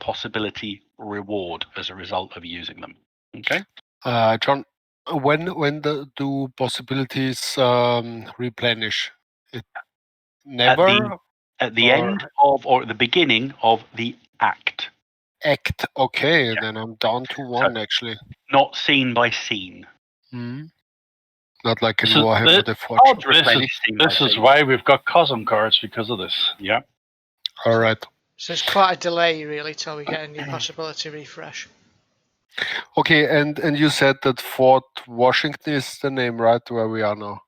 possibility reward as a result of using them. Okay. John, when do possibilities replenish? It never at the end of or at the beginning of the act. Okay, Yeah. then I'm down to one actually. Not scene by scene. Not like in Warhammer the Forge. This is why we've got cosm cards, because of this. Yeah. All right. So it's quite a delay, really, till we get a new possibility refresh. Okay, and you said that Fort Washington is the name, right, where we are now?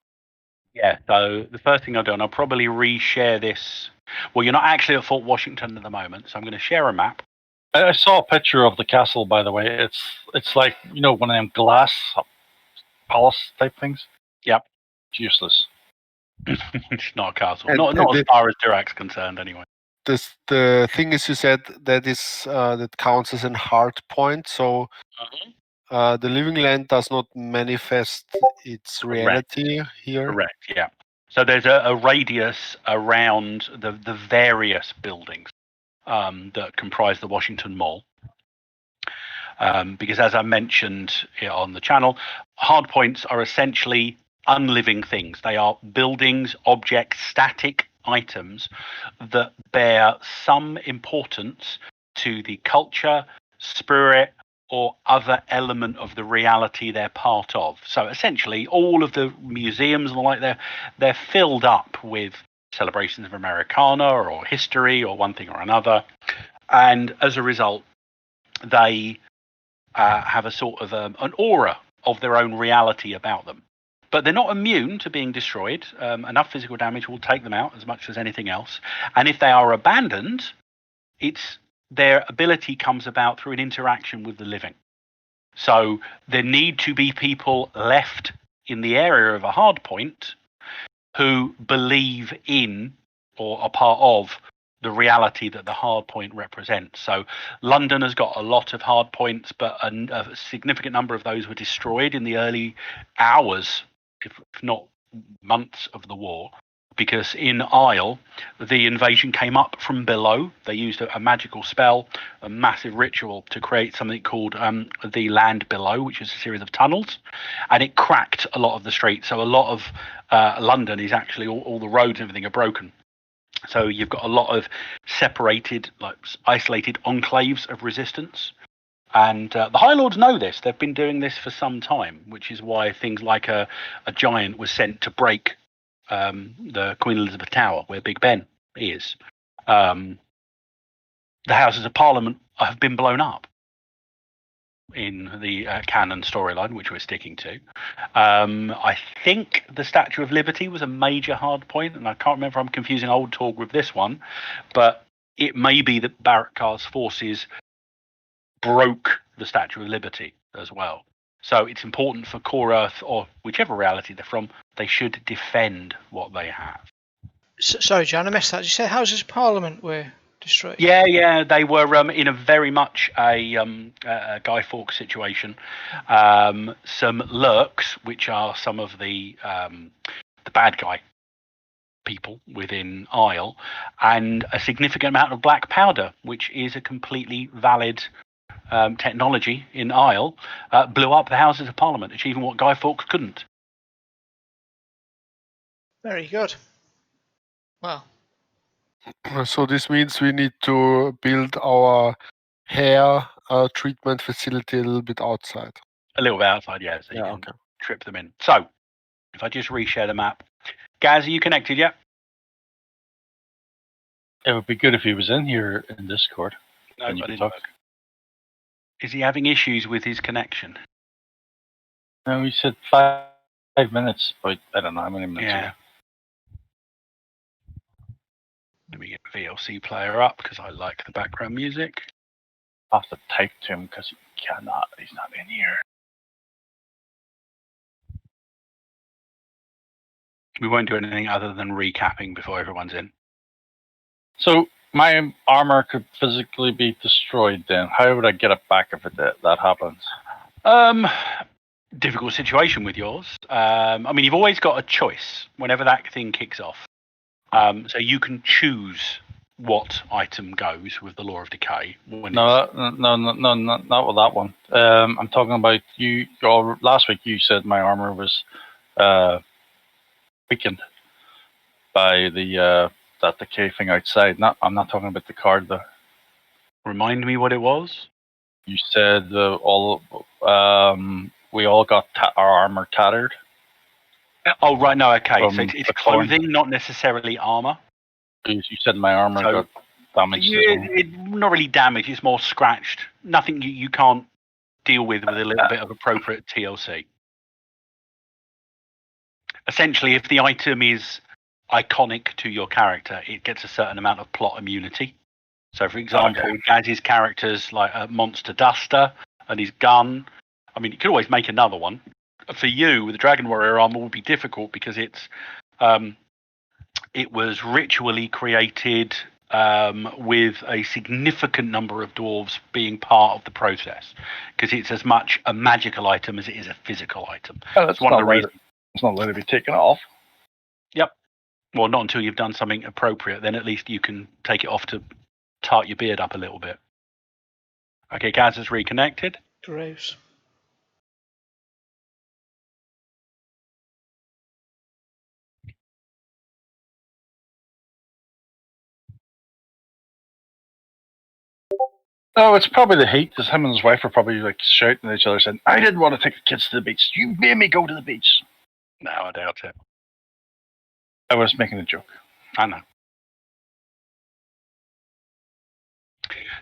Yeah, so the first thing I'll do, and I'll probably reshare this. Well, you're not actually at Fort Washington at the moment, so I'm going to share a map. I saw a picture of the castle, by the way. It's like, one of them glass palace type things. Yep. It's useless. It's not a castle. Not as far as Dirac's concerned, anyway. The thing is, you said that counts as a hard point, so the living land does not manifest its reality here. Correct, yeah. So there's a radius around the various buildings that comprise the Washington Mall. Because as I mentioned on the channel, hard points are essentially unliving things. They are buildings, objects, static items that bear some importance to the culture, spirit, or other element of the reality they're part of. So essentially, all of the museums and the like, they're filled up with celebrations of Americana or history or one thing or another, and as a result, they have a sort of an aura of their own reality about them. But they're not immune to being destroyed. Enough physical damage will take them out as much as anything else. And if they are abandoned, their ability comes about through an interaction with the living. So there need to be people left in the area of a hard point who believe in or are part of the reality that the hard point represents. So London has got a lot of hard points, but a significant number of those were destroyed in the early hours, if not months, of the war. Because in Isle, the invasion came up from below. They used a magical spell, a massive ritual to create something called the Land Below, which is a series of tunnels, and it cracked a lot of the streets. So a lot of London is actually, all the roads and everything are broken. So you've got a lot of separated, like isolated enclaves of resistance. And the High Lords know this. They've been doing this for some time, which is why things like a giant was sent to break the Queen Elizabeth Tower, where Big Ben is. The Houses of Parliament have been blown up in the canon storyline, which we're sticking to. I think the Statue of Liberty was a major hard point, and I can't remember if I'm confusing old TORG with this one, but it may be that Barakkar's forces broke the Statue of Liberty as well. So it's important for Core Earth, or whichever reality they're from, they should defend what they have. Sorry, John, I missed that. Did you say Houses of Parliament were destroyed? Yeah, they were in a very much a Guy Fawkes situation. Some lurks, which are some of the bad guy people within Isle, and a significant amount of black powder, which is a completely valid technology in Isle, blew up the Houses of Parliament, achieving what Guy Fawkes couldn't. Very good. Well. So this means we need to build our hair treatment facility a little bit outside. A little bit outside, yeah, so you can trip them in. So, if I just reshare the map. Gaz, are you connected yet? It would be good if he was in here in Discord. No, I didn't work. Is he having issues with his connection? No, he said 5 minutes, but I don't know how many minutes. Yeah. Let me get VLC player up because I like the background music. I have to type to him because he's not in here. We won't do anything other than recapping before everyone's in. So my armor could physically be destroyed then. How would I get it back if that happens? Difficult situation with yours. I mean, you've always got a choice whenever that thing kicks off. So you can choose what item goes with the law of decay. When No, not with that one. I'm talking about you. Last week you said my armor was weakened by that decay thing outside. I'm not talking about the card though. Remind me what it was. You said we all got our armor tattered. Oh right, no, okay. So From it's the thorn. clothing, not necessarily armor. You said my armor got damaged as well. Not really damaged. It's more scratched. Nothing you can't deal with a little bit of appropriate TLC. Essentially, if the item is iconic to your character, it gets a certain amount of plot immunity. So, for example, Gaz's character's like a monster duster and his gun. I mean, you could always make another one. For you, with the Dragon Warrior armor would be difficult because it was ritually created with a significant number of dwarves being part of the process, because it's as much a magical item as it is a physical item. That's one of the reasons. It's not allowed to be taken off. Yep. Well, not until you've done something appropriate. Then at least you can take it off to tart your beard up a little bit. Okay, Gaz is reconnected. Gross. Oh, it's probably the heat. Because him and his wife are probably like shouting at each other, saying, "I didn't want to take the kids to the beach. You made me go to the beach." No, I doubt it. I was making a joke. I know.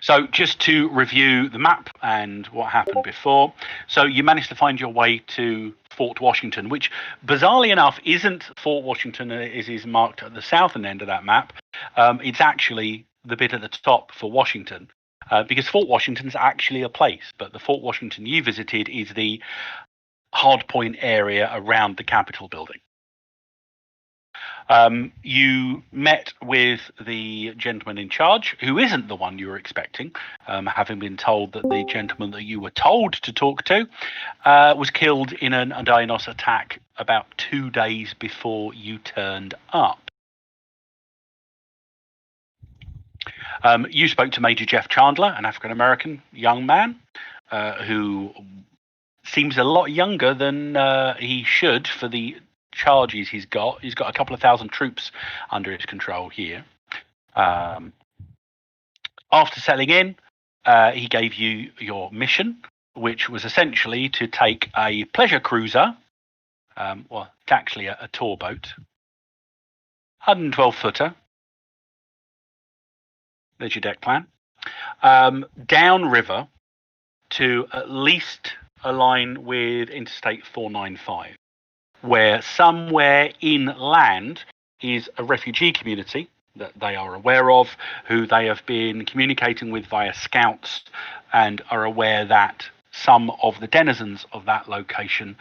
So just to review the map and what happened before. So you managed to find your way to Fort Washington, which bizarrely enough isn't Fort Washington as is marked at the southern end of that map. It's actually the bit at the top for Washington, because Fort Washington's actually a place, but the Fort Washington you visited is the hardpoint area around the Capitol building. You met with the gentleman in charge, who isn't the one you were expecting, having been told that the gentleman that you were told to talk to was killed in an Adinos attack about 2 days before you turned up. You spoke to Major Jeff Chandler, an African-American young man who seems a lot younger than he should for the charges he's got. He's got a couple of thousand troops under his control here. After settling in, he gave you your mission, which was essentially to take a pleasure cruiser, well, it's actually a tour boat, 112-footer. There's your deck plan. Downriver to at least align with Interstate 495. Where somewhere inland is a refugee community that they are aware of, who they have been communicating with via scouts, and are aware that some of the denizens of that location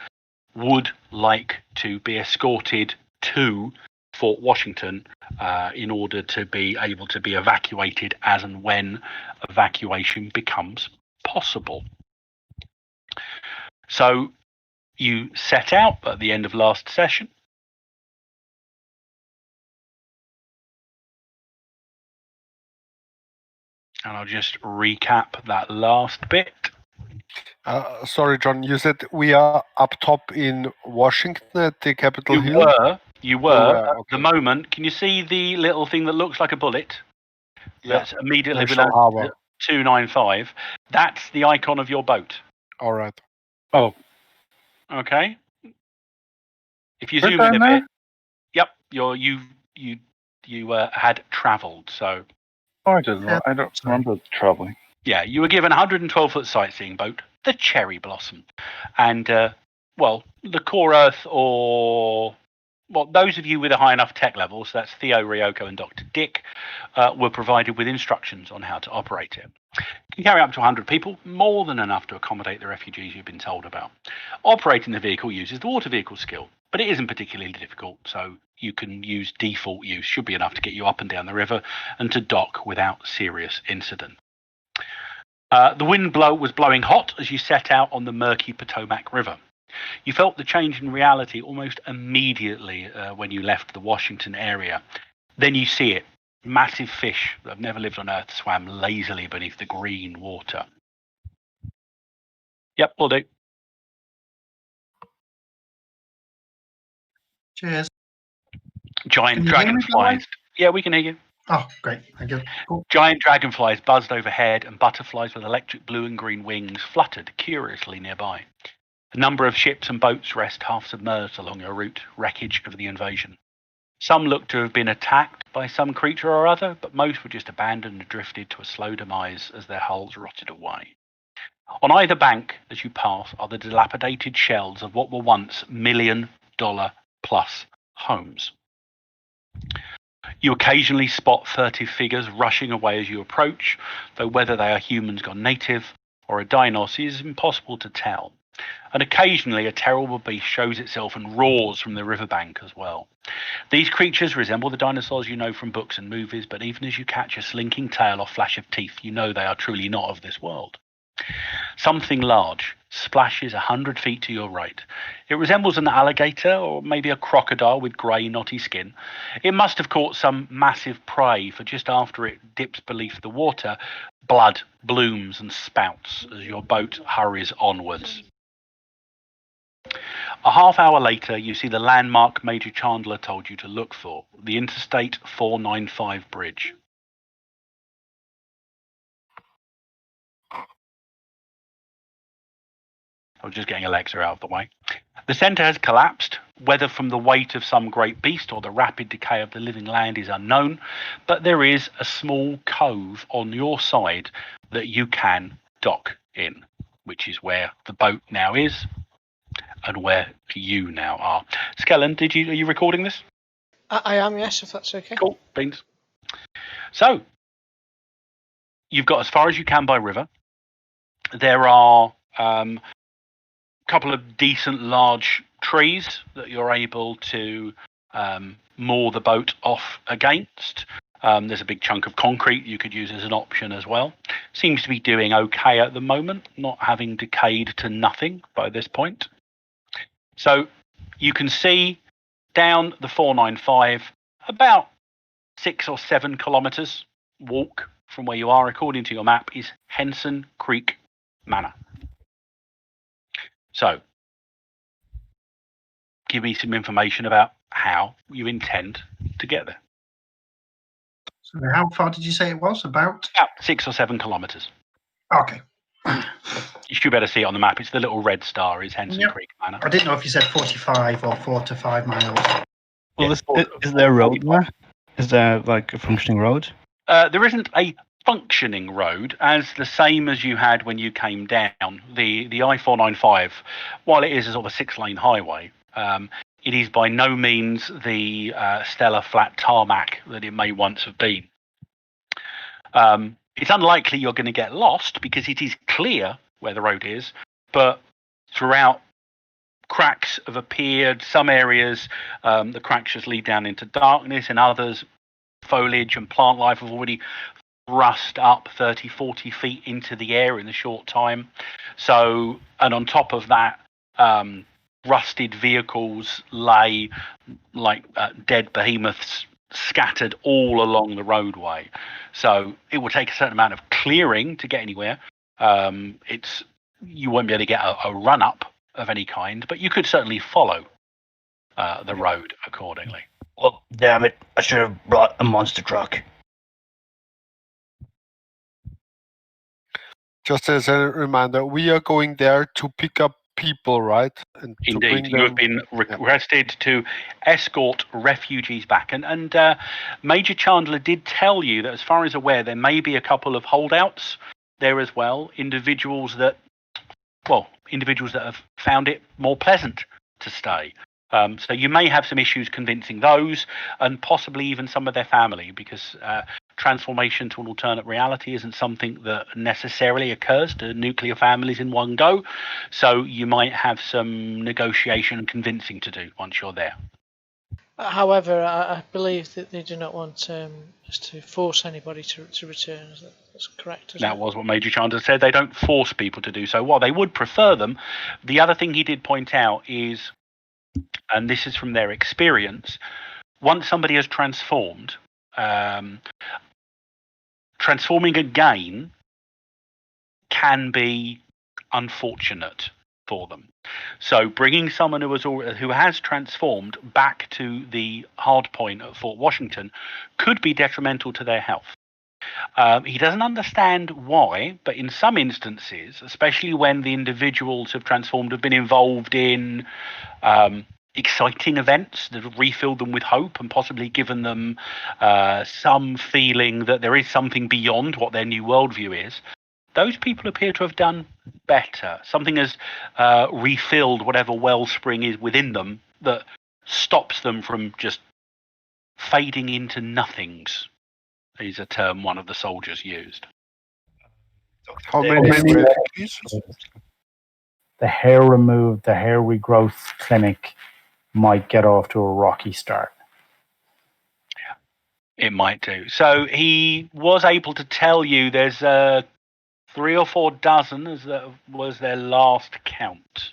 would like to be escorted to Fort Washington in order to be able to be evacuated as and when evacuation becomes possible. So you set out at the end of last session. And I'll just recap that last bit. Sorry, John, you said we are up top in Washington at the Capitol Hill? You were. At okay. the moment, can you see the little thing that looks like a bullet? Yeah. That's immediately National below Harbor. 295. That's the icon of your boat. All right. Oh. Okay. If you We're zoom in a there? bit, yep, you had travelled. So. Oh, I didn't. I don't remember traveling. Yeah, you were given a 112-foot sightseeing boat, the Cherry Blossom, and well, the Core Earth, or well, those of you with a high enough tech level, so that's Theo, Ryoko, and Dr. Dick, were provided with instructions on how to operate it. You can carry up to 100 people, more than enough to accommodate the refugees you've been told about. Operating the vehicle uses the water vehicle skill, but it isn't particularly difficult, so you can use default use, should be enough to get you up and down the river and to dock without serious incident. The wind was blowing hot as you set out on the murky Potomac River. You felt the change in reality almost immediately when you left the Washington area. Then you see it massive fish that have never lived on Earth swam lazily beneath the green water. Yep, will do. Cheers. Giant Can you hear me, by the way? dragonflies. Yeah, we can hear you. Oh, great. Thank you. Cool. Giant dragonflies buzzed overhead, and butterflies with electric blue and green wings fluttered curiously nearby. A number of ships and boats rest half submerged along your route, wreckage of the invasion. Some looked to have been attacked by some creature or other, but most were just abandoned and drifted to a slow demise as their hulls rotted away. On either bank, as you pass, are the dilapidated shells of what were once million-dollar-plus homes. You occasionally spot furtive figures rushing away as you approach, though whether they are humans gone native or a dinos is impossible to tell. And occasionally a terrible beast shows itself and roars from the riverbank as well. These creatures resemble the dinosaurs you know from books and movies, but even as you catch a slinking tail or flash of teeth, you know they are truly not of this world. Something large splashes 100 feet to your right. It resembles an alligator or maybe a crocodile with grey, knotty skin. It must have caught some massive prey, for just after it dips beneath the water, blood blooms and spouts as your boat hurries onwards. A half hour later, you see the landmark Major Chandler told you to look for, the Interstate 495 bridge. I was just getting Alexa out of the way. The centre has collapsed, whether from the weight of some great beast or the rapid decay of the living land is unknown, but there is a small cove on your side that you can dock in, which is where the boat now is and where you now are. Skellen, are you recording this? I am, yes, if that's okay. Cool, beans. So, you've got as far as you can by river. There are couple of decent large trees that you're able to moor the boat off against. There's a big chunk of concrete you could use as an option as well. Seems to be doing okay at the moment, not having decayed to nothing by this point. So you can see down the 495 about 6 or 7 kilometres walk from where you are, according to your map, is Henson Creek Manor. So, give me some information about how you intend to get there. So how far did you say it was? About 6 or 7 kilometres. Okay. You should better see it on the map. It's the little red star is Henson Yep. Creek Manor. I didn't know if you said 45 or 4 to 5 miles. Well, is there a road there? Is there like a functioning road? There isn't a functioning road as the same as you had when you came down. The I-495, while it is a sort of a 6-lane highway, it is by no means the stellar flat tarmac that it may once have been. It's unlikely you're going to get lost because it is clear where the road is, but throughout cracks have appeared. Some areas the cracks just lead down into darkness, and others foliage and plant life have already thrust up 30-40 feet into the air in a short time. So, and on top of that, rusted vehicles lay like dead behemoths scattered all along the roadway. So it will take a certain amount of clearing to get anywhere. You won't be able to get a run up of any kind, but you could certainly follow the road accordingly. Well, damn it! I should have brought a monster truck. Just as a reminder, we are going there to pick up people, right? And to Indeed, bring you have been requested to escort refugees back, and Major Chandler did tell you that, as far as aware, there may be a couple of holdouts there as well. Individuals that have found it more pleasant to stay. So you may have some issues convincing those, and possibly even some of their family, because transformation to an alternate reality isn't something that necessarily occurs to nuclear families in one go. So you might have some negotiation and convincing to do once you're there. However, I believe that they do not want us to force anybody to return. That's correct. That was what Major Chandler said. They don't force people to do so. While they would prefer them, the other thing he did point out is, and this is from their experience, once somebody has transformed, transforming again can be unfortunate for them. So bringing someone who has transformed back to the hard point at Fort Washington could be detrimental to their health. He doesn't understand why, but in some instances, especially when the individuals have transformed, have been involved in exciting events that have refilled them with hope and possibly given them some feeling that there is something beyond what their new worldview is. Those people appear to have done better. Something has refilled whatever wellspring is within them that stops them from just fading into nothings, is a term one of the soldiers used. How many refugees? The hair removed, the hair regrowth clinic might get off to a rocky start. It might do. So he was able to tell you there's 3 or 4 dozen, as that was their last count.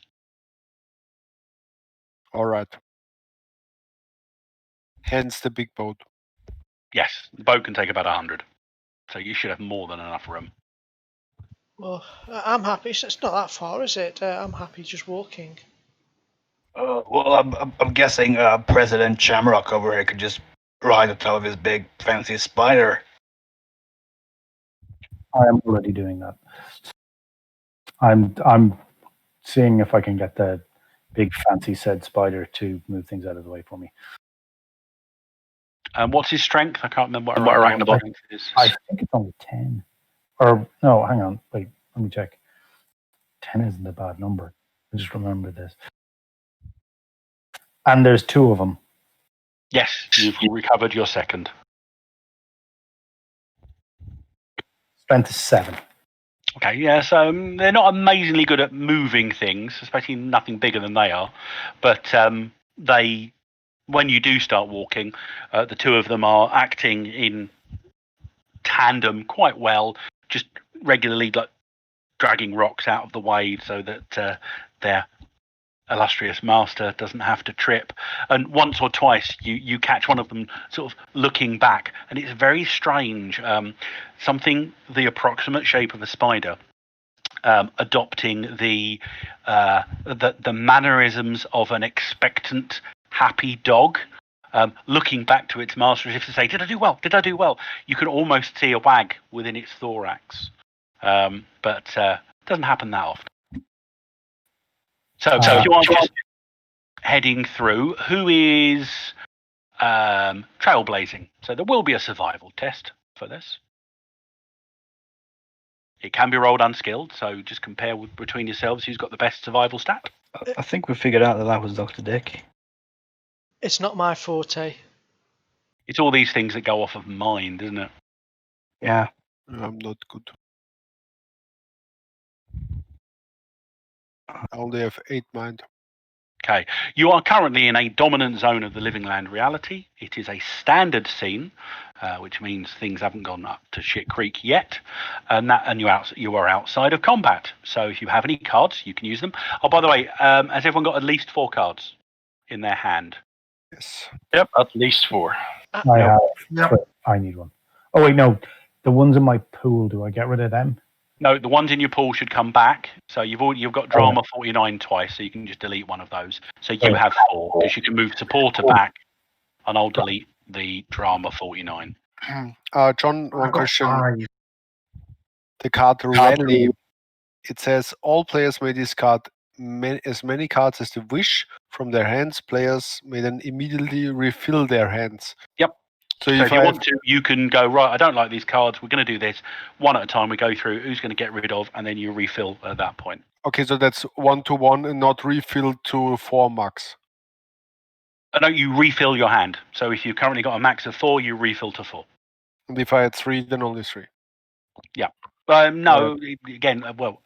All right. Hence the big boat. Yes, the boat can take about 100. So you should have more than enough room. Well, I'm happy. It's not that far, is it? I'm happy just walking. Well, I'm guessing President Shamrock over here could just ride on top of his big fancy spider. I am already doing that. I'm seeing if I can get the big fancy said spider to move things out of the way for me. What's his strength? I can't remember what arachnobot strength is. I think it's only 10. Or no, hang on. Wait, let me check. 10 isn't a bad number. I just remember this. And there's 2 of them. Yes, you've recovered your second. Strength is 7. Okay, yeah, so they're not amazingly good at moving things, especially nothing bigger than they are. But they, when you do start walking, the 2 of them are acting in tandem quite well, just regularly like dragging rocks out of the way so that their illustrious master doesn't have to trip. And once or twice you catch one of them sort of looking back, and it's very strange. Something the approximate shape of a spider, adopting the mannerisms of an expectant, happy dog, looking back to its master as if to say, "Did I do well? Did I do well?" You can almost see a wag within its thorax, but it doesn't happen that often. So you are just heading through. Who is trailblazing? So there will be a survival test for this. It can be rolled unskilled, so just compare between yourselves who's got the best survival stat. I think we figured out that was Dr. Dick. It's not my forte. It's all these things that go off of mind, isn't it? Yeah. I'm not good. I only have 8 mind. Okay. You are currently in a dominant zone of the Living Land reality. It is a standard scene, which means things haven't gone up to shit creek yet, and you are outside of combat. So if you have any cards, you can use them. Oh, by the way, has everyone got at least 4 cards in their hand? Yes. Yep, at least 4. I have. Yep. But I need one. Oh, wait, no. The ones in my pool, do I get rid of them? No, the ones in your pool should come back. So you've got drama 49 twice, so you can just delete one of those. So you have 4, because you can move supporter back, and I'll delete the drama 49. John, one I've got question. 5. The card Rally, it says all players may discard as many cards as they wish from their hands. Players may then immediately refill their hands. Yep. So if you want to, you can go, right, I don't like these cards. We're going to do this. One at a time, we go through who's going to get rid of, and then you refill at that point. Okay, so that's 1-to-1 and not refill to 4 max. No, you refill your hand. So if you've currently got a max of 4, you refill to 4. And if I had 3, then only 3. Yeah. No, again, well,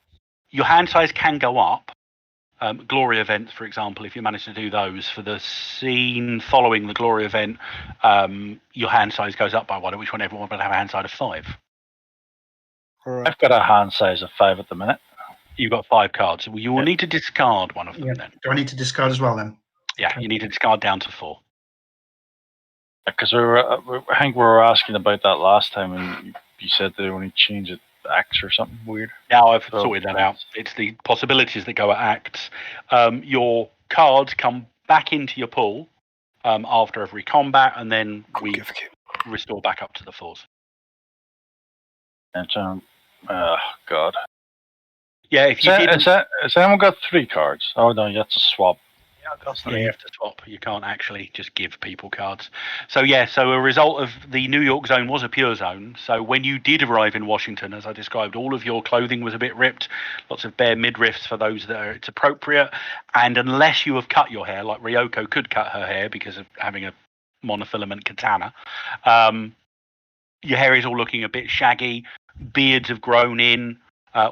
your hand size can go up. Glory events, for example, if you manage to do those for the scene following the glory event, your hand size goes up by 1, at which one everyone will have a hand size of 5. Right. I've got a hand size of 5 at the minute. You've got 5 cards. Well, you will need to discard one of them then. Do I need to discard as well then? Yeah, you need to discard down to 4. Because I think we were asking about that last time, and you said they only change it to acts or something weird. Now I've So- sorted that out. It's the possibilities that go at acts. Your cards come back into your pool after every combat, and then we restore back up to the fours. And God. Yeah, if you didn't, Has anyone got 3 cards? Oh no, you have to swap. yeah, you have to swap. You can't actually just give people cards. So yeah, so a result of the New York zone was a pure zone. So when you did arrive in Washington, as I described, all of your clothing was a bit ripped, lots of bare midriffs for those that it's appropriate. And unless you have cut your hair, like Ryoko could cut her hair because of having a monofilament katana, your hair is all looking a bit shaggy. Beards have grown in.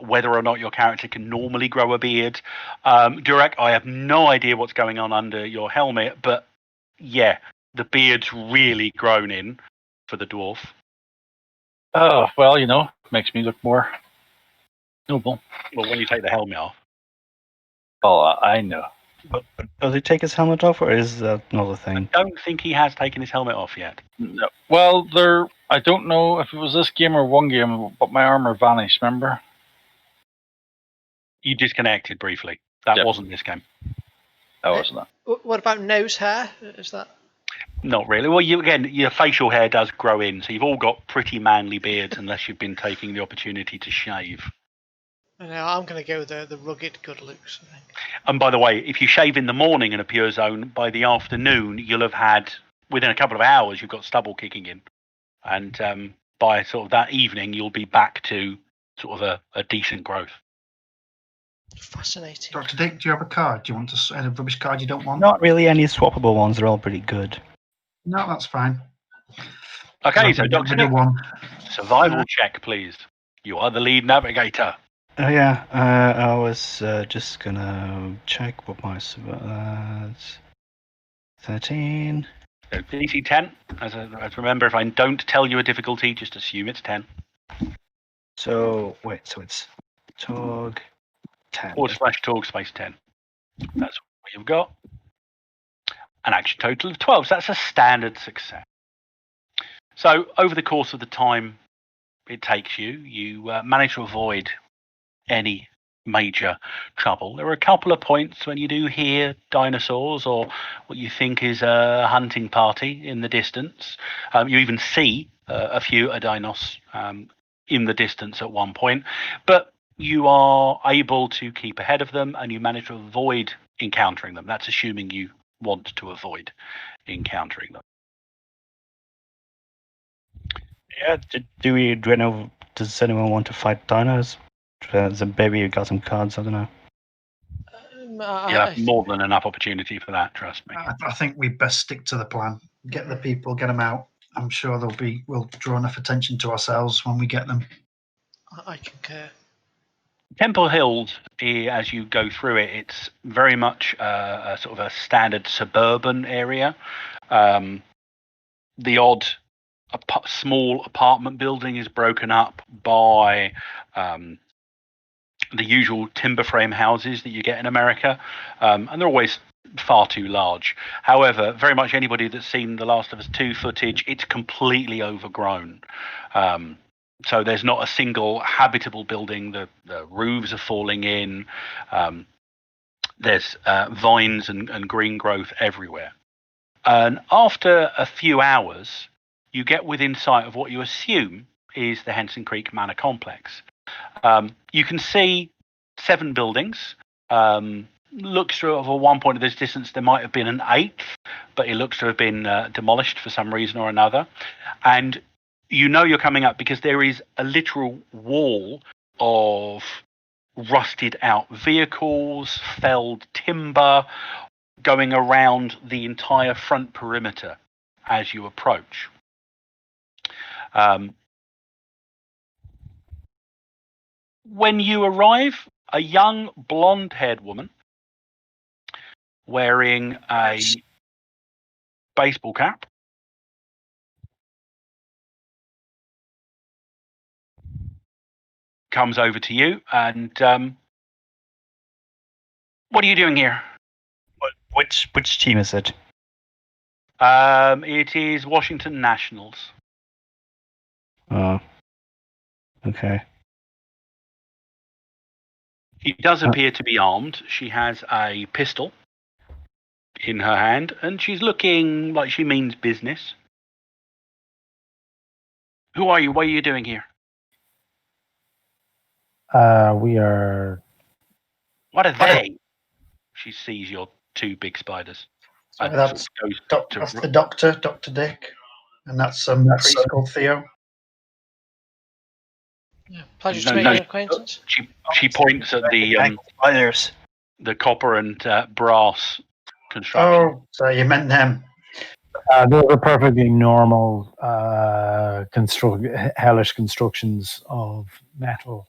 Whether or not your character can normally grow a beard. Durek, I have no idea what's going on under your helmet, but yeah, the beard's really grown in for the dwarf. Oh, well, makes me look more noble. Well, when you take the helmet off. Oh, I know. But does he take his helmet off, or is that not a thing? I don't think he has taken his helmet off yet. No. Well, I don't know if it was this game or one game, but my armor vanished, remember? You disconnected briefly. That wasn't this game. That wasn't that. What about nose hair? Is that? Not really. Well, your facial hair does grow in, so you've all got pretty manly beards unless you've been taking the opportunity to shave. I'm going to go with the rugged good looks, I think. And by the way, if you shave in the morning in a pure zone, by the afternoon, you'll have had, within a couple of hours, you've got stubble kicking in. And by sort of that evening, you'll be back to sort of a decent growth. Fascinating. Dr. Dick, do you have a card? Do you want a rubbish card you don't want? Not really any swappable ones. They're all pretty good. No, that's fine. Okay, so Dr. Nick, one. survival check, please. You are the lead navigator. Oh yeah, I was just gonna check what my 13. So DC 10. As remember, if I don't tell you a difficulty, just assume it's 10. So it's TORG 10. /TORG space 10. That's what you've got. An action total of 12. So that's a standard success. So over the course of the time it takes you, you manage to avoid any major trouble. There are a couple of points when you do hear dinosaurs or what you think is a hunting party in the distance. You even see a few dinos in the distance at one point, but you are able to keep ahead of them and you manage to avoid encountering them. That's assuming you want to avoid encountering them. Yeah, does anyone want to fight dinos? Maybe you got some cards, I don't know. You have more than enough opportunity for that, trust me. I think we best stick to the plan. Get the people, get them out. I'm sure we'll draw enough attention to ourselves when we get them. I concur. Temple Hills, as you go through it, it's very much a sort of a standard suburban area. The odd small apartment building is broken up by the usual timber frame houses that you get in America, and they're always far too large. However, very much anybody that's seen The Last of Us 2 footage, it's completely overgrown. So there's not a single habitable building. The roofs are falling in. There's vines and green growth everywhere. And after a few hours, you get within sight of what you assume is the Henson Creek Manor complex. You can see 7 buildings. Looks to have at one point of this distance there might have been an 8th, but it looks to have been demolished for some reason or another. And you know you're coming up because there is a literal wall of rusted out vehicles, felled timber going around the entire front perimeter as you approach. When you arrive, a young blonde-haired woman wearing a baseball cap comes over to you and what are you doing here? Which team is it? It is Washington Nationals. Oh. Okay. She does appear to be armed. She has a pistol in her hand, and she's looking like she means business. Who are you? What are you doing here? We are. What are they? She sees your two big spiders. So And that's sort of goes that's to the doctor, Dr. Dick, and that's some priest called Theo. Yeah, pleasure No, to make no. your acquaintance. She points at Spiders. the copper and brass construction. Oh, so you meant them. Those are perfectly normal hellish constructions of metal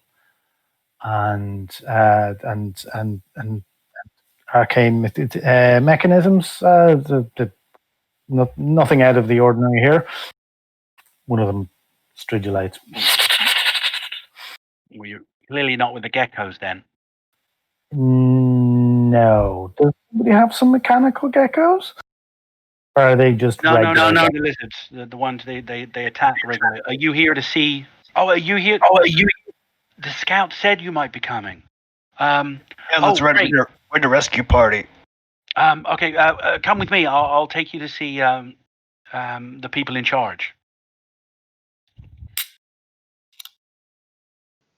and arcane mechanisms. Nothing out of the ordinary here. One of them stridulates. Well, you're clearly not with the geckos then. No. Does somebody have some mechanical geckos? Or are they just No, regular? the lizards, the ones they attack regularly. Are you here to see? Oh, are you here? The scout said you might be coming. Yeah, that's right. Great. We're the rescue party. Okay, come with me. I'll take you to see the people in charge.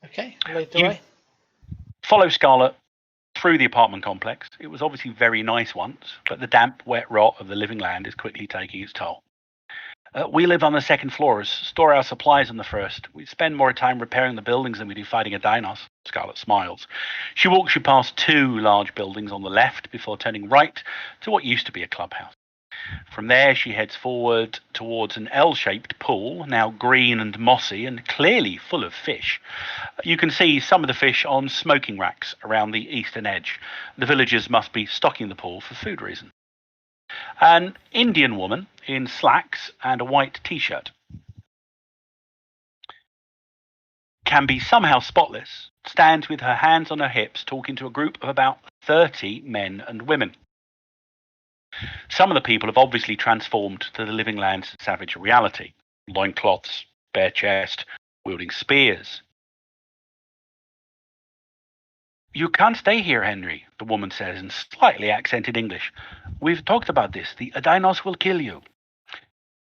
Okay, lead the You- way. Follow Scarlet through the apartment complex. It was obviously very nice once, but the damp, wet rot of the living land is quickly taking its toll. We live on the second floors, store our supplies on the first. We spend more time repairing the buildings than we do fighting a Dinos. Scarlet smiles. She walks you past two large buildings on the left before turning right to what used to be a clubhouse. From there, she heads forward towards an L-shaped pool, now green and mossy and clearly full of fish. You can see some of the fish on smoking racks around the eastern edge. The villagers must be stocking the pool for food reasons. An Indian woman in slacks and a white t-shirt can be somehow spotless, stands with her hands on her hips talking to a group of about 30 men and women. Some of the people have obviously transformed to the living land's savage reality. Loincloths, bare chest, wielding spears. You can't stay here, Henry, the woman says in slightly accented English. We've talked about this. The Adinos will kill you.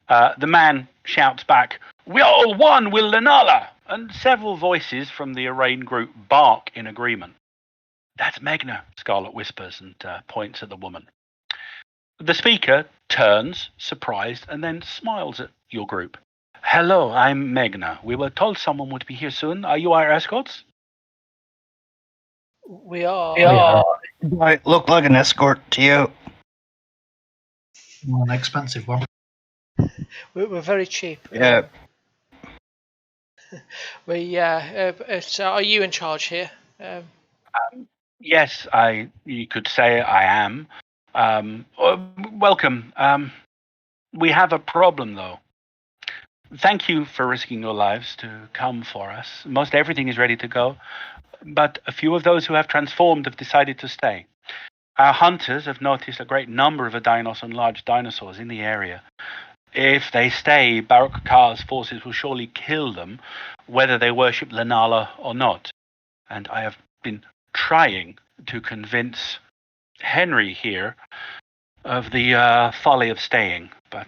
The man shouts back, "We are all one with Lenala!" And several voices from the arraigned group bark in agreement. That's Megna, Scarlet whispers and points at the woman. The speaker turns, surprised, and then smiles at your group. Hello, I'm Megna. We were told someone would be here soon. Are you our escorts? We are. I look like an escort to you. An expensive one. We're very cheap. Yeah. Are you in charge here? Yes, you could say I am. Welcome. We have a problem, though. Thank you for risking your lives to come for us. Most everything is ready to go, but a few of those who have transformed have decided to stay. Our hunters have noticed a great number of Adinos and large dinosaurs in the area. If they stay, Barak Khar's forces will surely kill them, whether they worship Lenala or not. And I have been trying to convince Henry here of the folly of staying, but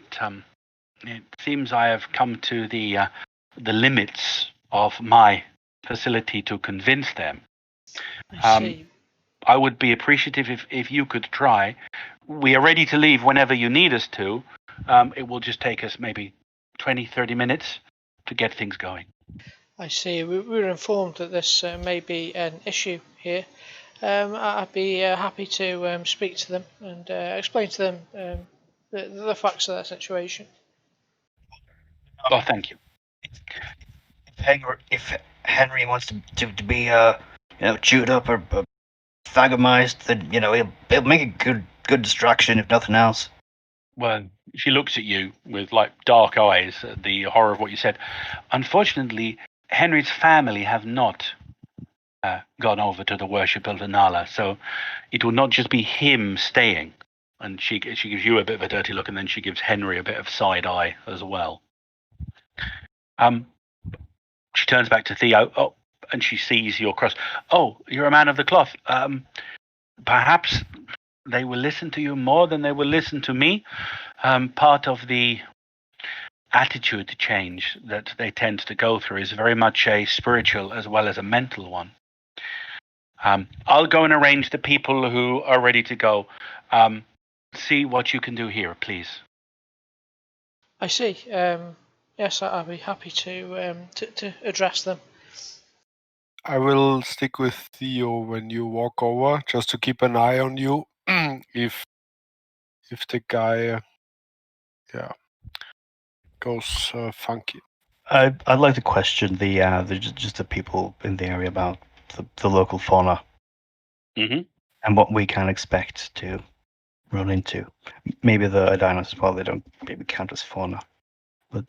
it seems I have come to the limits of my facility to convince them. I see. I would be appreciative if you could try. We are ready to leave whenever you need us to. It will just take us maybe 20, 30 minutes to get things going. I see. We were informed that this may be an issue here. I'd be happy to speak to them and explain to them the facts of their situation. Oh, thank you. If Henry wants to be chewed up or thagamized, then it'll make a good distraction if nothing else. Well, she looks at you with like dark eyes at the horror of what you said. Unfortunately, Henry's family have not gone over to the worship of Lenala, so it will not just be him staying. and she gives you a bit of a dirty look, and then she gives Henry a bit of side eye as well. She turns back to Theo. Oh, and she sees your cross. Oh, you're a man of the cloth. Perhaps they will listen to you more than they will listen to me. Part of the attitude change that they tend to go through is very much a spiritual as well as a mental one. I'll go and arrange the people who are ready to go. See what you can do here, please. I see. Yes, I'll be happy to address them. I will stick with Theo when you walk over, just to keep an eye on you. if the guy, goes funky. I'd like to question just the people in the area about the local fauna Mm-hmm. and what we can expect to run into. Maybe the dinosaurs, well, they don't maybe count as fauna, but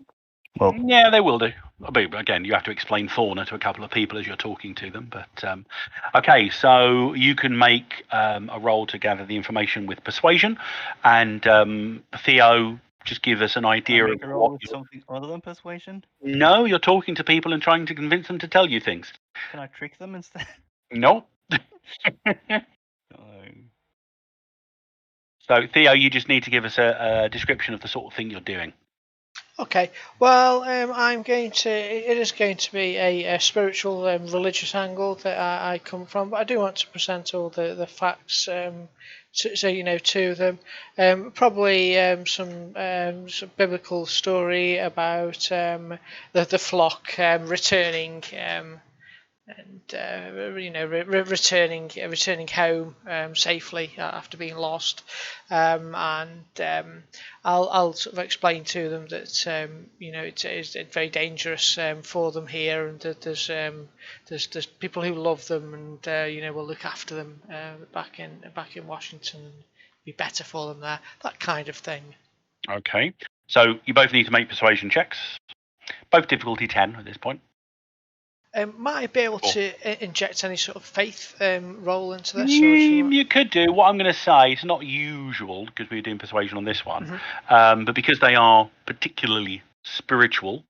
well, Yeah, they will do. But again, you have to explain fauna to a couple of people as you're talking to them. But okay, so you can make a roll to gather the information with persuasion, and Theo, just give us an idea of what. Something other than persuasion. No, you're talking to people and trying to convince them to tell you things. Can I trick them instead? No. So Theo, you just need to give us a description of the sort of thing you're doing. Okay. Well, I'm going to. It is going to be a spiritual, religious angle that I come from, but I do want to present all the facts, to them. Probably some biblical story about the flock returning. And returning home safely after being lost, and I'll sort of explain to them that it's very dangerous for them here, and that there's people who love them and will look after them back in Washington. It'd be better for them there, that kind of thing. Okay, so you both need to make persuasion checks, both difficulty 10 at this point. Might I be able to inject any sort of faith role into this? You could do. What I'm going to say, it's not usual because we're doing persuasion on this one, but because they are particularly spiritual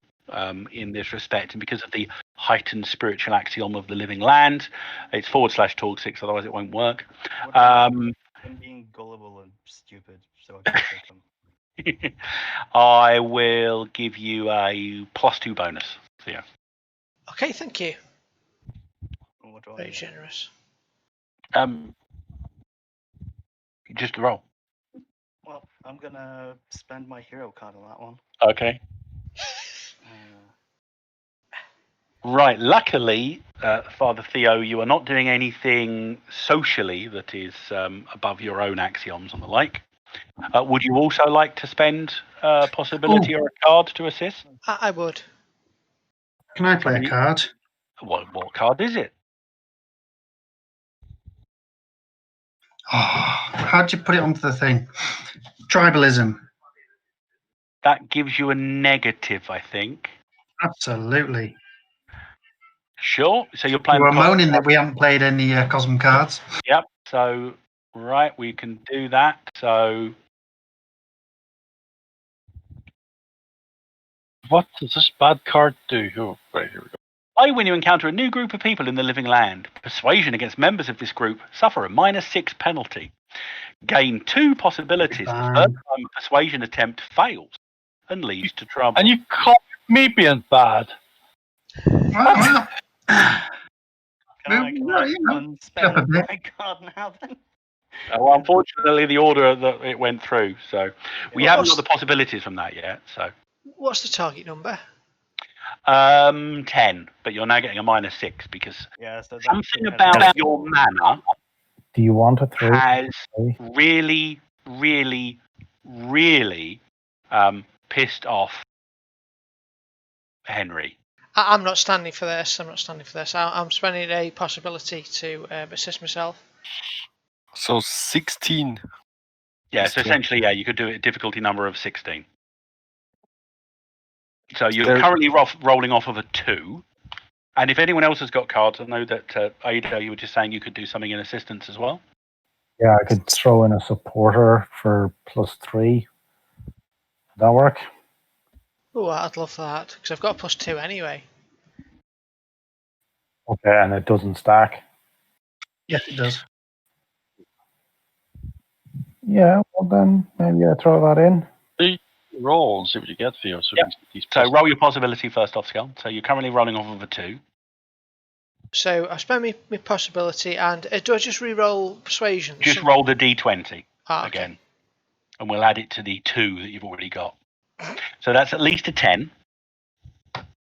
in this respect, and because of the heightened spiritual axiom of the living land, it's /TORG 6, otherwise it won't work. I'm being gullible and stupid, so I can trick them. I will give you a +2 bonus, Theo. Okay, thank you. What Very generous. Just roll. Well, I'm gonna spend my hero card on that one. Okay. Right. Luckily, Father Theo, you are not doing anything socially that is above your own axioms and the like. Would you also like to spend a possibility or a card to assist? I would. Can I play a card? What card is it? Oh, how'd you put it onto the thing? Tribalism. That gives you a negative, I think. Absolutely. Sure. So you're playing. We're moaning that we haven't played any Cosm cards. Yep. So, right, we can do that. So, What does this bad card do? Oh, right, here we go. when you encounter a new group of people in the living land, persuasion against members of this group suffer a -6 penalty. Gain 2 possibilities. The first time a persuasion attempt fails and leads to trouble. And you call me being bad. Can I unspend my card now then? Well, unfortunately, the order that it went through, so we haven't got the possibilities from that yet. So, what's the target number? 10, but you're now getting a -6 because something about your manner Do you want a 3? has really, really, really pissed off Henry. I'm not standing for this. I'm spending a possibility to assist myself. So 16. Yeah, so essentially, you could do it a difficulty number of 16. So you're currently rolling off of a 2. And if anyone else has got cards, I know that Ada, you were just saying you could do something in assistance as well. Yeah, I could throw in a supporter for +3. Would that work? Oh, I'd love that because I've got a +2 anyway. Okay, and it doesn't stack. Yes, it does. Yeah, well then maybe I throw that in. Roll and see what you get for you. So, Yep. these So roll your possibility first off, Skull. So you're currently rolling off of a 2. So I spent my possibility, and do I just re-roll persuasion? Just roll the d20 okay. again, and we'll add it to the 2 that you've already got. So that's at least a 10.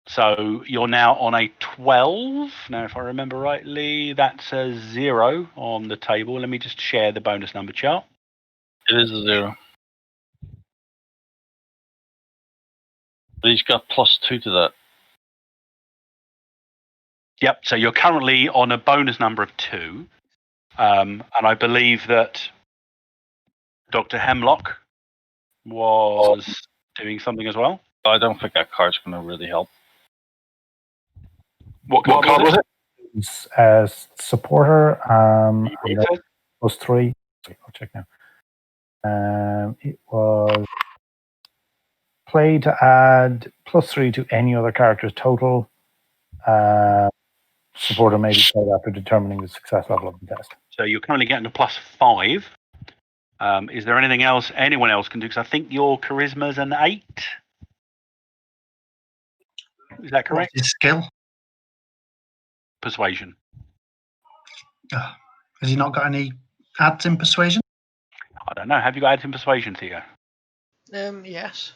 So you're now on a 12. Now, if I remember rightly, that's a 0 on the table. Let me just share the bonus number chart. It is a 0. But he's got +2 to that. Yep. So you're currently on a bonus number of 2. And I believe that Dr. Hemlock was doing something as well. I don't think that card's going to really help. What card was it? It's supporter, and It then says- +3. Sorry, I'll check now. It was play to add +3 to any other character's total. Supporter may be played after determining the success level of the test. So you're currently getting a +5. Is there anything else anyone else can do? Because I think your charisma's an 8. Is that correct? What's his skill? Persuasion. Oh, has he not got any ads in persuasion? I don't know. Have you got ads in persuasion, Theo? Yes.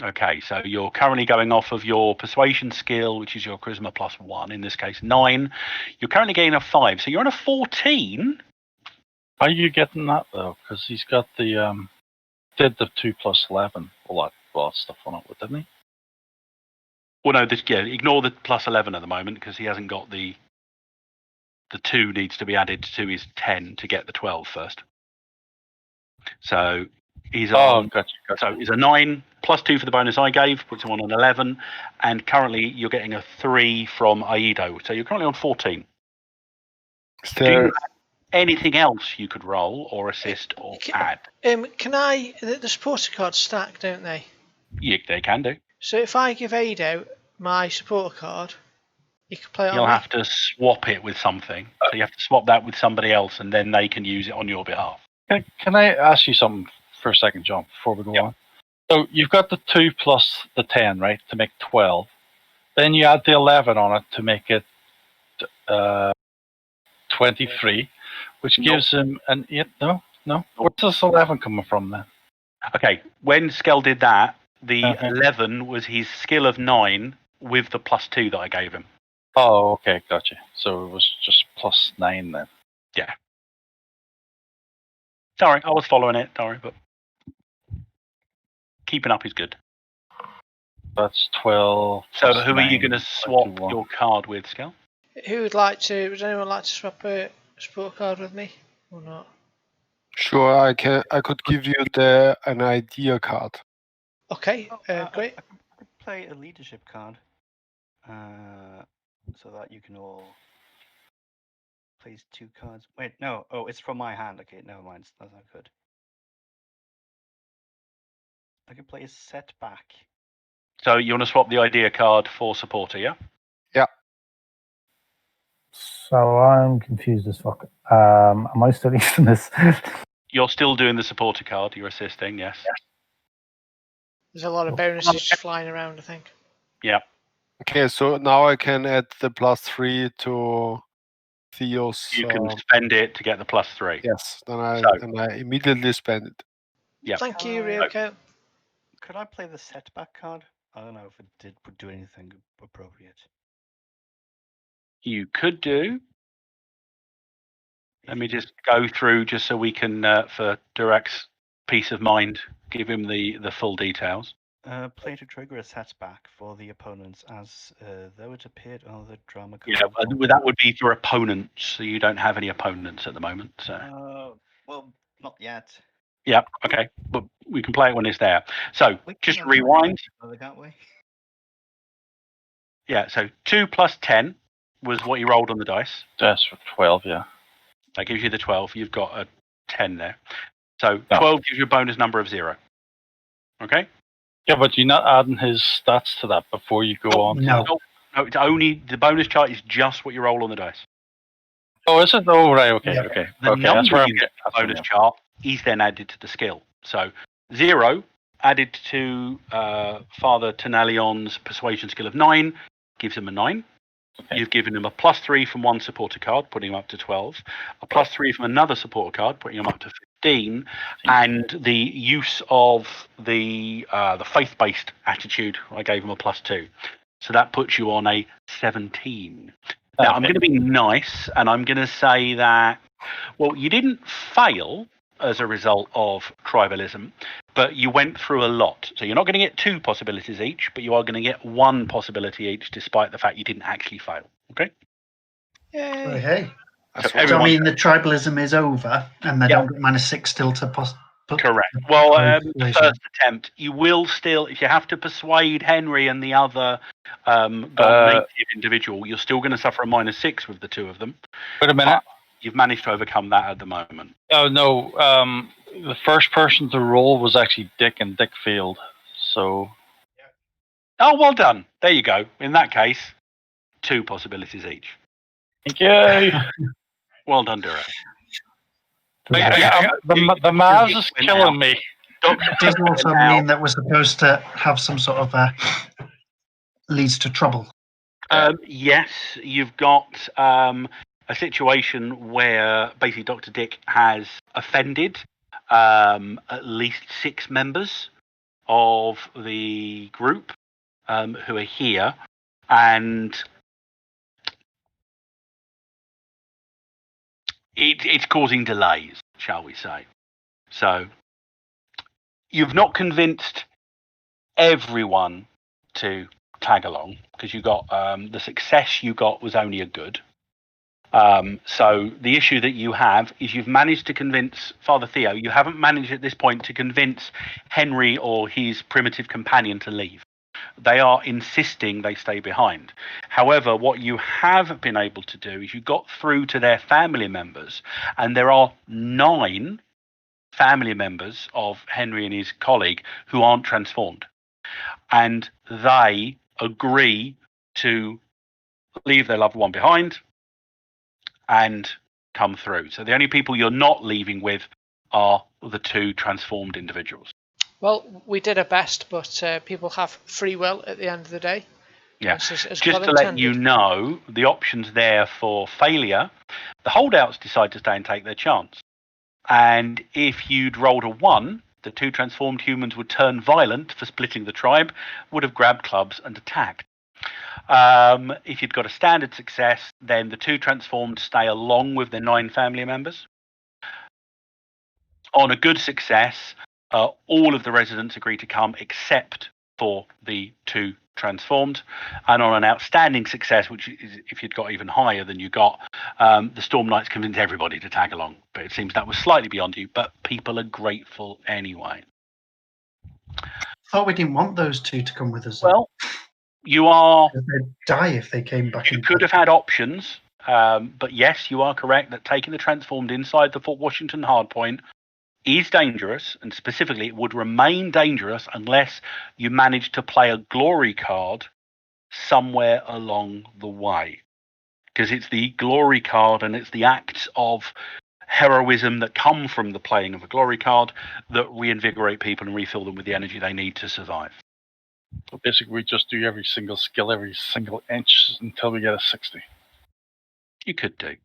Okay, so you're currently going off of your persuasion skill, which is your charisma +1, in this case 9. You're currently getting a 5, so you're on a 14. How are you getting that though? Because he's got the did the 2 + 11, all that stuff on it, didn't he? Well, no, ignore the +11 at the moment because he hasn't got the 2 needs to be added to his 10 to get the 12 first. So he's on. Gotcha. So he's a 9 +2 for the bonus I gave, puts him on an 11, and currently you're getting a 3 from Aido. So you're currently on 14. Is Do there you have anything else you could roll or assist or add? Can I? The supporter cards stack, don't they? Yeah, they can do. So if I give Ado my supporter card, he can play it You'll on me. have to swap it with something. So you have to swap that with somebody else, and then they can use it on your behalf. Can I ask you something for a second, John, before we go on? So you've got the 2 plus the 10, right, to make 12. Then you add the 11 on it to make it 23, which gives him an 8. No. Where's this 11 coming from then? Okay, when Skell did that, the Okay. 11 was his skill of 9 with the +2 that I gave him. Oh, okay, gotcha. So it was just +9 then. Yeah. Sorry, I was following it. Sorry, but keeping up is good. That's 12. So plus who are you 9, going to swap 21. your card with, Skell? Who would like to? Would anyone like to swap a supporter card with me or not? sure I could give you an idea card. Okay, great. I could play a leadership card, so that you can all place 2 cards. Wait, no. Oh, it's from my hand. Okay, never mind. That's not good. I could play a setback. So you want to swap the idea card for supporter, yeah? So I'm confused as fuck. Am I still using this? You're still doing the supporter card. You're assisting, yes. There's a lot of bonuses just flying around, I think. Yeah. Okay, so now I can add the +3 to Theo's. You can spend it to get the +3. Yes, then I immediately spend it. Yeah. Thank you, Ryoko. Could I play the setback card? I don't know if it would do anything appropriate. You could do. Let me just go through just so we can, for Durek's peace of mind, give him the full details. Play to trigger a setback for the opponents as though it appeared on the drama card. Yeah, but that would be for opponents, so you don't have any opponents at the moment. So. Well, not yet. Yeah, okay, but we can play it when it's there. So We just can rewind. can't we? Yeah, so 2 plus 10 was what you rolled on the dice. That's for 12, yeah. That gives you the 12. You've got a 10 there. So Yeah. 12 gives you a bonus number of 0. Okay? Yeah, but you're not adding his stats to that before you go on. No. No, it's only the bonus chart is just what you roll on the dice. Oh, is it? Oh, right. Okay. Yeah. Okay. The Okay. That's number where you get that's bonus where chart is then added to the skill. So 0 added to Father Tenalion's persuasion skill of 9 gives him a 9. Okay. You've given him a +3 from one supporter card, putting him up to 12. A +3 from another supporter card, putting him up to 15. And the use of the faith-based attitude, I gave him a +2. So that puts you on a 17. Now, I'm going to be nice, and I'm going to say that, well, you didn't fail as a result of tribalism, but you went through a lot. So you're not going to get 2 possibilities each, but you are going to get 1 possibility each, despite the fact you didn't actually fail. Okay? Yay. Okay. So So I everyone, mean, the tribalism is over, and they Yeah. don't get -6 still to put. correct. Well, the persuasion. first attempt, you will still, if you have to persuade Henry and the other native individual, you're still going to suffer a -6 with the 2 of them. Wait a minute. You've managed to overcome that at the moment. Oh no. The first person to roll was actually Dick, and Dick failed. So Oh, well done. There you go. In that case, 2 possibilities each. thank you. Well done, Dura. The Mavs is killing me. It does also mean that we're supposed to have some sort of leads to trouble. Yes, you've got a situation where basically Dr. Dick has offended at least 6 members of the group who are here, and it's causing delays, shall we say. So you've not convinced everyone to tag along, because you got the success you got was only a good. So the issue that you have is you've managed to convince Father Theo. You haven't managed at this point to convince Henry or his primitive companion to leave. They are insisting they stay behind. However, what you have been able to do is you got through to their family members, and there are 9 family members of Henry and his colleague who aren't transformed. And they agree to leave their loved one behind and come through. So the only people you're not leaving with are the 2 transformed individuals. Well, we did our best, but people have free will at the end of the day. Yeah. As Just God to let you intended. know, the options there for failure, the holdouts decide to stay and take their chance. And if you'd rolled a 1, the 2 transformed humans would turn violent for splitting the tribe, would have grabbed clubs and attacked. If you'd got a standard success, then the 2 transformed stay along with their 9 family members. On a good success, all of the residents agree to come except for the 2 transformed. And on an outstanding success, which is if you'd got even higher than you got, the Storm Knights convinced everybody to tag along. But it seems that was slightly beyond you, but people are grateful anyway. Thought we didn't want those 2 to come with us. Well, you are... They'd die if they came back. You could have had options, but yes, you are correct that taking the transformed inside the Fort Washington hardpoint is dangerous, and specifically it would remain dangerous unless you manage to play a glory card somewhere along the way. Because it's the glory card and it's the acts of heroism that come from the playing of a glory card that reinvigorate people and refill them with the energy they need to survive. So basically, we just do every single skill, every single inch until we get a 60. You could do.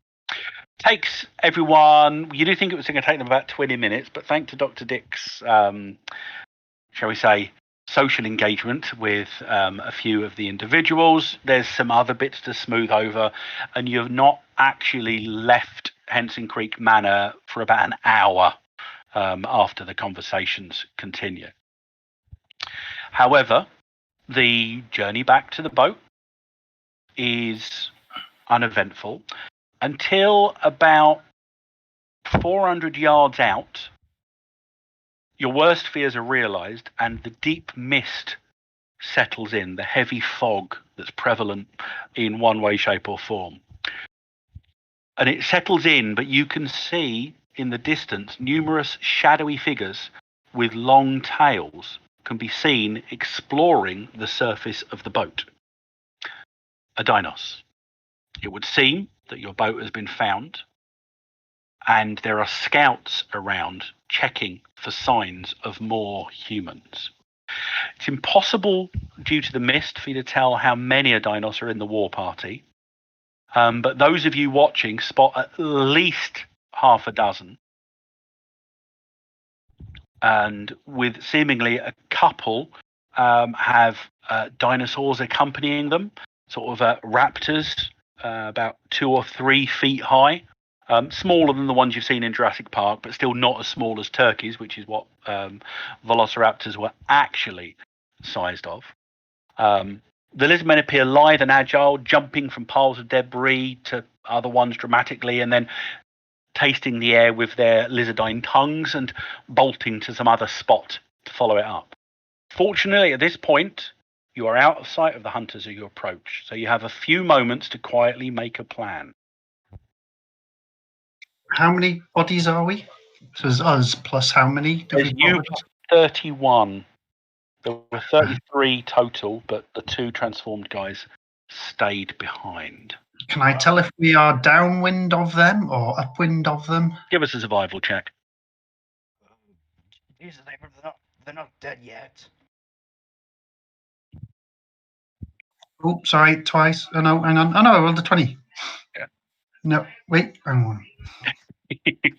Takes everyone, you do think it was going to take them about 20 minutes, but thanks to Dr. Dick's, shall we say, social engagement with a few of the individuals, there's some other bits to smooth over, and you've not actually left Henson Creek Manor for about an hour after the conversations continue. However, the journey back to the boat is uneventful until about 400 yards out. Your worst fears are realized, and the deep mist settles in, the heavy fog that's prevalent in one way, shape, or form. and it settles in, but you can see in the distance numerous shadowy figures with long tails can be seen exploring the surface of the boat. Adinos, it would seem that your boat has been found, and there are scouts around checking for signs of more humans. It's impossible, due to the mist, for you to tell how many Adinos are in the war party. But those of you watching spot at least half a dozen. And with seemingly a couple have dinosaurs accompanying them, sort of raptors, about 2 or 3 feet high. Smaller than the ones you've seen in Jurassic Park, but still not as small as turkeys, which is what velociraptors were actually sized of. The lizardmen appear lithe and agile, jumping from piles of debris to other ones dramatically, and then tasting the air with their lizardine tongues and bolting to some other spot to follow it up. Fortunately, at this point, you are out of sight of the hunters as you approach, so you have a few moments to quietly make a plan. How many bodies are we? So there's us plus how many? There's you 31. There were 33 total, but the 2 transformed guys stayed behind. Can I tell if we are downwind of them or upwind of them? Give us a survival check. Jesus, they're not dead yet. Oh, sorry, twice. Oh no, hang on. Oh no, I rolled a 20. Yeah. No, wait, hang on.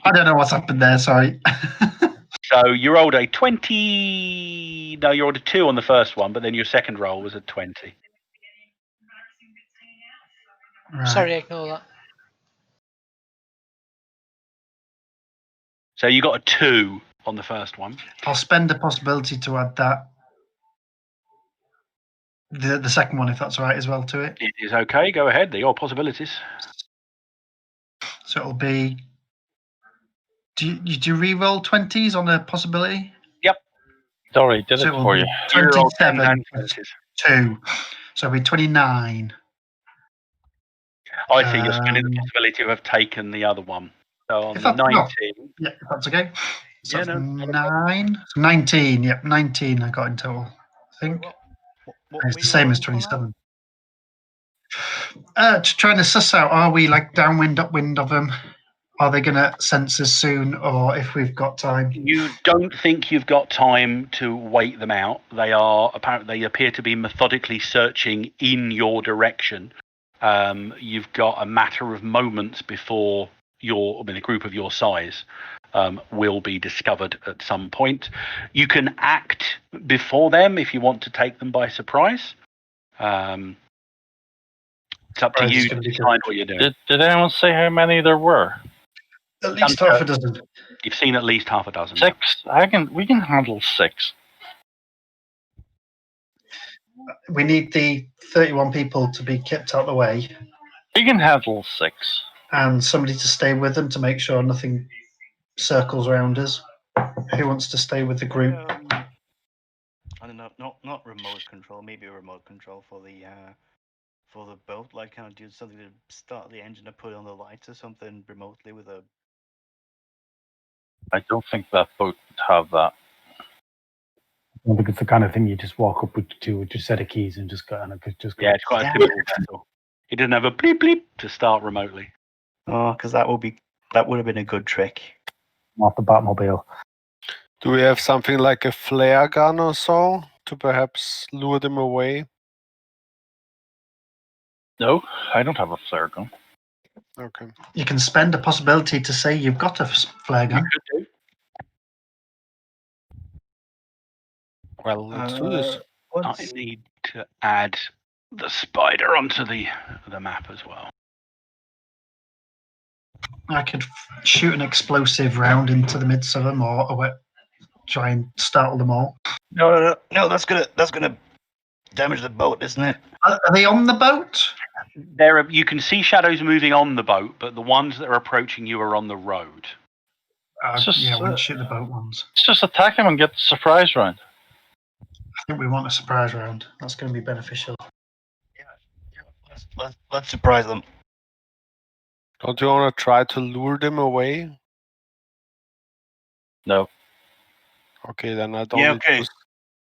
I don't know what's happened there, sorry. So you rolled a 20. No, you rolled a 2 on the first one, but then your second roll was a 20. Right. Sorry, ignore that. So you got a 2 on the first one. I'll spend the possibility to add that. The second one, if that's all right, as well to it. It is okay. Go ahead. They're your possibilities. So it'll be. Do you re-roll 20s on a possibility? Yep. Sorry, did So it it will for be you. 27 2. So it'll be 29. I see. You're spending the possibility of have taken the other one. So on the 19. Yeah, if that's okay. So Yeah, that's no, 9. So 19. Yep, 19 I got in total. I think. What It's were the you same as rolling for now? 27. Just trying to suss out, are we like downwind, upwind of them? Are they going to sense us soon, or if we've got time? You don't think you've got time to wait them out. They appear to be methodically searching in your direction. You've got a matter of moments before a group of your size will be discovered at some point. You can act before them if you want to take them by surprise. It's up to you to decide what you're doing. Did anyone say how many there were? At least half a dozen. You've seen at least half a dozen. 6. We can handle 6. We need the 31 people to be kept out of the way, We can handle 6. and somebody to stay with them to make sure nothing circles around us. Who wants to stay with the group? I don't know, not remote control. Maybe a remote control for the boat. Like, kind of do something to start the engine or put on the lights or something remotely with a. I don't think that boat would have that. I don't think it's the kind of thing you just walk up with your set of keys and just go. Yeah, it's quite a simple vessel. It didn't have a bleep bleep to start remotely. Oh, because that would have been a good trick. Off the Batmobile. Do we have something like a flare gun or so to perhaps lure them away? No, I don't have a flare gun. Okay. You can spend a possibility to say you've got a flare gun. You could do. Well, let's do this. I need to add the spider onto the map as well. I could shoot an explosive round into the midst of them, or try and startle them all. No, that's gonna damage the boat, isn't it? Are they on the boat? You can see shadows moving on the boat, but the ones that are approaching you are on the road. Yeah, we'll shoot the boat ones. Let's just attack him and get the surprise round. I think we want a surprise round. That's going to be beneficial. Yeah. Let's surprise them. Don't you want to try to lure them away? No. Okay, then I don't Yeah, need okay. to.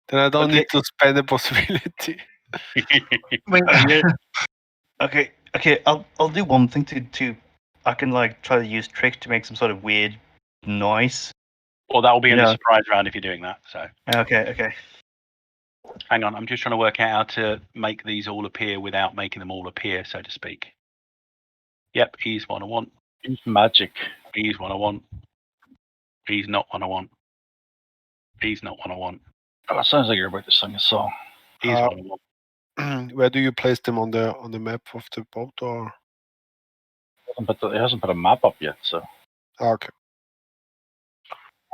Then I don't Okay. need to spend the possibility. Wait, Okay, I'll do one thing to I can like try to use trick to make some sort of weird noise. Well, that will be in the Yeah. surprise round if you're doing that. So Okay. hang on, I'm just trying to work out how to make these all appear without making them all appear, so to speak. Yep, he's one I want. Use magic. He's one I want. He's not one I want. He's not one I want. Oh, it sounds like you're about to sing a song. He's one I want. Where do you place them on the map of the boat, or? But he hasn't put a map up yet, so. Okay.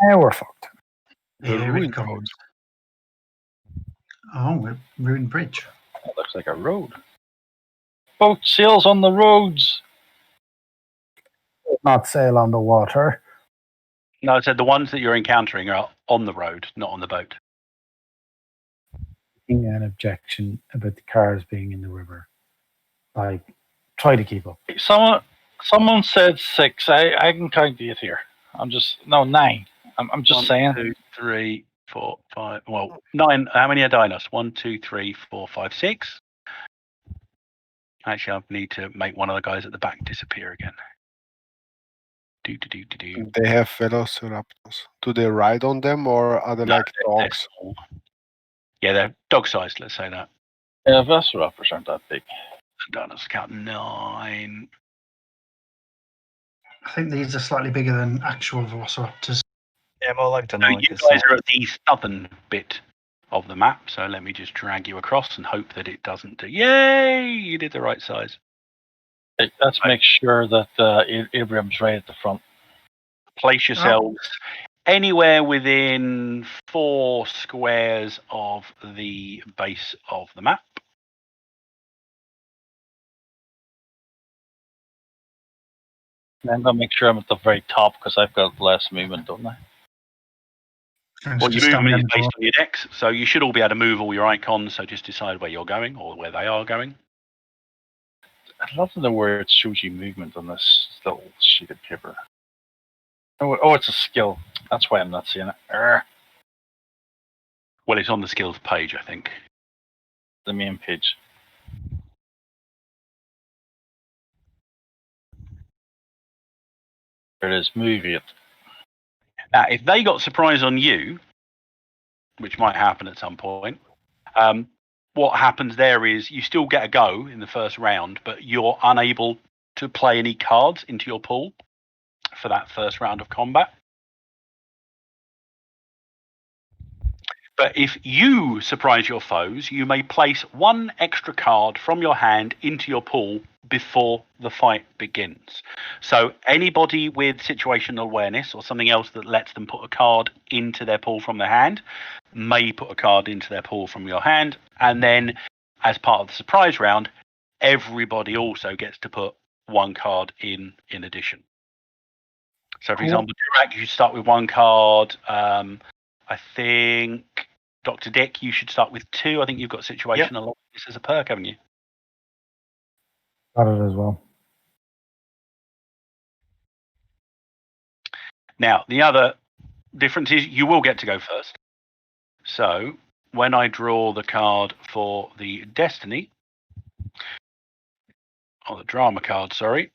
Yeah, we're fucked. The here it ruined boat. comes. Oh, we're ruined bridge. That looks like a road. Boat sails on the roads. Not sail on the water. No, I said the ones that you're encountering are on the road, not on the boat. An objection about the cars being in the river. Like, try to keep up. Someone said 6. I can count to it here. 9. I'm just 1, saying. 2, 3, 4, 5. Well, 9. How many are dinos? 1, 2, 3, 4, 5, 6. Actually, I need to make one of the guys at the back disappear again. Do. They have velociraptors. Do they ride on them, or are they No, like they're dogs? small. Yeah, they're dog-sized. Let's say that. Yeah, Velociraptors aren't that big. Dinos count 9. I think these are slightly bigger than actual velociraptors. Yeah, more like So Deinonychus. you guys are at the southern bit of the map, so let me just drag you across and hope that it doesn't do. Yay! You did the right size. Hey, let's make sure that Abraham's right at the front. Place yourselves anywhere within 4 squares of the base of the map. And I'm going to make sure I'm at the very top because I've got less movement, don't I? Well, your movement is based on your decks, so you should all be able to move all your icons, so just decide where you're going or where they are going. I'd love to know where it shows you movement on this little sheet of paper. Oh, it's a skill. That's why I'm not seeing it. Well, it's on the skills page, I think. The main page. There it is. Movie it. Now, if they got surprise on you, which might happen at some point, what happens there is you still get a go in the first round, but you're unable to play any cards into your pool for that first round of combat. But if you surprise your foes, you may place 1 extra card from your hand into your pool before the fight begins. So anybody with situational awareness or something else that lets them put a card into their pool from their hand may put a card into their pool from your hand. And then as part of the surprise round, everybody also gets to put 1 card in addition. So, for example, Dirac, you start with 1 card. I think Dr. Dick, you should start with 2. I think you've got situational awareness as a perk, haven't you? Got it as well. Now, the other difference is you will get to go first. So, when I draw the card for the Destiny, or the Drama card, sorry,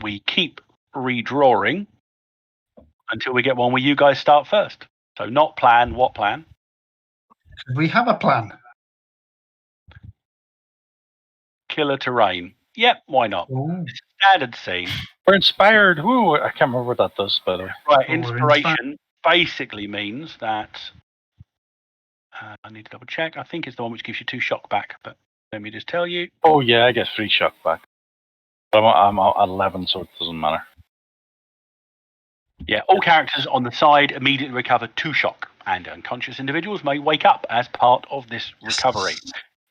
we keep redrawing until we get one where you guys start first. So, not plan, what plan? We have a plan. Killer terrain. Yep, why not? Ooh. Standard scene. We're inspired. Ooh, I can't remember what that does, by the way. Right, Well, we're inspiration basically means that I need to double check. I think it's the one which gives you 2 shock back, but let me just tell you. Oh, yeah, I get 3 shock back. But I'm at 11, so it doesn't matter. Yeah, all characters on the side immediately recover 2 shock, and unconscious individuals may wake up as part of this recovery.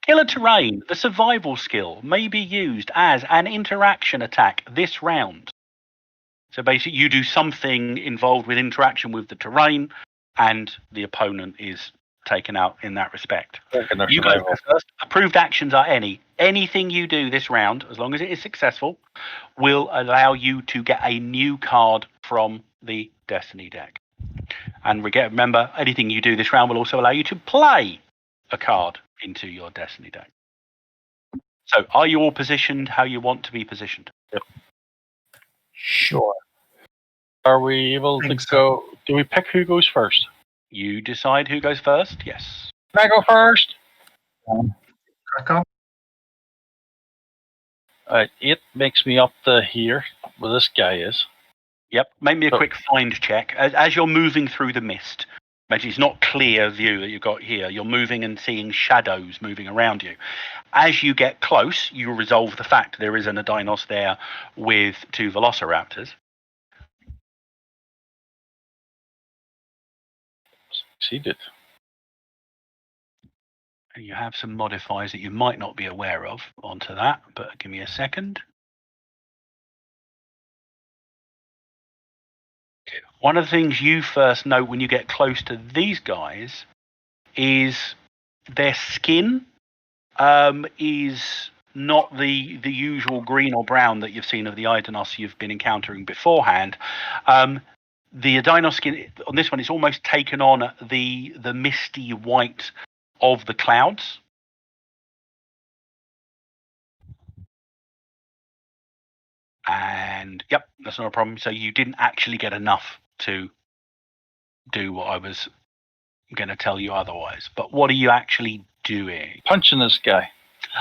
Killer terrain, the survival skill, may be used as an interaction attack this round. So basically, you do something involved with interaction with the terrain, and the opponent is taken out in that respect. Reckon they're You go survival. first. Approved actions are anything you do this round, as long as it is successful, will allow you to get a new card from the Destiny deck. And remember, anything you do this round will also allow you to play a card into your Destiny deck. So, are you all positioned how you want to be positioned? Sure. Are we able to Think so. go? Do we pick who goes first? You decide who goes first. Yes. Can I go first? Crack on. Alright, 8 makes me up to here, where this guy is. Yep. Make me a Oh. quick find check as you're moving through the mist. Imagine it's not clear view that you've got here. You're moving and seeing shadows moving around you. As you get close, you resolve the fact there is an Adinos there with 2 Velociraptors. Succeeded. And you have some modifiers that you might not be aware of onto that, but give me a second. One of the things you first note when you get close to these guys is their skin is not the usual green or brown that you've seen of the Idanos you've been encountering beforehand. The Adinos skin on this one is almost taken on the misty white of the clouds. And yep, that's not a problem. So you didn't actually get enough to do what I was going to tell you otherwise. But what are you actually doing? Punching this guy.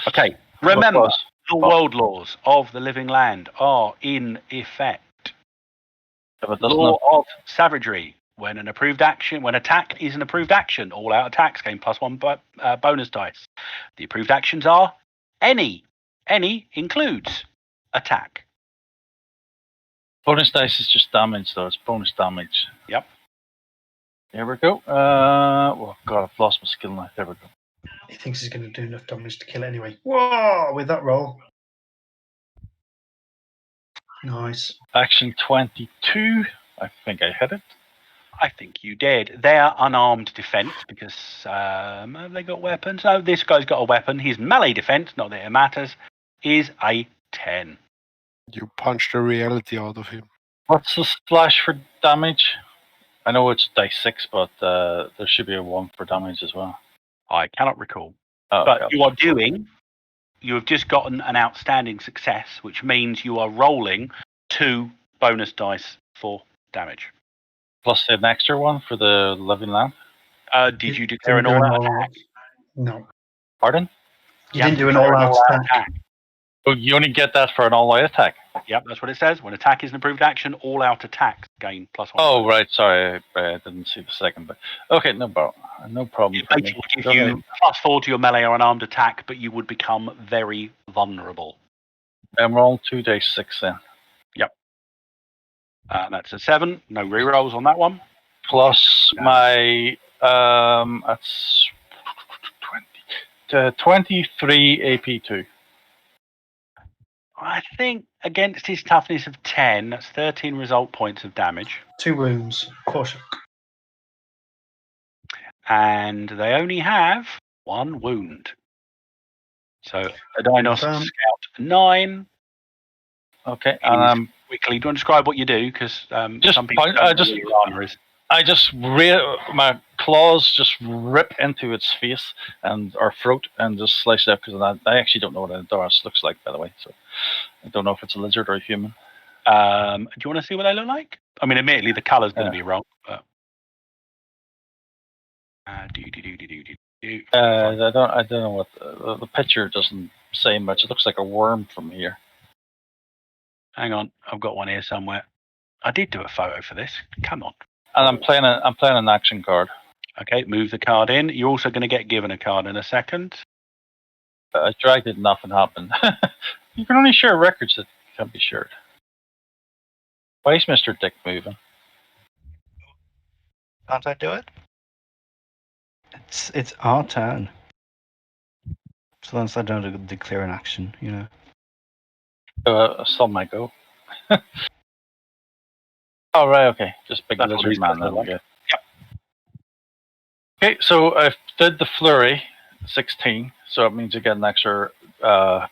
Okay, remember, What the world laws of the living land are in effect. if it doesn't Law of savagery. When attack is an approved action, all out attacks gain +1 bonus dice. The approved actions are any. Any includes attack. bonus dice is just damage, though. It's bonus damage. Yep. Here we go. Oh god, I've lost my skill now. There we go. He thinks he's going to do enough damage to kill it anyway. Whoa! With that roll. Nice. Action 22. I think I hit it. I think you did. They're unarmed defense because have they got weapons? No, this guy's got a weapon. His melee defense, not that it matters, is a 10. You punch the reality out of him. What's the splash for damage? I know it's dice 6, but there should be a 1 for damage as well. I cannot recall. Oh, But okay. you have just gotten an outstanding success, which means you are rolling 2 bonus dice for damage. Plus an extra 1 for the living land. Did you declare an all-out attack? No. Pardon? You didn't do an all-out attack. Oh, you only get that for an all-out attack. Yep, that's what it says. When attack is an approved action, all-out attacks gain +1. Oh, right. Sorry, I didn't see the second bit. Okay, no problem. No problem. It basically gives you +4 to your melee or unarmed attack, but you would become very vulnerable. I'm rolling 2 dice 6 then. Yep. That's a 7. No rerolls on that one. Plus No. my that's 23 AP2. I think against his toughness of 10, that's 13 result points of damage. 2 wounds. Caution. And they only have 1 wound. So Adinos Confirm. Scout 9. Okay, and Quickly, do you want to describe what you do? Because Just some people punch- don't I know just- what your armor is. I just my claws just rip into its face or throat and just slice it up because I actually don't know what a Doris looks like, by the way. So I don't know if it's a lizard or a human. Do you want to see what they look like? I mean, admittedly, the colour's going to be wrong. But I don't know what the picture doesn't say much. It looks like a worm from here. Hang on, I've got one here somewhere. I did do a photo for this. Come on. And I'm playing an action card. Okay, move the card in. You're also going to get given a card in a second. I dragged it, nothing happened. You can only share records that can't be shared. Why is Mr. Dick moving? Can't I do it? It's our turn. So long as I don't declare an action, you know. Some might go. Oh, right, okay. Just big That's what lizard these man. guys look Then, like. yeah. Okay, so I did the flurry, 16, so it means you get an extra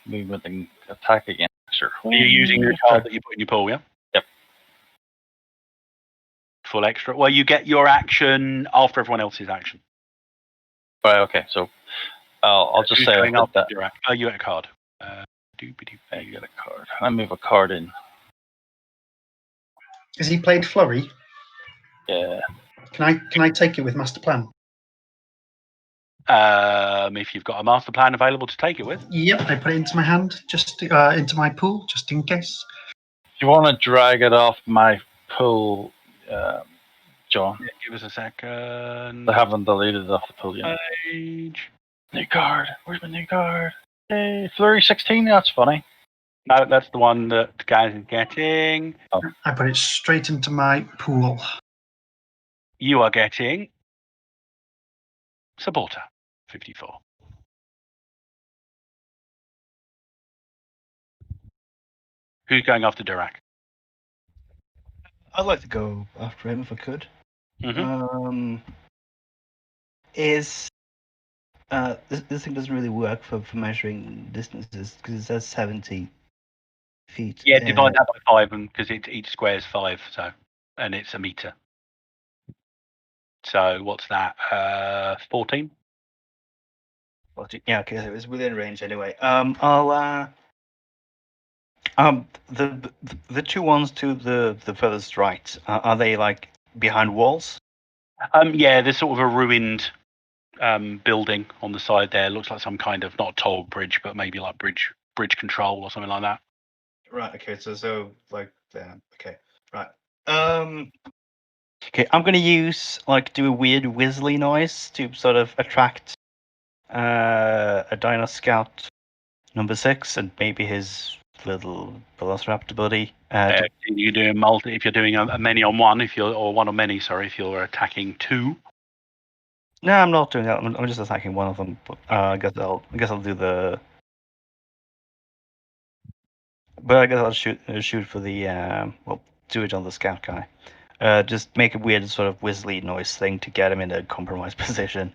movement and attack again. Sure. Are you using your card that you put in your pool, yeah? Yep. Full extra. Well, you get your action after everyone else's action. Right, okay, so I'll just Who's say I going did after that. Dirac? Oh, you get a card. You get a card. I move a card in. Has he played Flurry? Yeah. Can I take it with Master Plan? If you've got a master plan available to take it with. Yep, I put it into my hand, just into my pool, just in case. If you want to drag it off my pool, John. Yeah, give us a second. I haven't deleted it off the pool yet. Page. New card. Where's my new card? Hey, Flurry 16. That's funny. No, that's the one that Gaz is getting. I put it straight into my pool. You are getting Supporter 54. Who's going after Dirac? I'd like to go after him if I could. Mm-hmm. This thing doesn't really work for measuring distances because it says 70 feet. Yeah, divide that by 5, because each square is 5, so, and it's a meter. So what's that? 14. Yeah, okay, so it was within range anyway. The two ones to the furthest right, are they like behind walls? Yeah, there's sort of a ruined building on the side there. Looks like some kind of, not a toll bridge, but maybe like bridge control or something like that. Right. Okay. So like okay. Right. Okay. I'm gonna do a weird whistly noise to sort of attract a Dino Scout number 6 and maybe his little Velociraptor buddy. You're doing multi if you're doing a many on one, or one on many. Sorry, if you're attacking 2. No, I'm not doing that. I'm just attacking one of them. But, I guess I'll do the. But I guess I'll shoot for the do it on the scout guy. Just make a weird sort of whistly noise thing to get him in a compromised position.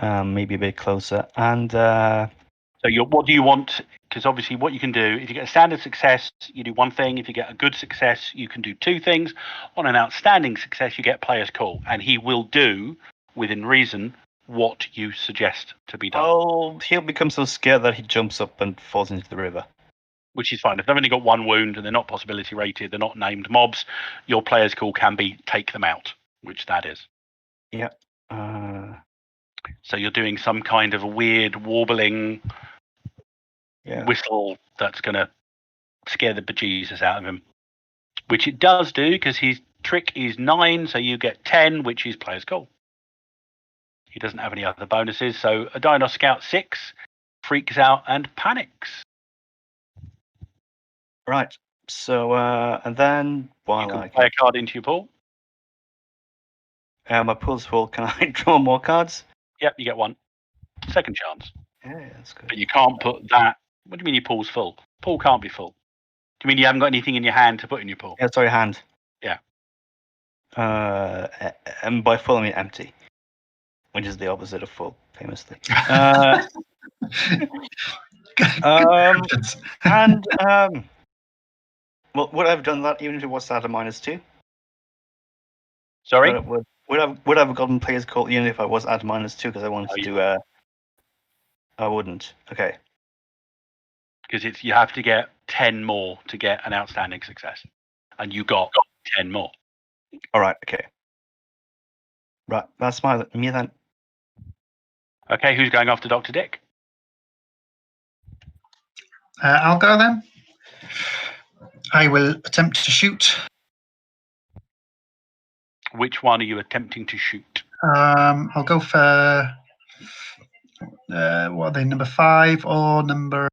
Maybe a bit closer. And so what do you want? Because obviously, what you can do, if you get a standard success, you do one thing. If you get a good success, you can do 2 things. On an outstanding success, you get player's call, and he will do, within reason, what you suggest to be done. he'll become so scared that he jumps up and falls into the river. Which is fine. If they've only got 1 wound and they're not possibility rated, they're not named mobs, your player's call can be take them out, which that is. Yeah. So you're doing some kind of a weird warbling whistle that's going to scare the bejesus out of him. Which it does do, because his trick is 9, so you get 10, which is player's call. He doesn't have any other bonuses, so a Dino Scout 6 freaks out and panics. Right. So and then while you can play a card into your pool. My pool's full. Can I draw more cards? Yep, you get 1. Second chance. Yeah, that's good. But you can't put that. What do you mean your pool's full? Pool can't be full. Do you mean you haven't got anything in your hand to put in your pool? Yeah, sorry, hand. Yeah. And by full I mean empty, which is the opposite of full, famously. Well, would I have done that even if it was at a -2? Sorry? Would I have gotten player's call even if I was at -2 because I wanted to do I wouldn't. Okay. Because you have to get 10 more to get an outstanding success, and you got 10 more. All right. Okay. Right. That's me then. Okay. Who's going after Dr. Dick? I'll go then. I will attempt to shoot. Which one are you attempting to shoot? I'll go for what are they? Number 5 or number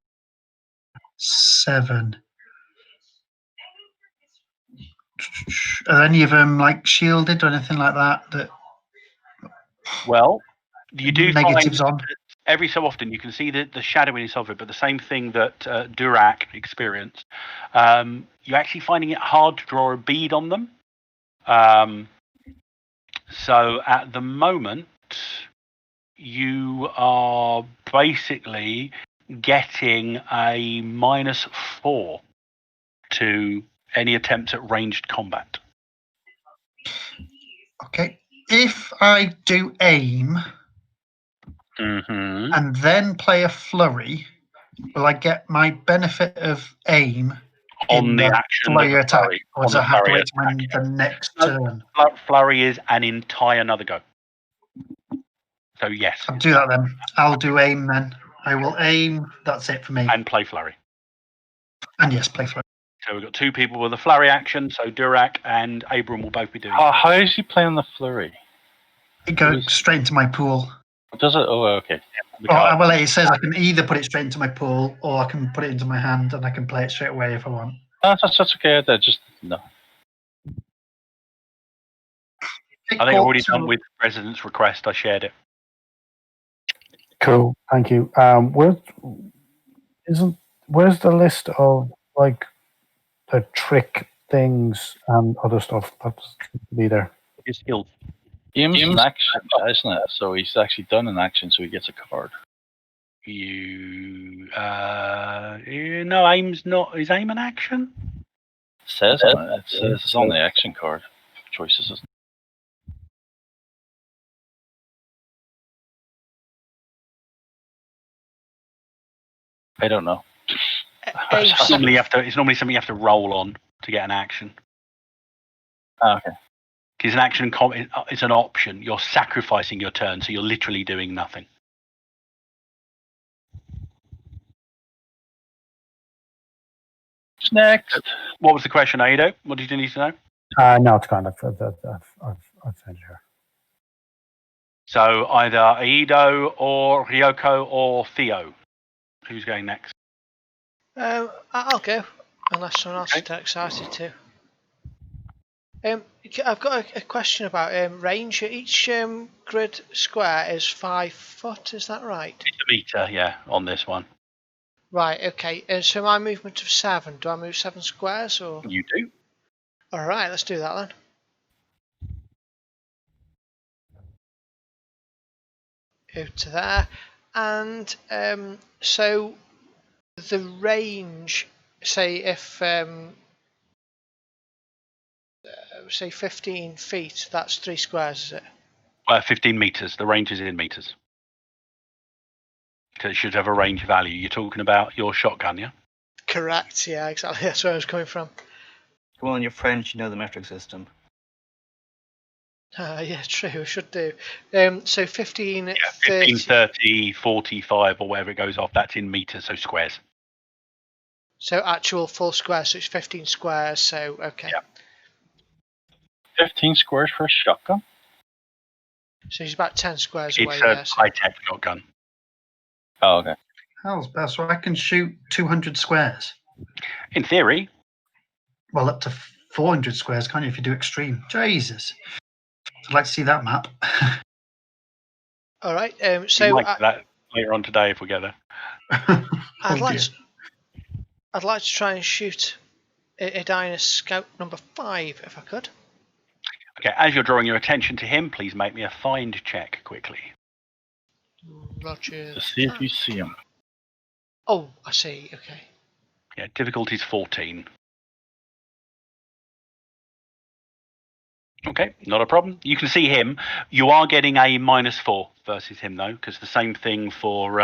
7? Are any of them like shielded or anything like that? Well, you do negatives find on. Every so often you can see the shadowiness of it, but the same thing that Dirac experienced. You're actually finding it hard to draw a bead on them. So at the moment, you are basically getting a -4 to any attempt at ranged combat. Okay. If I do aim Mm-hmm. and then play a flurry, will I get my benefit of aim On in the the action flurry of the attack, flurry. or On does the I have to flurry wait till the next No. turn? Flurry is an entire another go. So yes, I'll do that then. I'll do aim then. I will aim. That's it for me. and play flurry. And yes, play flurry. So we've got two people with a flurry action. So Durak and Abram will both be doing. How is he playing the flurry? It goes straight into my pool. Does it? Oh, okay. Well, it says I can either put it straight into my pool, or I can put it into my hand and I can play it straight away if I want. That's okay. I just no. I think I've already done with President's request. I shared it. Cool. Thank you. Where's the list of like the trick things and other stuff that's be there? His skills. Aim's an action, isn't it? So he's actually done an action, so he gets a card. No, aim's not. Is aim an action? It says on it. It says it's on the action card. Choices, isn't it? I don't know. It's normally something you have to roll on to get an action. Okay. Because an action it's an option. You're sacrificing your turn, so you're literally doing nothing. Next. What was the question, Aido? What did you need to know? No, it's gone. I've found it here. So either Aido or Ryoko or Theo. Who's going next? I'll go, unless someone else is excited to. I've got a question about range. Each grid square is 5 foot, is that right? It's a meter, yeah, on this one. Right, okay. And so my movement of 7, do I move 7 squares? Or? You do. Alright, let's do that then. Go to there. And so the range, say if say 15 feet, that's 3 squares, is it? 15 meters. The range is in meters. So it should have a range value. You're talking about your shotgun, yeah? Correct, yeah, exactly. That's where I was coming from. Well, in your French, you know the metric system. Yeah, true, I should do. So 15, 15, 30, 45, or whatever it goes off, that's in meters, so squares. So actual full squares, so it's 15 squares, so okay. Yeah. 15 squares for a shotgun? So he's about 10 squares away It's there. a high-tech shotgun. Oh, okay. Hell's best. So I can shoot 200 squares. In theory. Well, up to 400 squares, can't you, if you do extreme? Jesus. I'd like to see that map. All right. We So might get that later on today if we get there. I'd like to try and shoot Edina Scout number 5 if I could. Okay, as you're drawing your attention to him, please make me a find check quickly. Roger. To see if you see him. Oh, I see. Okay. Yeah, difficulty's 14. Okay, not a problem. You can see him. You are getting a -4 versus him, though, because the same thing for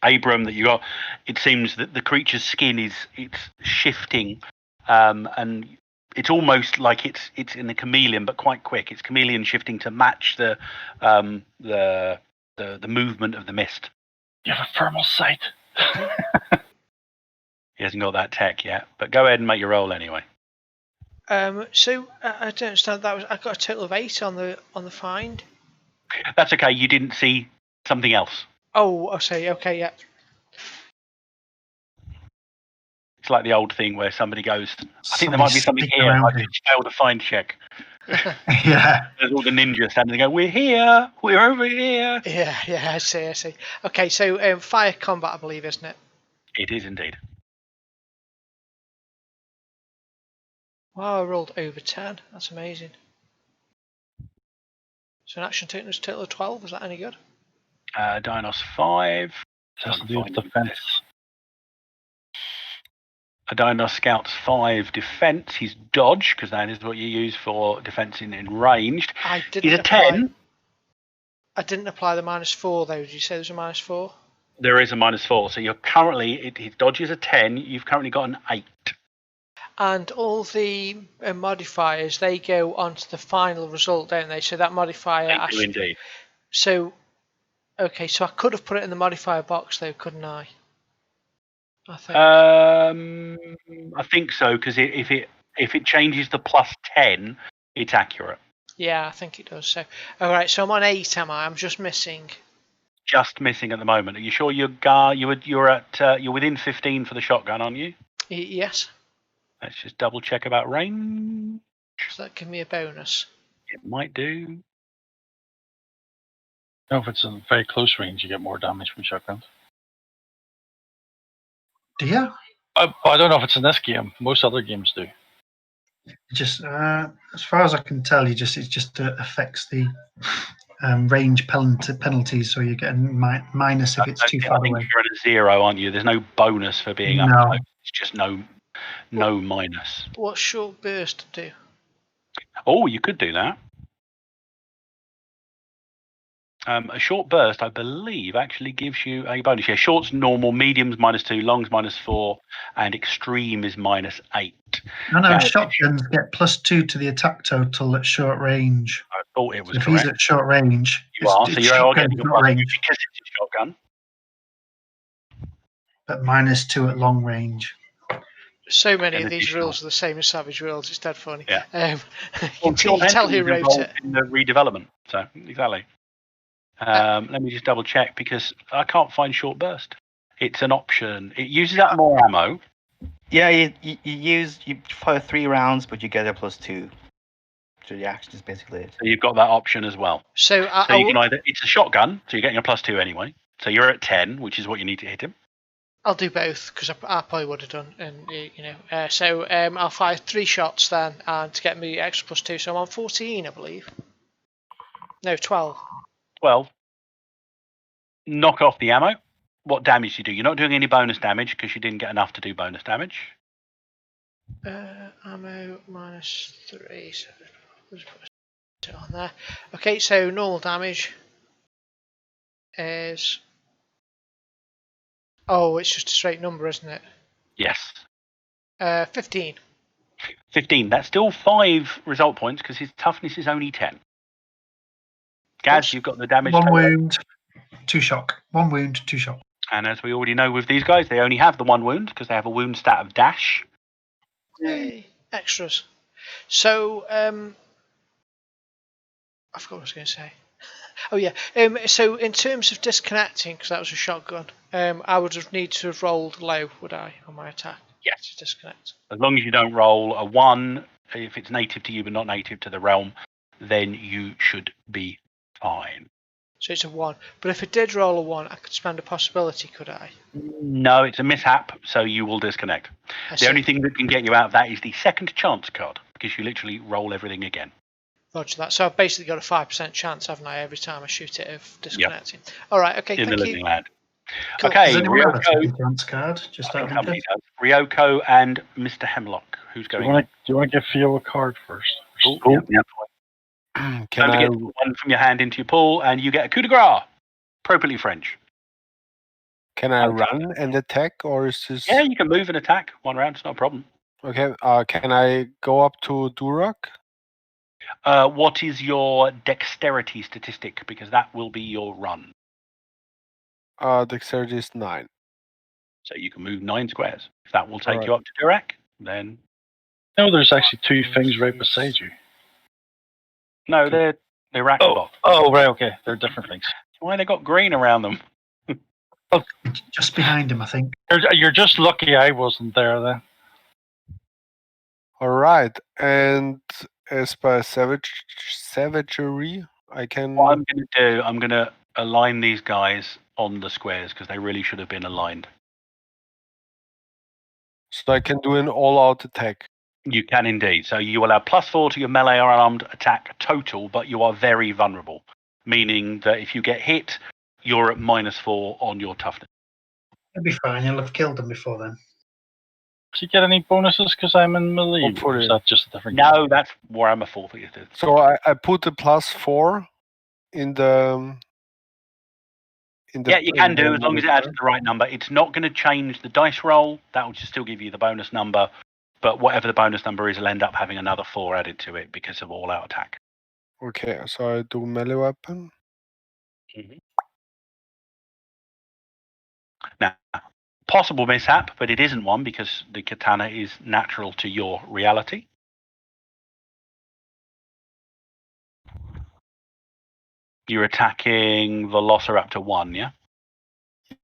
Abram that you got. It seems that the creature's skin it's shifting, and it's almost like it's in a chameleon, but quite quick. It's chameleon shifting to match the movement of the mist. You have a thermal sight. He hasn't got that tech yet, but go ahead and make your roll anyway. So I don't understand. I got a total of 8 on the find. That's okay. You didn't see something else. Oh, I see. Okay, yeah. It's like the old thing where somebody goes, I think there Somebody might be something sneaking here. around I here. just failed a find check. Yeah. There's all the ninjas standing there going, we're here. We're over here. Yeah, I see. Okay, so fire combat, I believe, isn't it? It is indeed. Wow, I rolled over 10. That's amazing. So an action taken was a total of 12. Is that any good? Dinos 5. Has to do with defense. A Dinos Scout's 5 defense. He's dodge, because that is what you use for defense in ranged. I didn't He's a apply. 10. I didn't apply the -4 though. Did you say there's a -4? There is a -4. So you're currently, his dodge is a 10. You've currently got an 8. And all the modifiers, they go onto the final result, don't they? So that modifier. They do indeed. So, okay, so I could have put it in the modifier box though, couldn't I? I think. I think so, because if it changes the +10, it's accurate. Yeah, I think it does. So, all right. So I'm on 8, am I? I'm just missing. Just missing at the moment. Are you sure you're within 15 for the shotgun, aren't you? Yes. Let's just double check about range. Does that give me a bonus? It might do. No, if it's in very close range, you get more damage from shotguns. Do you? I don't know if it's in this game. Most other games do. Just as far as I can tell, it just affects the range penalties, so you're getting minus if it's too far I think away. you're at a 0, aren't you? There's no bonus for being up No. close. It's just no minus. What's short burst do? Oh, you could do that. A short burst, I believe, actually gives you a bonus. Yeah, short's normal, medium's -2, long's -4, and extreme is -8. No, Now, shotguns get +2 to the attack total at short range. I thought it was If correct. he's at short range, You are, so you're getting a short +2 range, because it's a shotgun. but -2 at long range. So many An of these additional. rules are the same as Savage rules. It's dead funny. Yeah. You can tell who wrote it. In the redevelopment, so exactly. Let me just double check because I can't find short burst. It's an option. It uses up more ammo. Yeah, you fire 3 rounds, but you get a +2 to the action. Is basically it. So you've got that option as well. So So you can either, it's a shotgun, so you're getting a +2 anyway. So you're at 10, which is what you need to hit him. I'll do both because I probably would have done, and so I'll fire 3 shots then, and to get me extra +2. So I'm on 14, I believe. No, 12. 12. Knock off the ammo. What damage do you do? You're not doing any bonus damage because you didn't get enough to do bonus damage. Ammo -3. So let's put it on there. Okay, so normal damage is. Oh, it's just a straight number, isn't it? Yes. 15. 15. That's still 5 result points because his toughness is only 10. Gaz, you've got the damage. 1 wound, 2 shock. 1 wound, 2 shock. And as we already know with these guys, they only have the 1 wound because they have a wound stat of dash. Yay. Extras. So, I forgot what I was going to say. Oh yeah. So in terms of disconnecting, because that was a shotgun, I would have need to have rolled low, would I, on my attack? Yes. To disconnect. As long as you don't roll a 1, if it's native to you but not native to the realm, then you should be fine. So it's a 1. But if it did roll a 1, I could spend a possibility, could I? No, it's a mishap, so you will disconnect. The only thing that can get you out of that is the second chance card, because you literally roll everything again. Roger that. So I've basically got a 5% chance, haven't I, every time I shoot it of disconnecting? Yep. All right. Okay. In thank the you. living land. Cool. Okay. Does anyone have a Ryoko, second chance card? Just out of interest. Ryoko and Mr. Hemlock. Who's Do going? you want to give Theo a card first? Yep. Can Don't I? forget to put one from your hand into your pool, and you get a coup de grace. Appropriately French. Can I run and attack, or is this? Yeah, you can move and attack 1 round. It's not a problem. Okay. Can I go up to Durak? What is your dexterity statistic? Because that will be your run. Dexterity is 9. So you can move 9 squares. If that will take Alright. you up to Durak, then No, there's actually 2 things right beside you. no, they're rack box. Oh, right, okay. They're different things. Why they got green around them? Just behind him, I think. You're just lucky I wasn't there then. All right. And as by savagery, I can. What I'm going to do, I'm going to align these guys on the squares because they really should have been aligned. So I can do an all-out attack. You can indeed. So you will have +4 to your melee or armed attack total, but you are very vulnerable. Meaning that if you get hit, you're at -4 on your toughness. It'll be fine. You'll have killed them before then. Do you get any bonuses because I'm in melee? Or Hopefully. is that just a different No, that's Warhammer 40th. So I put the +4 in the. Yeah, you can in the do as long as it adds modifier. the right number. It's not going to change the dice roll. That will just still give you the bonus number. But whatever the bonus number is, will end up having another 4 added to it because of all-out attack. Okay, so I do melee weapon. Now, possible mishap, but it isn't one because the katana is natural to your reality. You're attacking Velociraptor 1, yeah?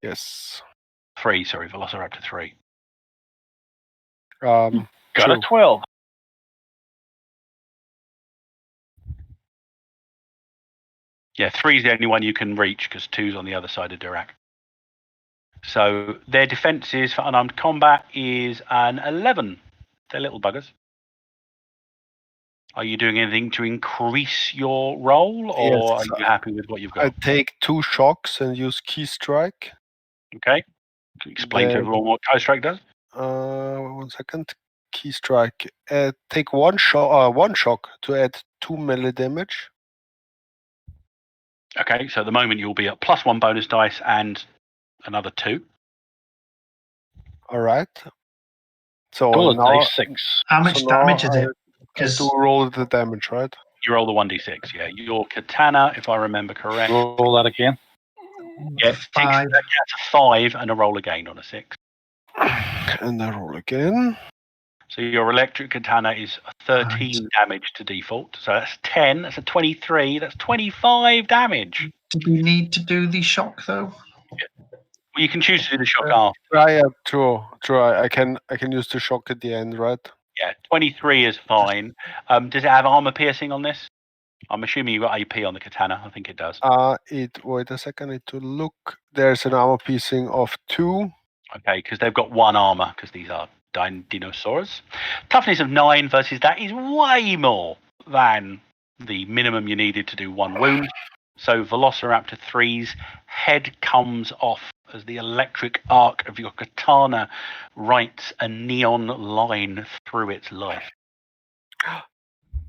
Yes. 3, sorry, Velociraptor 3. Got True. a 12. Yeah, 3 is the only one you can reach because 2's on the other side of Dirac. So their defenses for unarmed combat is an 11. They're little buggers. Are you doing anything to increase your roll, or Yes, are you happy with what you've I got? take 2 shocks and use key strike. Okay. Explain to Then- everyone what Key Strike does. 1 second. Key strike. Take one shock to add 2 melee damage. Okay, so at the moment you'll be at +1 bonus dice and another 2. All right. So Bullet now, dice 6. How much so now damage is I it? have Because to roll the damage, right? You roll the 1d6, yeah. Your katana, if I remember correct. Roll that again. Yeah, 6, 5. that's a 5 and a roll again on a 6. And I roll again. So your electric katana is 13 damage to default. So that's 10, that's a 23, that's 25 damage. Do we need to do the shock though? Well, you can choose to do the shock Yeah. after. True. I can use the shock at the end, right? Yeah, 23 is fine. Does it have armor piercing on this? I'm assuming you've got AP on the katana. I think it does. Wait a second, I need to look. There's an armor piecing of 2. Okay, because they've got 1 armor, because these are dinosaurs. Toughness of 9 versus that is way more than the minimum you needed to do 1 wound. So Velociraptor 3's head comes off as the electric arc of your katana writes a neon line through its life.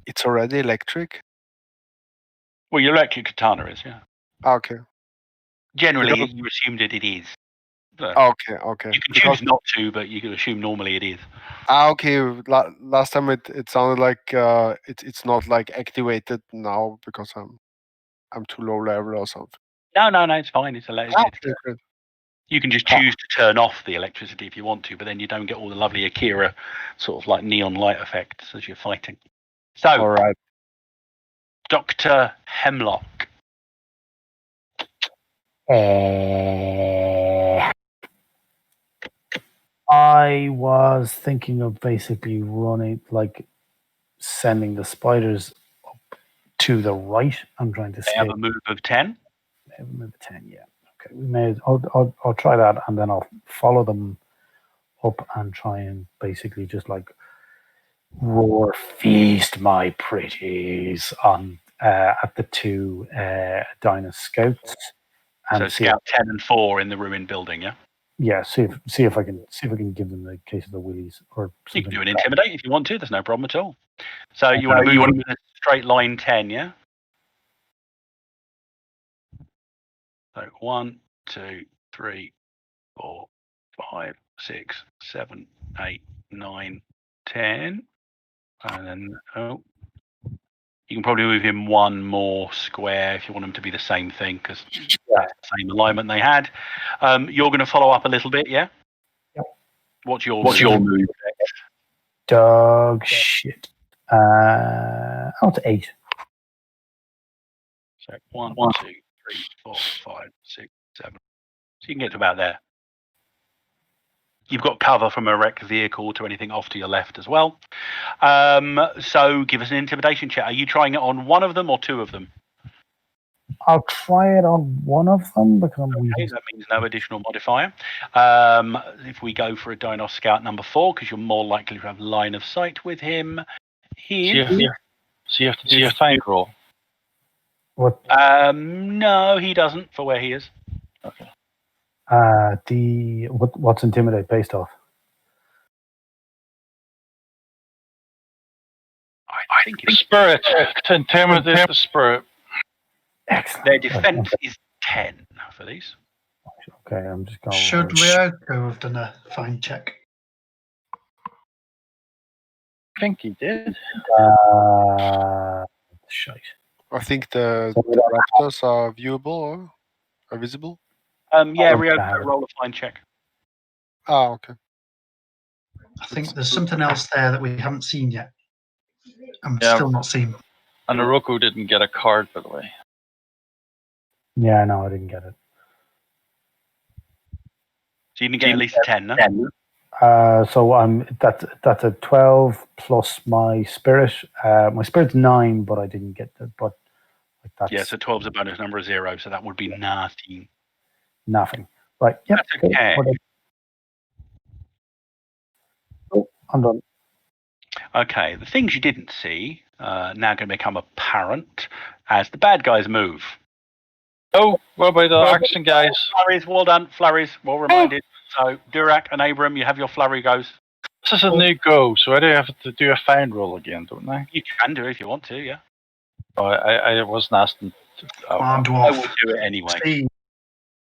It's already electric? Well, your electric katana is, yeah. Okay. Generally, Because- you assumed that it is. But Okay. you can Because- choose not to, but you can assume normally it is. Okay. Last time it sounded like it's not like activated now because I'm too low level or something. No, it's fine. It's electric. Okay, great. You can just choose to turn off the electricity if you want to, but then you don't get all the lovely Akira sort of like neon light effects as you're fighting. So, All right. Dr. Hemlock. I was thinking of basically sending the spiders up to the right. I'm trying to They say have a move of 10. move 10. Yeah. Okay. We may. I'll try that, and then I'll follow them up and try and basically just like roar, feast my pretties on at the 2 Dino scouts. So And scout 10 and 4 in the ruined building, yeah? yeah, see if I can give them the case of the willies or You can something do an like that. intimidate if you want to. There's no problem at all. So you want to move in a straight line 10, yeah? So 1, 2, 3, 4, 5, 6, 7, 8, 9, 10. And then, you can probably move him 1 more square if you want them to be the same thing, because that's the same alignment they had. You're going to follow up a little bit, yeah? Yep. What's your move? Dog shit. It's 8. So 1, 2, 3, 4, 5, 6, 7. So you can get to about there. You've got cover from a wrecked vehicle to anything off to your left as well. So give us an intimidation check. Are you trying it on 1 of them or 2 of them? I'll try it on one of them because I'm Okay, that means no additional modifier. If we go for a Dinos Scout number 4, because you're more likely to have line of sight with him, So you have to do the flank roll. What? No, he doesn't for where he is. What's intimidate based off? I think it's Spirit. To intimidate the spirit. Excellent. their Right, defense is 10 for these. okay, I'm just going. Should Ryoko have done a fine check? I think he did. Shite. I think the So we don't raptors are viewable or are visible. Yeah, Oh, Rio, have it. roll a fine check. Ah, okay. I think there's something else there that we haven't seen yet. I'm Yeah. still not seen. And Oroku didn't get a card, by the way. Yeah, no, I didn't get it. So you can get at least a 10, no? So that's a 12 plus my spirit. My spirit's 9, but I didn't get that. But like that's Yeah, so 12's a bonus number of 0, so that would be 19. nothing. Right. Yep. That's okay. Oh, I'm done. Okay, the things you didn't see now going to become apparent as the bad guys move. Oh, what about the action guys? Flurries, well done. Flurries, well reminded. So Durak and Abram, you have your flurry goes. This is a new go, so I do have to do a find roll again, don't I? You can do if you want to, yeah. Oh, I wasn't asking. Come on, I will dwarf. do it anyway. Steve.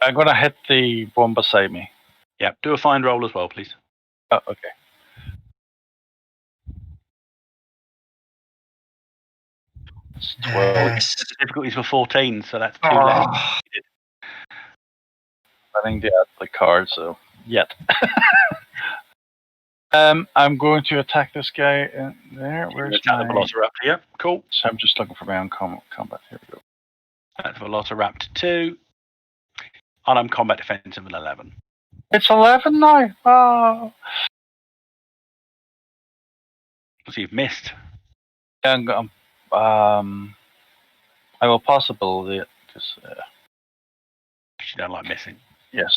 I'm going to hit the one beside me. Yeah, do a find roll as well, please. Oh, okay. It's 12. Yes. The difficulties were 14, so that's 2 less. Oh, I think they had the card, so yet. I'm going to attack this guy in there. Where's Attack the my... Velociraptor, yeah, cool. So I'm just looking for my own combat. Here we go. That's Velociraptor 2. Unarmed combat defensive an 11. It's 11 now. Oh. So you've missed. And, I will possibly it because Because you don't like missing. yes,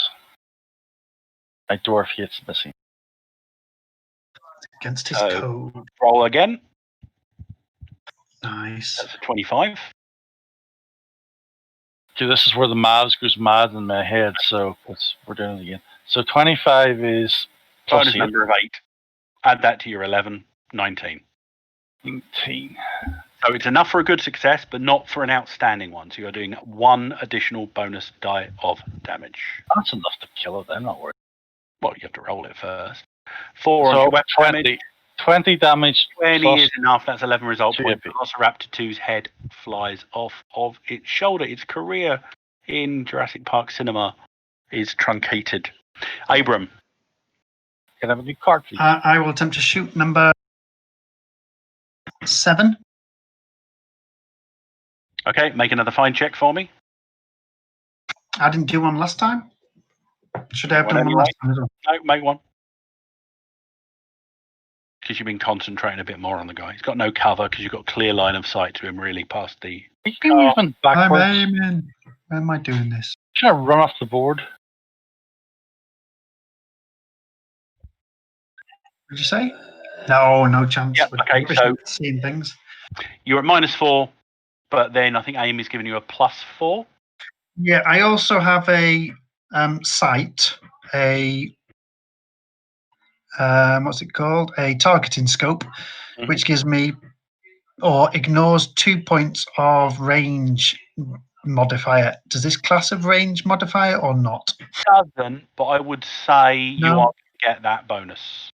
my dwarf hates missing. against his So- code. Roll again. Nice. That's a 25. Okay, this is where the maths goes mad in my head. So we're doing it again. So 25 is plus Bonus number of 8. Add that to your 11, 19. 18. So it's enough for a good success, but not for an outstanding one. So you're doing 1 additional bonus die of damage. That's enough to kill it. I'm not worried. Well, you have to roll it first. 4 on So your weapon 20. damage. 20 damage. 20 plus is enough. That's 11 result 2 points. AP. Velociraptor 2's head flies off of its shoulder. Its career in Jurassic Park cinema is truncated. Abram. Can I have a new card, please? I will attempt to shoot number 7. Okay, make another find check for me. I didn't do one last time. Should I have done Whatever one you last time as well? No, make one. Because you've been concentrating a bit more on the guy. He's got no cover because you've got clear line of sight to him really past the... You can moving backwards. I'm aiming. Why am I doing this? Should I run off the board? Did you say? No, no chance. Yeah, We're okay, rubbish so- at seeing things. You're at -4, but then I think Amy is giving you a +4. Yeah, I also have a sight, what's it called? A targeting scope, Mhm. which gives me or ignores 2 points of range modifier. Does this class of range modifier or not? Doesn't, but I would say you No. are going to get that bonus.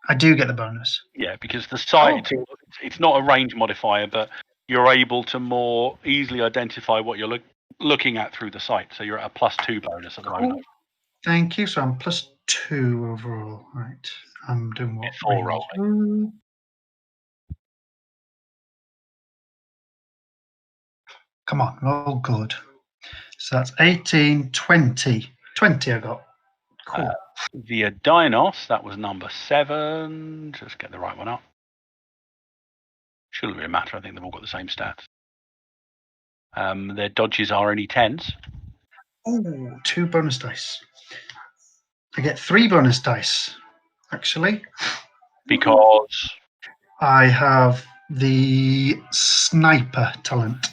I do get the bonus. Yeah, because the sight, it's not a range modifier, but you're able to more easily identify what you're looking at through the sight. So you're at a +2 bonus at the moment. Thank you. So I'm +2 overall. Right. I'm doing what? It's 4 range? rolling. Come on, roll good. So that's 18, 20. 20 I got. Cool. Via Dinos, that was number 7. Just get the right one up. Shouldn't really matter. I think they've all got the same stats. Their dodges are only 10s. Ooh, 2 bonus dice. I get 3 bonus dice, actually. Because I have the sniper talent.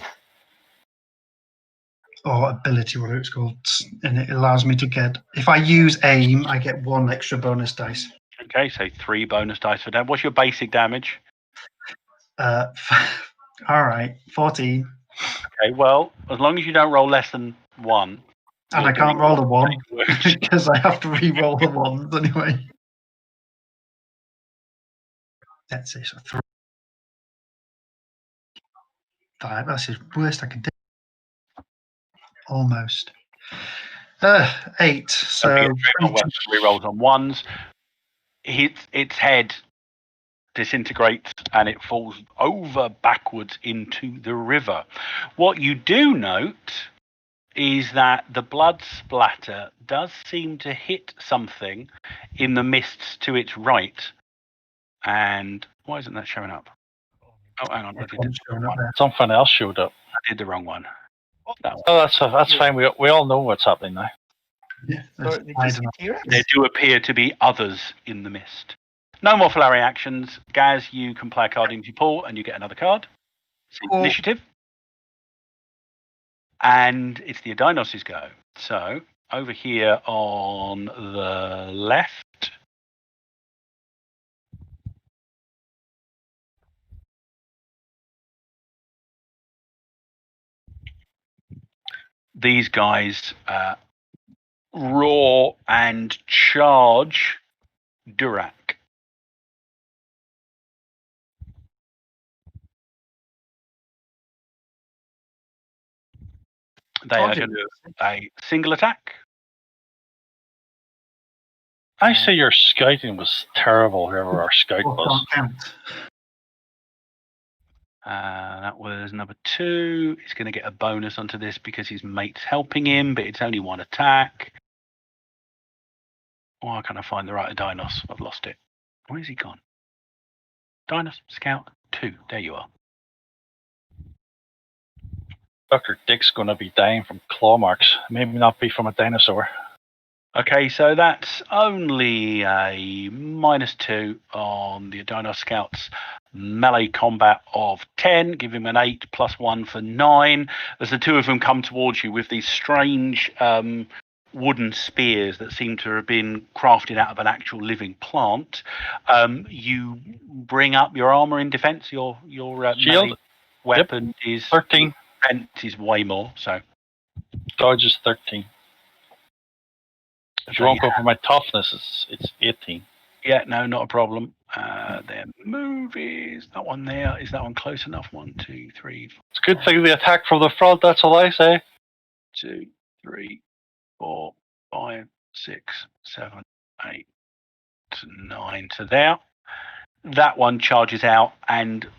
or ability, whatever it's called, and it allows me to get. If I use aim, I get 1 extra bonus dice. Okay, so 3 bonus dice for damage. What's your basic damage? All right, 14. Okay, well, as long as you don't roll less than 1. And I can't roll a 1 because I have to re-roll the 1s anyway. Let's see, so 3. 5. That's the worst I can do. Almost. 8. So re-rolls on 1s. Its head disintegrates and it falls over backwards into the river. What you do note is that the blood splatter does seem to hit something in the mists to its right. And why isn't that showing up? Oh, hang on. Something else showed up. I did the wrong one. That's fine. We all know what's happening now. Yeah, there do appear to be others in the mist. No more flurry actions. Gaz, you can play a card into your pool and you get another card. It's initiative. And it's the Adinos' go. So over here on the left, these guys roar and charge Durak. They are going to do a single attack. I say your scouting was terrible, whoever our scout was. That was number 2. He's going to get a bonus onto this because his mate's helping him, but it's only 1 attack. Why can't I find the right Dinos? I've lost it. Where's he gone? Dinos, Scout 2. There you are. Dr. Dick's going to be dying from claw marks. Maybe not be from a dinosaur. Okay, so that's only a -2 on the Dinos Scout's melee combat of 10. Give him an 8 plus 1 for 9. As the two of them come towards you with these strange wooden spears that seem to have been crafted out of an actual living plant, you bring up your armor in defense. Your shield weapon is 13. Defense is way more. So dodge is 13. If you won't go for my toughness, it's 18. Yeah, no, not a problem. Their move is that one there. Is that one close enough? 1, 2, 3, 4. It's a good thing they attack from the front, that's all I say. 2, 3, 4, 5, 6, 7, 8, 9 to there. That one charges out and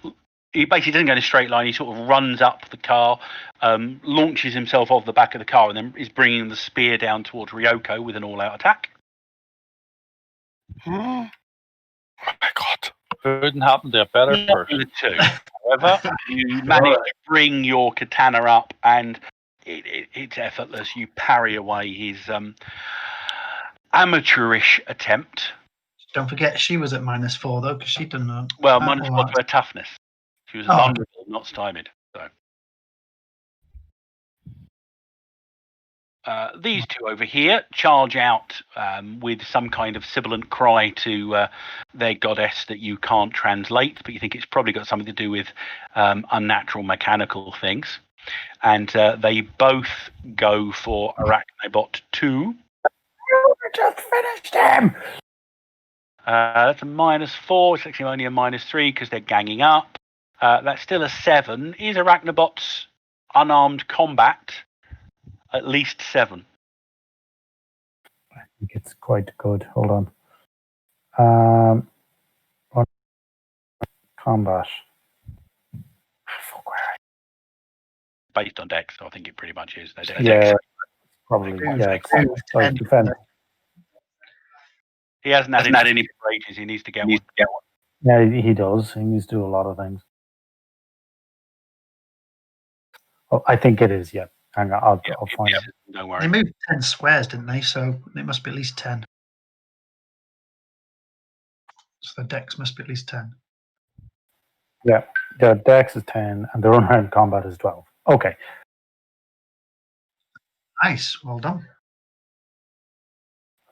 he basically doesn't go in a straight line. He sort of runs up the car, launches himself off the back of the car, and then is bringing the spear down towards Ryoko with an all-out attack. Oh my god. Couldn't happen to a better person. However, you manage to bring your katana up, and it's effortless. You parry away his amateurish attempt. Don't forget, she was at -4 though, because she'd done that. Well, -4 to her toughness. She was vulnerable, not stymied. So these two over here charge out with some kind of sibilant cry to their goddess that you can't translate, but you think it's probably got something to do with unnatural mechanical things. And they both go for Arachnobot 2. You just finished him! That's a -4. It's actually only a -3 because they're ganging up. That's still a 7. Is Arachnobot's unarmed combat at least 7? I think it's quite good. Hold on. Combat. Based on dex, so I think it pretty much is. Yeah, probably. Yeah, it's like defense. He hasn't had any for ages. He needs to get one. Yeah, he does. He needs to do a lot of things. Oh, I think it is, yeah. Hang on, I'll find it. Don't worry. They moved 10 squares, didn't they? So it must be at least 10. So the dex must be at least 10. Yeah, the dex is 10 and the unarmed combat is 12. Okay. Nice, well done.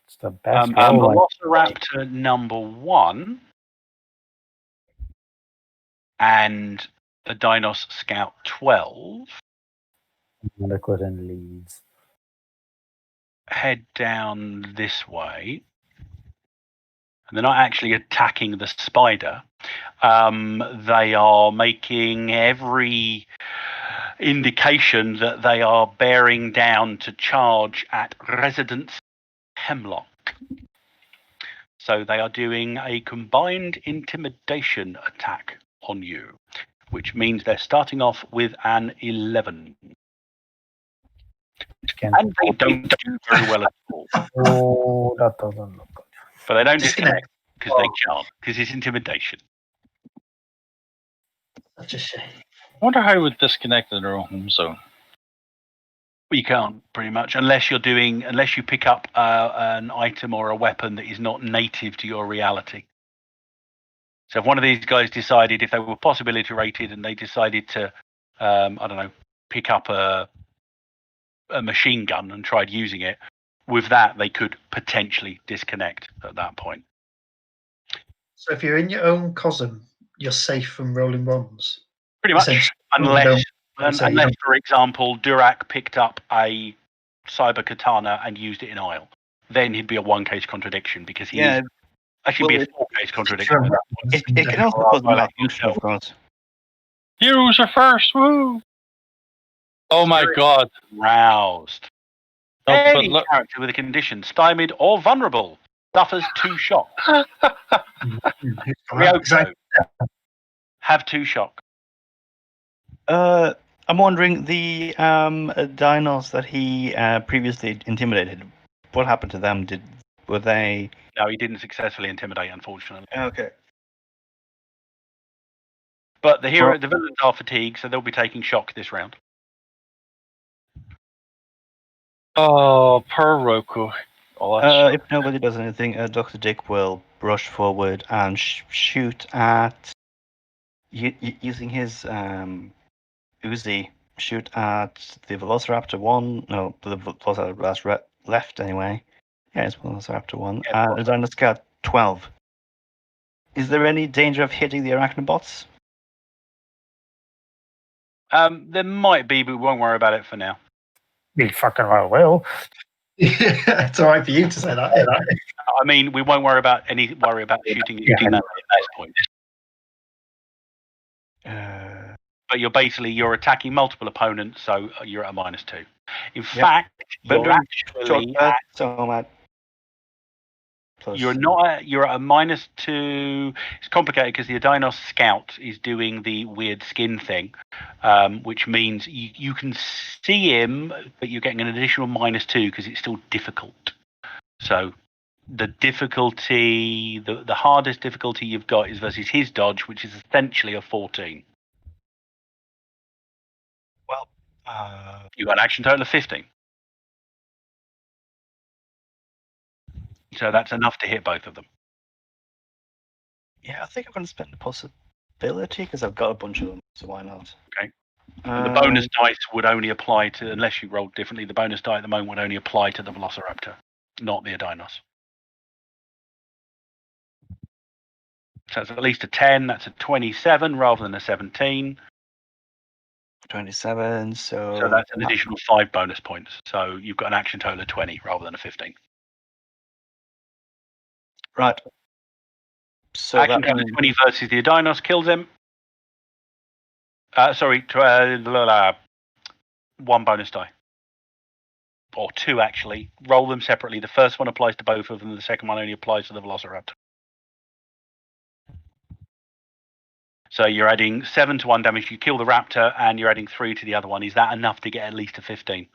It's the best And roll. Velociraptor number 1 and the Dinos Scout 12 Adequate in leads. head down this way. And they're not actually attacking the spider. They are making every indication that they are bearing down to charge at Residence Hemlock. So they are doing a combined intimidation attack on you, which means they're starting off with an 11. And they don't do very well at all. Oh, that doesn't look good. But they don't Disconnect. disconnect because they can't, because it's intimidation. Such a shame. I wonder how it would disconnect in their own home zone. You can't, pretty much, unless you pick up an item or a weapon that is not native to your reality. So if one of these guys decided, if they were possibility rated and they decided to, I don't know, pick up a machine gun and tried using it, with that they could potentially disconnect at that point. So if you're in your own cosm, you're safe from rolling ones. Pretty much, unless, so you don't- for example, Durak picked up a cyber katana and used it in Isle. Then he'd be a 1-case contradiction because he Yeah, actually well, be a 4-case contradiction. Sure. it can also cause malfunction, of course. Heroes are first, woo! Oh my god. Roused. No, but Any look, character with a condition, stymied or vulnerable, suffers 2 shock. Who's got that? Is that- Ryoko, have 2 shock. I'm wondering the dinos that he previously intimidated. What happened to them? Were they? No, he didn't successfully intimidate, unfortunately. Okay. But the villains are fatigued, so they'll be taking shock this round. oh, per Roku. Oh, that's If nobody does anything, Dr. Dick will rush forward and shoot at using his Uzi. Shoot at the Velociraptor 1. No, the Velociraptor left anyway. Yeah, it's Velociraptor 1. Yeah, And Dino Scout 12. Is there any danger of hitting the Arachnobots? There might be, but we won't worry about it for now. We fucking well will. it's all right for you to say that. I mean, we won't worry about shooting anything at this point. But you're attacking multiple opponents, so you're at a -2. In fact, But you're actually you're at a -2. It's complicated because the Dinos Scout is doing the weird skin thing, which means you can see him, but you're getting an additional -2 because it's still difficult. So the difficulty, the hardest difficulty you've got is versus his dodge, which is essentially a 14. Well, You got an action total of 15. So that's enough to hit both of them. yeah, I think I'm going to spend the possibility because I've got a bunch of them, so why not? Okay. And the bonus dice would only apply to, unless you rolled differently, the bonus die at the moment would only apply to the Velociraptor, not the Adinos. So it's at least a 10, that's a 27 rather than a 17. 27, So that's an additional 5 bonus points. So you've got an action total of 20 rather than a 15. Right. So Action total of 20 versus the Adinos kills him. Sorry, 1 bonus die. Or 2 actually. Roll them separately. The first one applies to both of them, the second one only applies to the Velociraptor. So you're adding 7 to 1 damage. You kill the raptor, and you're adding 3 to the other one. Is that enough to get at least a 15?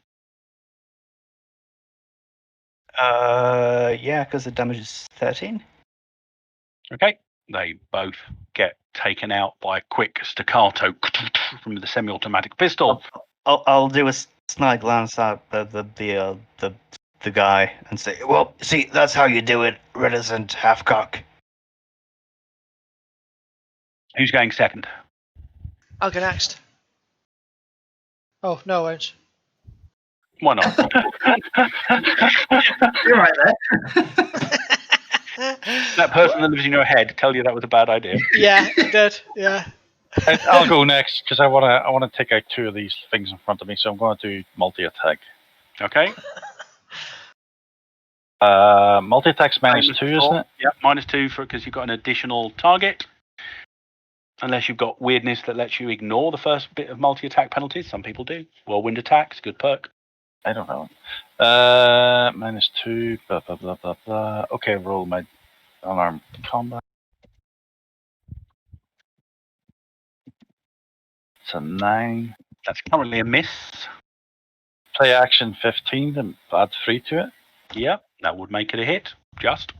Yeah, because the damage is 13. Okay. They both get taken out by a quick staccato from the semi-automatic pistol. I'll do a snide glance at the guy and say, "Well, see, that's how you do it, reticent half-cock." Who's going second? I'll go next. Oh, no, I won't. Why not? You're right there. That person that lives in your head tell you that was a bad idea. Yeah, it did. Yeah. I'll go next because I wanna take out 2 of these things in front of me, so I'm going to do multi-attack. Okay. Multi-attack's -2, isn't it? Yeah, -2 because you've got an additional target. Unless you've got weirdness that lets you ignore the first bit of multi-attack penalties. Some people do. Whirlwind attacks, good perk. I don't know. -2, blah, blah, blah, blah, blah. Okay, roll my unarmed combat. It's a 9. That's currently a miss. Play action 15 and add 3 to it. Yeah, that would make it a hit. Just.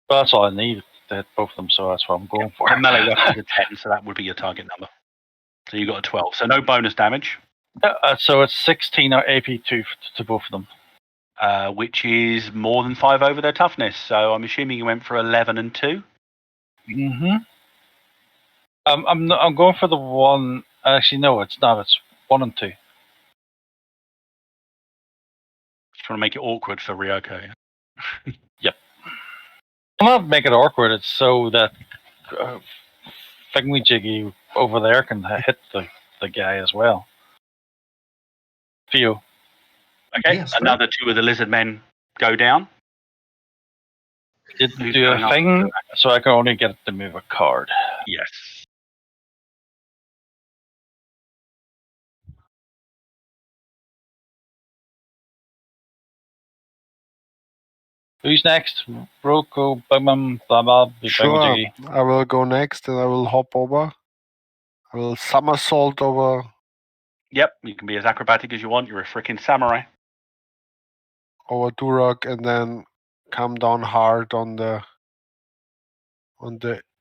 Well, that's all I need to hit both of them, so that's what I'm going for. The melee weapon's a 10, so that would be your target number. So you got a 12. So no bonus damage. So it's 16 AP to both of them. Which is more than 5 over their toughness. So I'm assuming you went for 11 and 2. Mm-hmm. I'm going for the one. Actually, no, it's not. It's 1 and 2. Just want to make it awkward for Ryoko. Yep. I'm not making it awkward. It's so that Thingy Jiggy over there can hit the guy as well. Theo. Okay, Yes, another 2 of the lizard men go down. Didn't Who's do going a up? thing, so I can only get it to move a card. Yes. Who's next? Roko, blah, blah, Sure, I will go next and I will hop over. I will somersault over. Yep, you can be as acrobatic as you want. You're a freaking samurai. Over Durak and then come down hard on the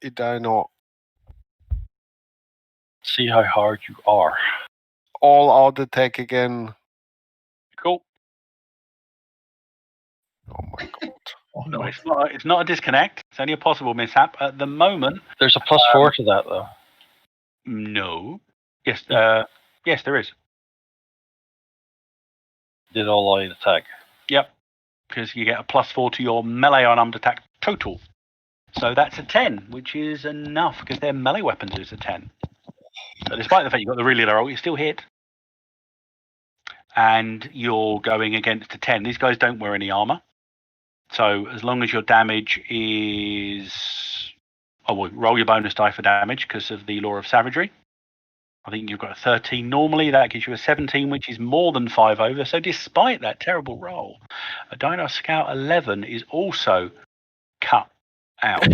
Idino. See how hard you are. All out attack again. Cool. Oh my god. Oh, No, no. it's not a disconnect. It's only a possible mishap. At the moment, There's a +4 to that, though. no. Yes, yes, there is. Did all out attack. Yep, because you get a +4 to your melee unarmed attack total. So that's a 10, which is enough because their melee weapons is a 10. So despite the fact you've got the really low roll, you still hit. And you're going against a 10. These guys don't wear any armor. So as long as your damage is... Oh, well, roll your bonus die for damage because of the law of savagery. I think you've got a 13 normally. That gives you a 17, which is more than 5 over. So despite that terrible roll, a Dino Scout 11 is also cut out.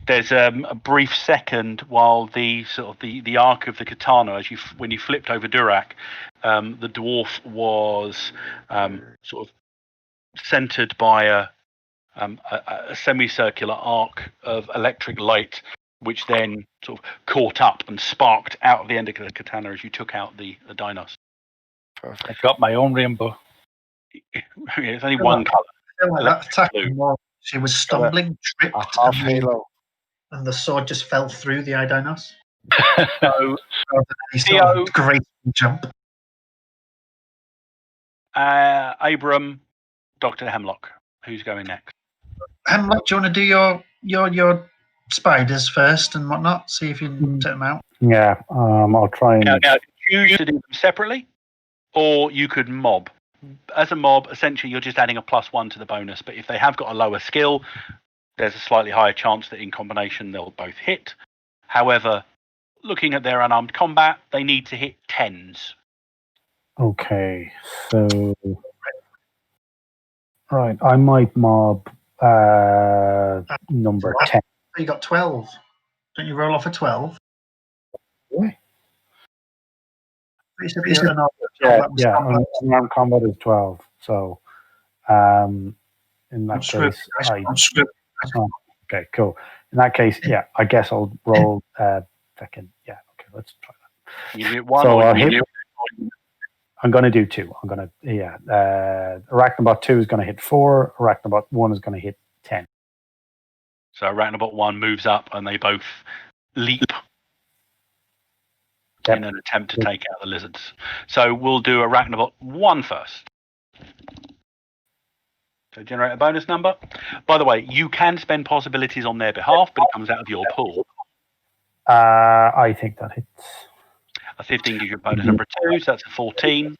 There's a brief second while the sort of the arc of the katana, as when you flipped over Durak, the dwarf was sort of centered by a semicircular arc of electric light, which then sort of caught up and sparked out of the end of the katana as you took out the dinos. I got my own rainbow. It's only one color. I feel like that attack Blue. more, she was stumbling, tripped, A half halo. and the sword just fell through the Idinos. So He sort of great jump. Abram, Dr. Hemlock, who's going next? Hemlock, do you want to do your spiders first and whatnot? See if you can take them out. Yeah, I'll try and. Now, choose to do them separately, or you could mob. As a mob, essentially, you're just adding a +1 to the bonus. But if they have got a lower skill, there's a slightly higher chance that in combination they'll both hit. However, looking at their unarmed combat, they need to hit 10s. Okay, so right, I might mob number 10. You got 12. Don't you roll off a 12? Really? Yeah, unarmed combat is 12. So, in that case, okay, cool. In that case, yeah, I guess I'll roll second. Yeah, okay, let's try that. You hit 1 So or I'll you hit. I'm going to do 2. I'm going to, Arachnobot 2 is going to hit 4. Arachnobot 1 is going to hit 10. So Arachnobot 1 moves up and they both leap in an attempt to take out the lizards. So we'll do Arachnobot 1 first. So generate a bonus number. By the way, you can spend possibilities on their behalf, but it comes out of your pool. I think that hits. A 15 gives you a bonus number 2, so that's a 14.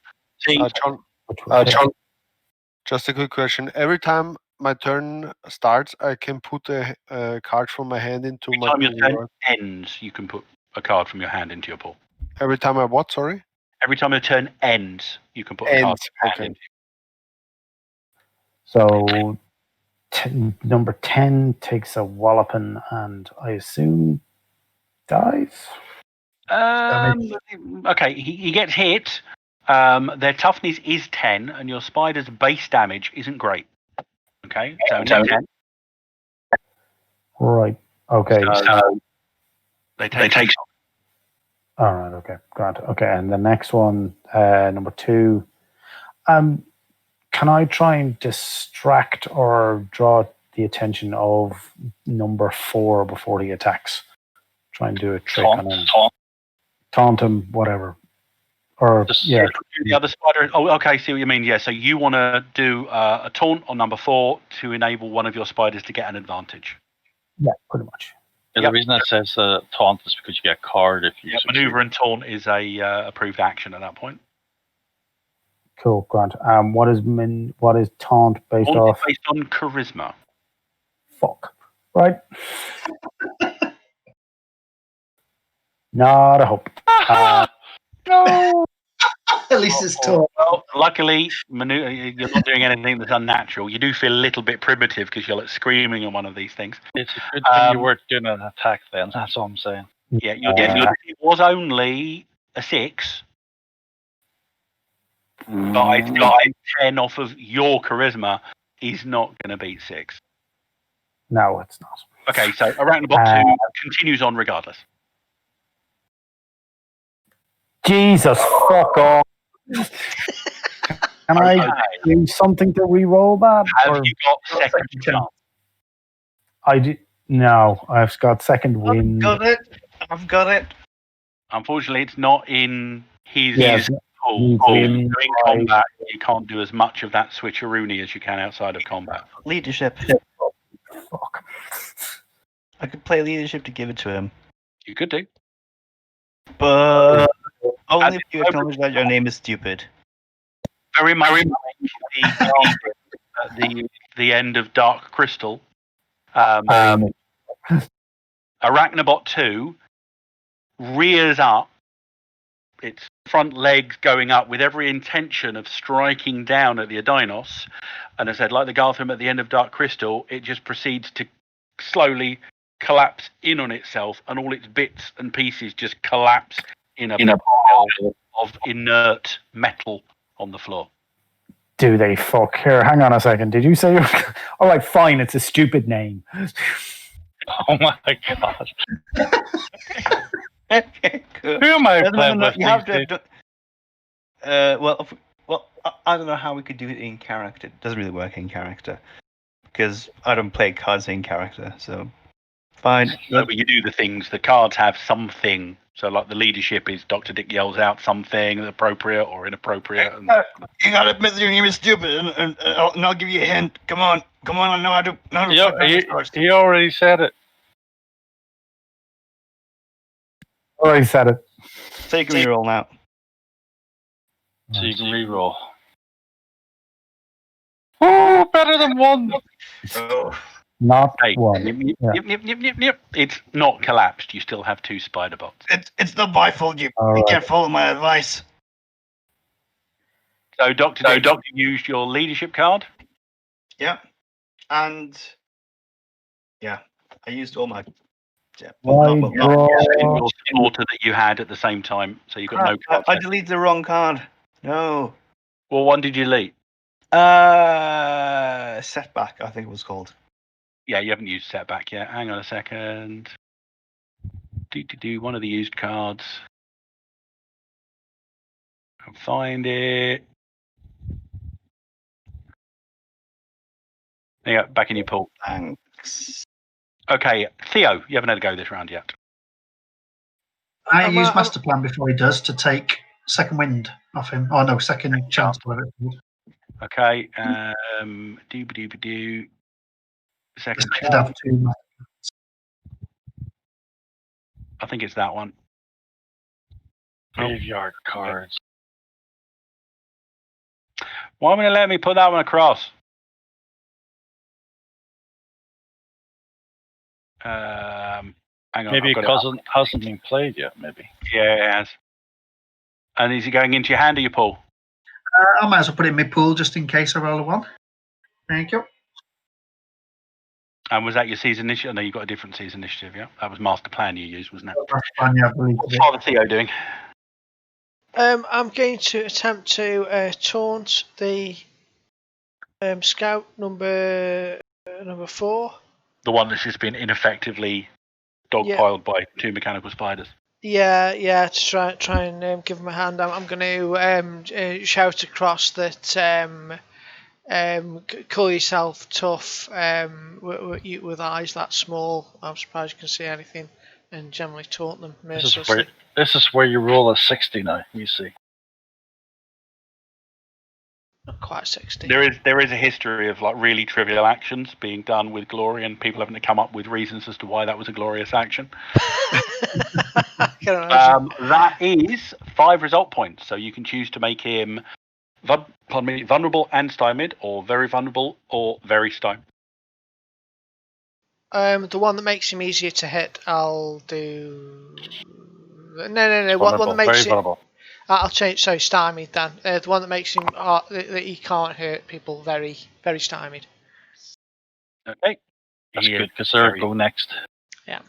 John, Which would hit. just a quick question. Every time my turn starts, I can put a card from my hand into Every my time your pool. turn Right? ends, you can put a card from your hand into your pool. Every time I what? Sorry. Every time your turn ends, you can put a card from your hand into. So number 10 takes a walloping and I assume dies. Okay, he gets hit. Their toughness is 10, and your spider's base damage isn't great. Okay, so 10. Right. Okay. So they take. All right. Okay. Grant. Okay. And the next one, number 2. Can I try and distract or draw the attention of number 4 before he attacks? Try and do a trick on him. Taunt him, whatever. Or The other spider. Oh, okay. See what you mean. Yeah. So you want to do a taunt on number 4 to enable one of your spiders to get an advantage. Yeah, pretty much. Yeah, the reason that says taunt is because you get a card if you succeed. Maneuver and taunt is a approved action at that point. Cool, Grant. What is taunt based Taunt off? is based on charisma. Fuck. Right. Not a hope. No. At least it's taught. Well, luckily, you're not doing anything that's unnatural. You do feel a little bit primitive because you're like screaming on one of these things. It's a good thing you weren't doing an attack then. That's all I'm saying. Yeah, your difficulty was only a 6. But I've got 10 off of your charisma is not going to beat 6. No, it's not. Okay, so Arachnobot 2 continues on regardless. Jesus, fuck off. Can I do something to re-roll that? Have you got second chance? I do. No, I've got second wind. I've got it. Unfortunately, it's not in his pool. During combat, you can't do as much of that switcheroony as you can outside of combat. Leadership. Fuck. I could play leadership to give it to him. You could do. But only if you acknowledge that your name is stupid. Very much the end of Dark Crystal. Arachnobot 2 rears up, its front legs going up with every intention of striking down at the Adinos. And as I said, like the Gartham at the end of Dark Crystal, it just proceeds to slowly collapse in on itself, and all its bits and pieces just collapse in a pile of inert metal on the floor. Do they fuck? Here, hang on a second. Did you say... All right, fine, it's a stupid name. Oh my god. Okay, good. Who am I No, playing with? you have to these have done. I don't know how we could do it in character. It doesn't really work in character because I don't play cards in character. So fine. No, but you do the things. The cards have something. So, like the leadership is Dr. Dick yells out something appropriate or inappropriate. And You gotta admit that your name is stupid, and I'll give you a hint. Come on, I know how to. He already said it. Already said it. Take me roll now. So you can reroll. Oh, better than 1. Oh. Not hey, one. yep. It's not collapsed. You still have 2 spider bots. It's not my fault. You All right. can't follow my advice. So, Dr. Dick, you used your leadership card. Yeah, and yeah, I used all my. Yeah, Why draw? Your supporter that you had at the same time. So you've got no cards. I deleted the wrong card. No. Well, one did you delete? Setback, I think it was called. Yeah, you haven't used setback yet. Hang on a second. Do one of the used cards. I'll find it. There you go, back in your pool. Thanks. Okay, Theo, you haven't had a go this round yet. I use master plan before he does to take second wind off him. Oh no, second chance. Whatever it's called. Okay. Do. Second Should have two. I think it's that one. Graveyard cards. Why won't it let me put that one across? Hang on. Maybe I've got because it hasn't been played yet. Maybe. Yeah, it has. And is it going into your hand or your pool? I might as well put it in my pool just in case I roll a 1. Thank you. And was that your season initiative? No, you've got a different season initiative, yeah? That was master plan you used, wasn't it? That's fine, yeah, I believe What's it. Father Theo doing? I'm going to attempt to taunt the scout number 4. The one that's just been ineffectively dogpiled by 2 mechanical spiders. Yeah, to try and give him a hand. I'm going to shout across that call yourself tough with eyes that small. I'm surprised you can see anything, and generally taunt them mercilessly. This is where you roll a 60 now. You see. Not quite 60. There is a history of like really trivial actions being done with glory, and people having to come up with reasons as to why that was a glorious action. That is 5 result points, so you can choose to make him vulnerable and stymied, or very vulnerable, or very stymied. The one that makes him easier to hit, I'll do. No. One that makes very it. vulnerable. I'll change. So stymied then. The one that makes him that he can't hurt people. Very, very stymied. Okay. That's good because they'll go next. Yeah.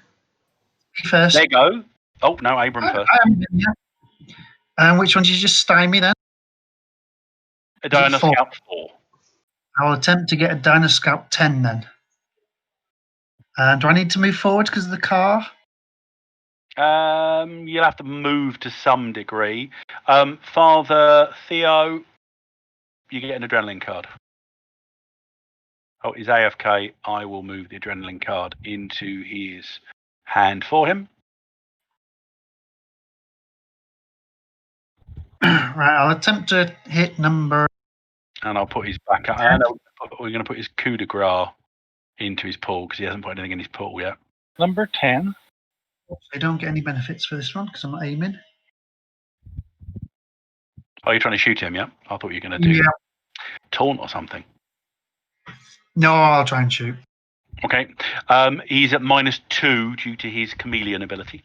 First. There you go. Oh no, Abram first. Which one did you just stymie then? A Dino Scout 4. I'll attempt to get a Dino Scout 10 then. Do I need to move forward because of the car? You'll have to move to some degree. Father Theo, you get an adrenaline card. Oh, he's AFK. I will move the adrenaline card into his hand for him. Right, I'll attempt to hit number. And I'll put his back up. And we're going to put his coup de grace into his pool because he hasn't put anything in his pool yet. Number 10. I don't get any benefits for this one because I'm not aiming. Oh, you're trying to shoot him, yeah? I thought you were going to do taunt or something. No, I'll try and shoot. Okay. He's at -2 due to his chameleon ability.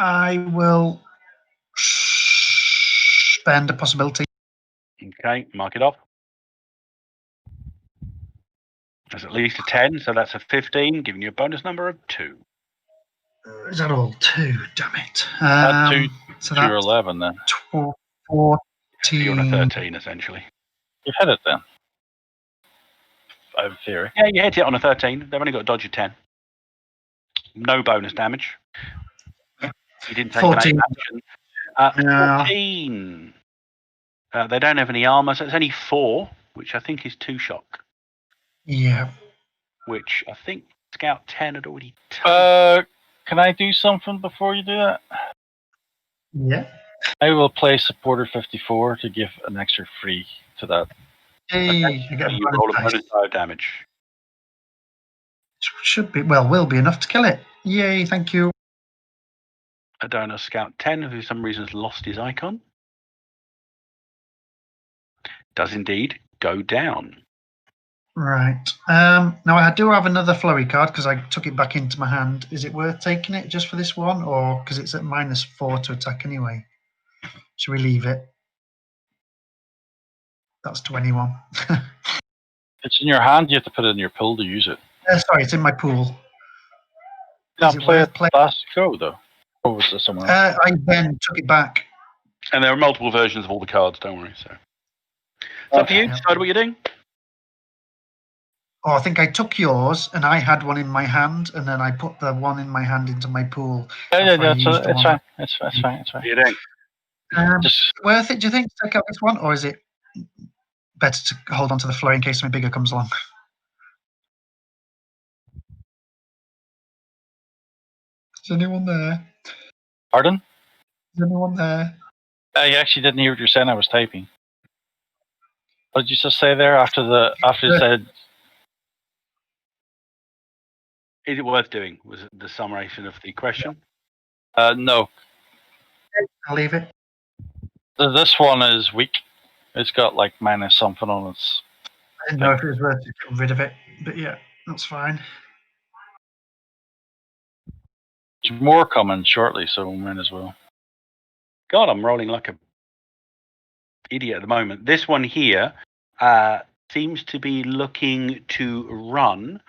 I will spend a possibility. Okay, mark it off. That's at least a 10, so that's a 15, giving you a bonus number of 2. Is that all? 2, damn it. Add 2 so to your 11 then. 14. You're on a 13, essentially. You hit it then. I have a theory. Yeah, you hit it on a 13. They've only got a dodge of 10. No bonus damage. You didn't take 14. an action. 14. They don't have any armor, so it's only 4, which I think is 2 shock. Yeah. Which I think Scout 10 had already taken. Can I do something before you do that? Yeah. I will play Supporter 54 to give an extra 3 to that. Hey, Okay. You roll a bonus die of damage. Should be, will be enough to kill it. Yay, thank you. Adona Scout 10, who for some reason has lost his icon, does indeed go down. Right. Now I do have another flurry card because I took it back into my hand. Is it worth taking it just for this one, or because it's at -4 to attack anyway? Should we leave it? That's 21. It's in your hand. You have to put it in your pool to use it. Sorry, it's in my pool. You can't play it last go though. Or was there someone else? I then took it back. And there are multiple versions of all the cards. Don't worry. So it's up to you. Decide what you're doing. Oh, I think I took yours, and I had one in my hand, and then I put the one in my hand into my pool. Yeah, it's fine. It's fine. What are you doing? Just Worth it, do you think, to take out this one, or is it better to hold on to the flurry in case something bigger comes along? Is anyone there? pardon? Is anyone there? I actually didn't hear what you're saying. I was typing. What did you just say there after you said? Is it worth doing? Was it the summation of the question? No. I'll leave it. This one is weak. It's got like minus something on its. I didn't know if it was worth getting rid of it, but yeah, that's fine. There's more coming shortly, so we might as well. God, I'm rolling like a idiot at the moment. This one here seems to be looking to run.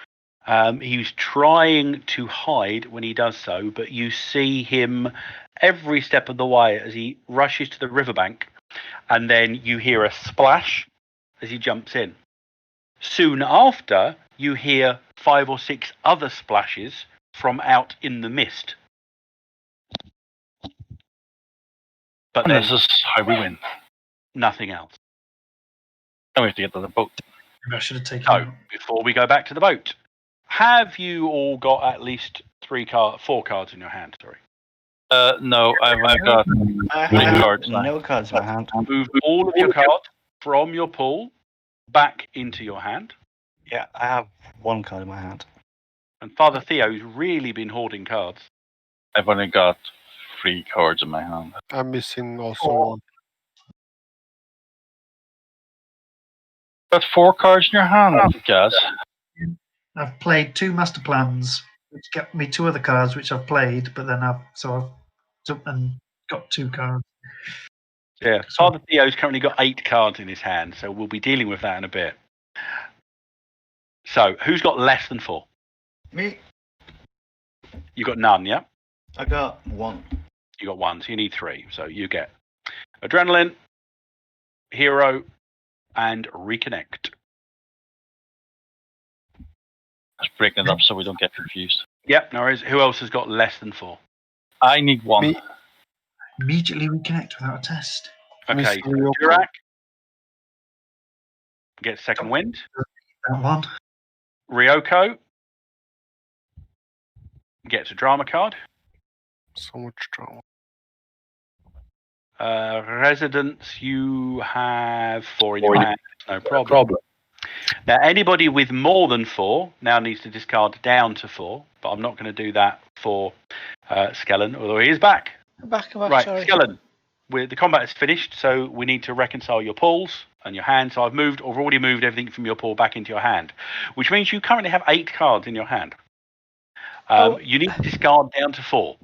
He's trying to hide when he does so, but you see him every step of the way as he rushes to the riverbank, and then you hear a splash as he jumps in. Soon after, you hear 5 or 6 other splashes from out in the mist. But And then this is how we win. nothing else. And we have to get to the boat. Maybe I should have taken So, it out. before we go back to the boat, have you all got at least 4 cards in your hand? Sorry. No, I've only got I three have cards. no cards in my hand. Move all of your cards from your pool back into your hand. Yeah, I have 1 card in my hand. And Father Theo's really been hoarding cards. I've only got 3 cards in my hand. I'm missing also Oh. one. Got 4 cards in your hand, guys. I've played 2 master plans, which get me 2 other cards, which I've played, but then I've jumped and got 2 cards. Yeah, So- Father Theo's currently got 8 cards in his hand, so we'll be dealing with that in a bit. So, who's got less than 4? Me? You got none, yeah? I got 1. You got 1, so you need 3. So you get Adrenaline, Hero, and Reconnect. Just breaking it up so we don't get confused. Yep, no worries. Who else has got less than 4? I need 1. Me. Immediately reconnect without a test. Okay, Mr. so Ryoko. Durak gets Second Wind. That one. Ryoko gets a drama card. So much drama. Residents, you have 4 in your hand. No problem. Now, anybody with more than 4 now needs to discard down to 4, but I'm not going to do that for Skellen, although he is back. Back, Right, sorry. Skellen, the combat is finished, so we need to reconcile your pools and your hand. So I've already moved everything from your pool back into your hand, which means you currently have 8 cards in your hand. You need to discard down to 4.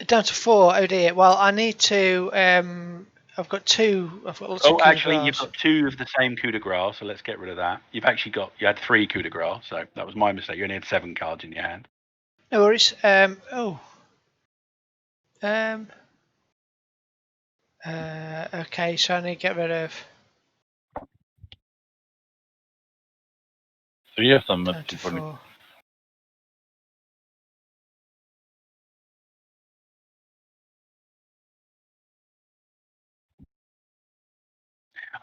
Down to 4. Oh dear. Well, I need to. I've got 2. I've got lots of. Actually, you've got 2 of the same coup de grace, so let's get rid of that. You had 3 coup de grace, so that was my mistake. You only had 7 cards in your hand. No worries. Okay, so I need to get rid of 3 of them. down to 4.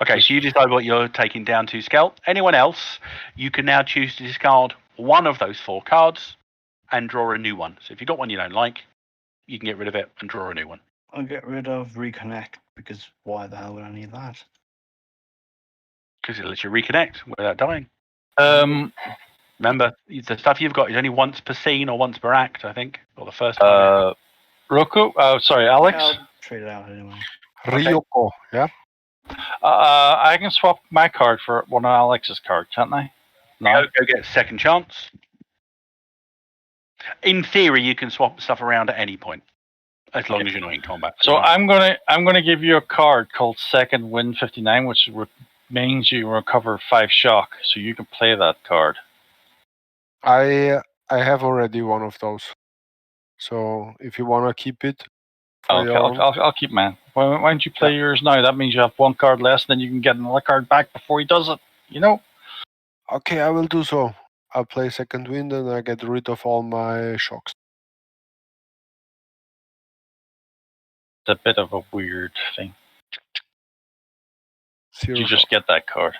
Okay, so you decide what you're taking down to, Skel. Anyone else, you can now choose to discard one of those 4 cards and draw a new one. So if you've got one you don't like, you can get rid of it and draw a new one. I'll get rid of Reconnect, because why the hell would I need that? Because it lets you reconnect without dying. Remember, the stuff you've got is only once per scene or once per act, I think, or the first time. Roku? Sorry, Alex? Yeah, I'll trade it out anyway. Ryoko, yeah? I can swap my card for one of Alex's cards, can't I? No. Go get a second chance. In theory, you can swap stuff around at any point, as long as you're not in combat. So I'm gonna give you a card called Second Wind 59, which means you recover 5 shock, so you can play that card. I have already one of those. So if you want to keep it. Okay, I'll keep mine. Why don't you play yours now? That means you have 1 card less, then you can get another card back before he does it. You know? Okay, I will do so. I'll play Second Wind and I get rid of all my shocks. It's a bit of a weird thing. Zero You just shot. get that card.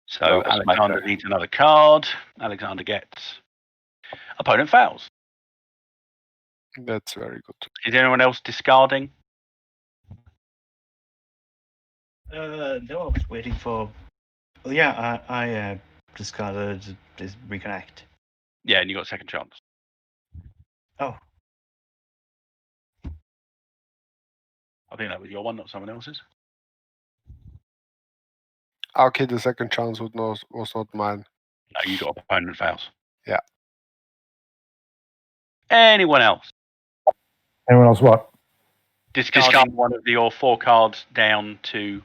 So That was my Alexander turn. needs another card. Alexander gets. Opponent fails. That's very good. Is anyone else discarding? No, I was waiting for. Well, yeah, I discarded this reconnect. Yeah, and you got second chance. Oh, I think that was your one, not someone else's. Okay, the second chance was not mine. No, you got opponent fails. Yeah. Anyone else? Anyone else what? Discarding one of your 4 cards down to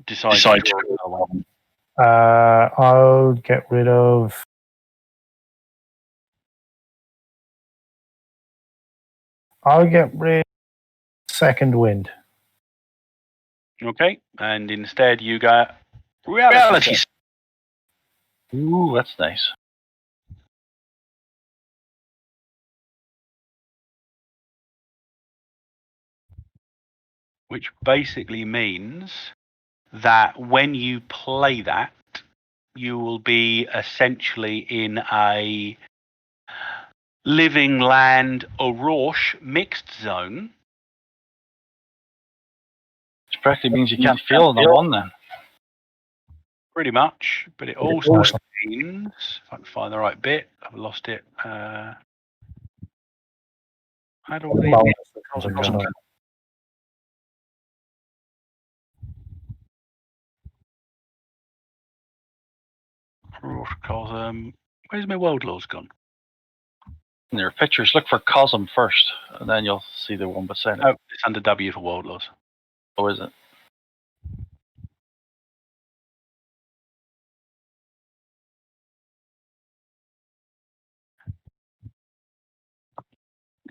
decide to draw another one. I'll get rid of. I'll get rid of Second Wind. Okay, and instead you got reality. Ooh, that's nice. Which basically means that when you play that, you will be essentially in a living land Orosh mixed zone. Which practically means you can't feel on the one then. Pretty much, but it also means, if I can find the right bit, I've lost it. How do I Cosm? Where's my world laws gone? In your pictures, look for Cosm first, and then you'll see the one beside it. Oh, it's under W for world laws. Oh, is it?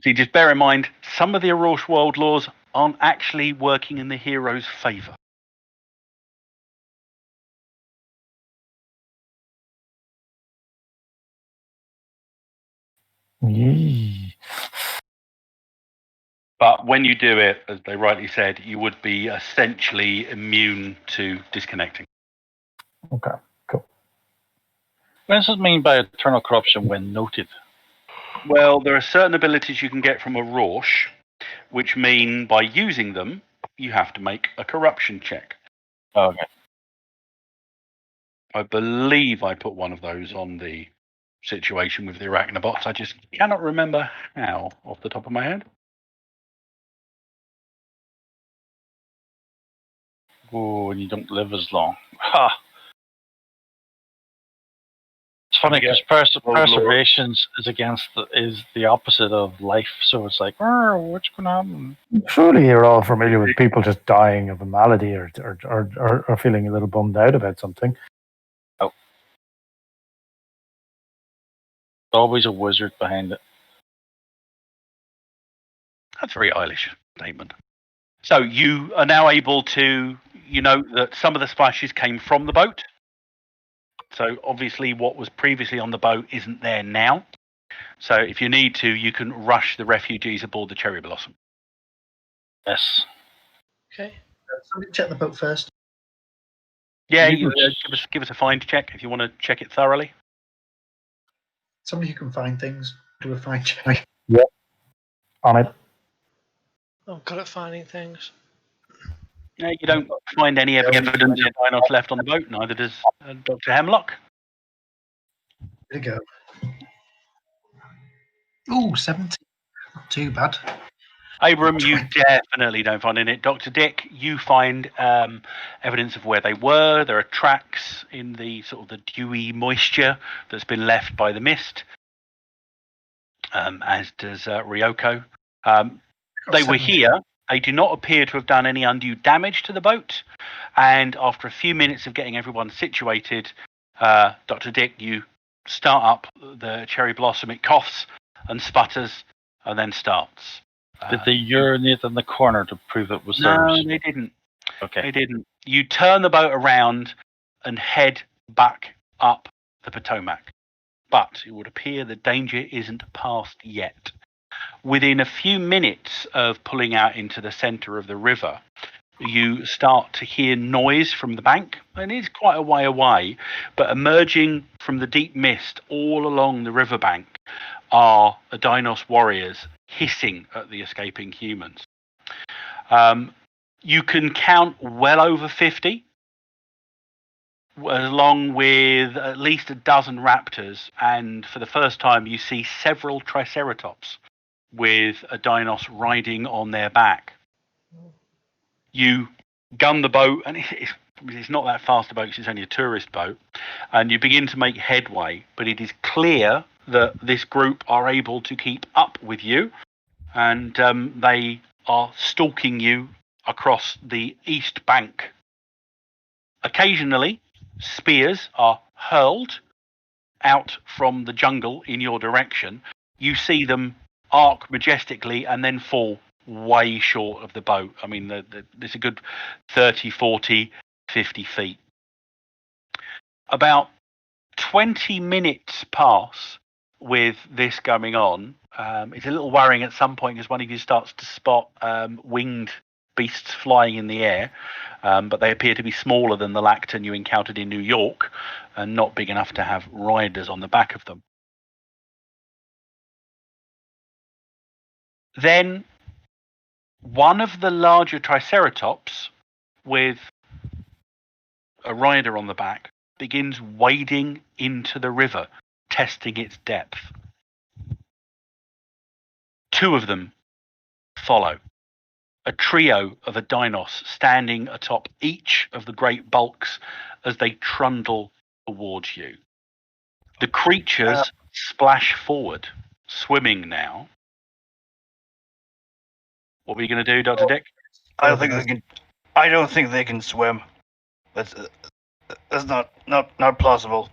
See, just bear in mind, some of the Orosh world laws aren't actually working in the hero's favour. Yee. But when you do it, as they rightly said, you would be essentially immune to disconnecting. Okay, cool. What does it mean by eternal corruption when noted? Well, there are certain abilities you can get from Orosh, which mean by using them, you have to make a corruption check. Oh, okay. I believe I put one of those on the situation with the Arachnobots. I just cannot remember how off the top of my head. Oh, and you don't live as long. Ha! It's funny because preservation is the opposite of life. So it's like, oh, what's going to happen? Surely you're all familiar with people just dying of a malady or feeling a little bummed out about something. Oh. Always a wizard behind it. That's a very Eilish statement. So you are now able to, you know, that some of the splashes came from the boat. So obviously what was previously on the boat isn't there now. So if you need to, you can rush the refugees aboard the Cherry Blossom. Yes. Okay. Somebody check the boat first. Yeah, You give us a find check if you want to check it thoroughly. Somebody who can find things, do a find check. Yep. On it. I'm good at finding things. Yeah, you don't find any evidence of dinos left on the boat, neither does Dr. Hemlock. There you go. Ooh, 70. Not too bad. Abram, you definitely don't find any. Dr. Dick, you find evidence of where they were. There are tracks in the sort of the dewy moisture that's been left by the mist, as does Ryoko. They were here. They do not appear to have done any undue damage to the boat. And after a few minutes of getting everyone situated, Dr. Dick, you start up the Cherry Blossom. It coughs and sputters and then starts. Did they urinate in the corner to prove it was No, theirs? they didn't. Okay. They didn't. You turn the boat around and head back up the Potomac. but it would appear the danger isn't past yet. Within a few minutes of pulling out into the centre of the river, you start to hear noise from the bank, and it's quite a way away, but emerging from the deep mist all along the riverbank are Adinos warriors hissing at the escaping humans. You can count well over 50, along with at least a dozen raptors, and for the first time you see several triceratops with Adinos riding on their back. You gun the boat, and it's not that fast a boat because it's only a tourist boat, and you begin to make headway, but it is clear that this group are able to keep up with you, and they are stalking you across the east bank. Occasionally, spears are hurled out from the jungle in your direction. You see them arc majestically and then fall way short of the boat. I mean, there's a good 30, 40, 50 feet. About 20 minutes pass with this going on. It's a little worrying at some point because one of you starts to spot winged beasts flying in the air, but they appear to be smaller than the Lacton you encountered in New York and not big enough to have riders on the back of them. Then one of the larger Triceratops with a rider on the back begins wading into the river, testing its depth. Two of them follow, a trio of Adinos standing atop each of the great bulks as they trundle towards you. The creatures splash forward, swimming now. What were you going to do, Dr. Dick? I don't think they can swim. That's not plausible.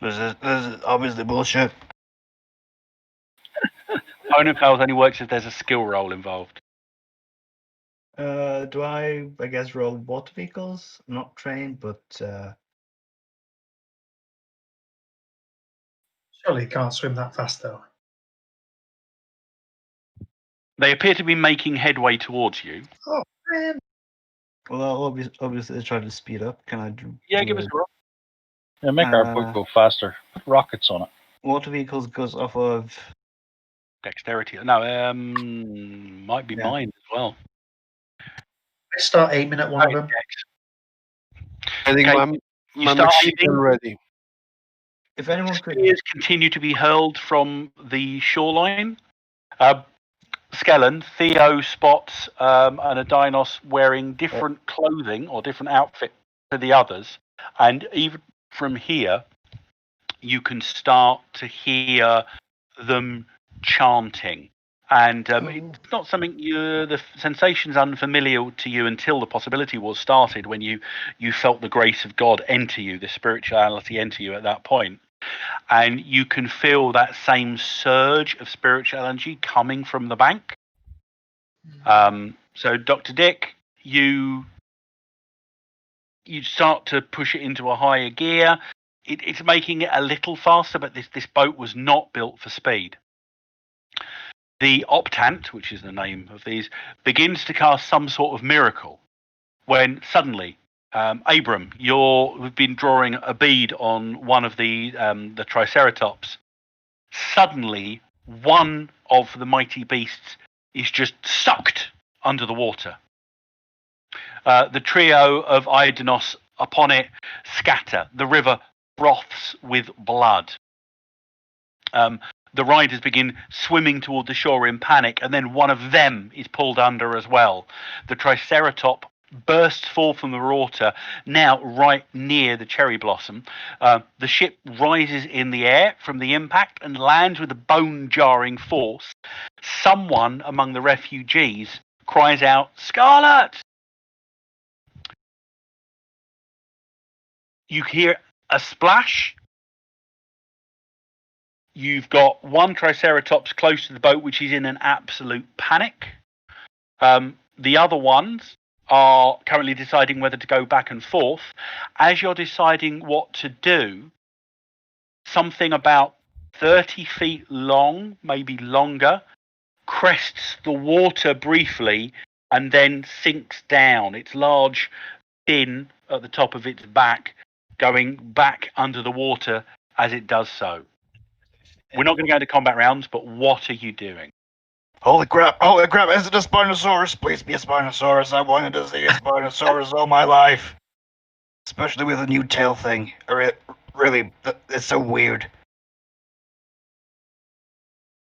This is obviously bullshit. Opponent fails only works if there's a skill roll involved. Do I guess, roll water vehicles? I'm not trained, but Surely you can't swim that fast, though. They appear to be making headway towards you. Oh, man. well, obviously, try to speed up. Can I do? Yeah, give us a roll. Yeah, make our boat go faster. Put rockets on it. Water vehicles goes off of Dexterity. No, might be mine as well. Let's start aiming at one of them. I think Okay, my start machine gun aiming. ready. If anyone could, Spears continue to be hurled from the shoreline. Skellen, Theo spots an Adinos wearing different clothing or different outfit to the others, and even from here, you can start to hear them chanting. And it's not something the sensation's unfamiliar to you until the possibility was started, when you felt the grace of God enter you, the spirituality enter you at that point. And you can feel that same surge of spiritual energy coming from the bank. So, Dr. Dick, you start to push it into a higher gear. It's making it a little faster, but this boat was not built for speed. The Optant, which is the name of these, begins to cast some sort of miracle when suddenly, Abram, you've been drawing a bead on one of the Triceratops. Suddenly, one of the mighty beasts is just sucked under the water. The trio of Aidonos upon it scatter. The river froths with blood. The riders begin swimming toward the shore in panic, and then one of them is pulled under as well. The Triceratop bursts forth from the water, now right near the cherry blossom. The ship rises in the air from the impact and lands with a bone-jarring force. Someone among the refugees cries out, "Scarlet!" You hear a splash. You've got one Triceratops close to the boat, which is in an absolute panic. The other ones are currently deciding whether to go back and forth. As you're deciding what to do, something about 30 feet long, maybe longer, crests the water briefly, and then sinks down. Its large fin at the top of its back going back under the water as it does so. We're not going to go into combat rounds, but what are you doing? Holy crap! Holy crap! Is it a Spinosaurus? Please be a Spinosaurus. I wanted to see a Spinosaurus all my life. Especially with a new tail thing. Really, it's so weird.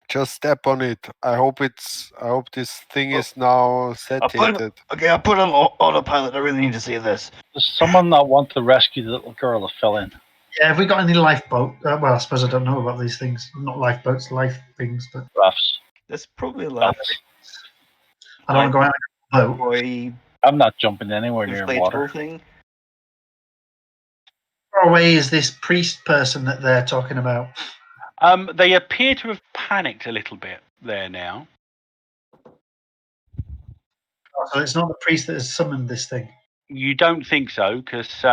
Just step on it. I hope this thing is now satiated. I put on autopilot. I really need to see this. Does someone not want to rescue the little girl that fell in? Yeah, have we got any lifeboat? Well, I suppose I don't know about these things. Not lifeboats, life things, but Rafts. There's probably left. I don't want to go on a boat. Boy, I'm not jumping anywhere near water. inflatable thing. How far away is this priest person that they're talking about? They appear to have panicked a little bit there now. So it's not the priest that has summoned this thing. You don't think so, because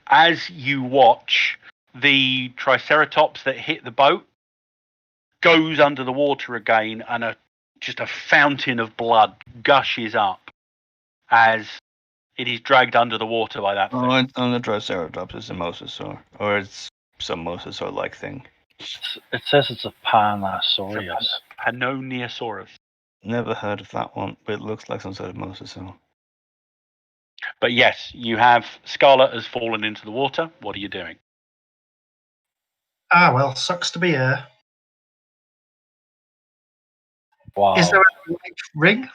as you watch, the Triceratops that hit the boat goes under the water again, and just a fountain of blood gushes up as it is dragged under the water by that thing. On the Triceratops is a mosasaur, or it's some mosasaur-like thing. It says it's a Panosaurus. Panoniosaurus. Never heard of that one, but it looks like some sort of mosasaur. But yes, you have Scarlet has fallen into the water. What are you doing? Ah, well, sucks to be here. Wow. Is there a life ring?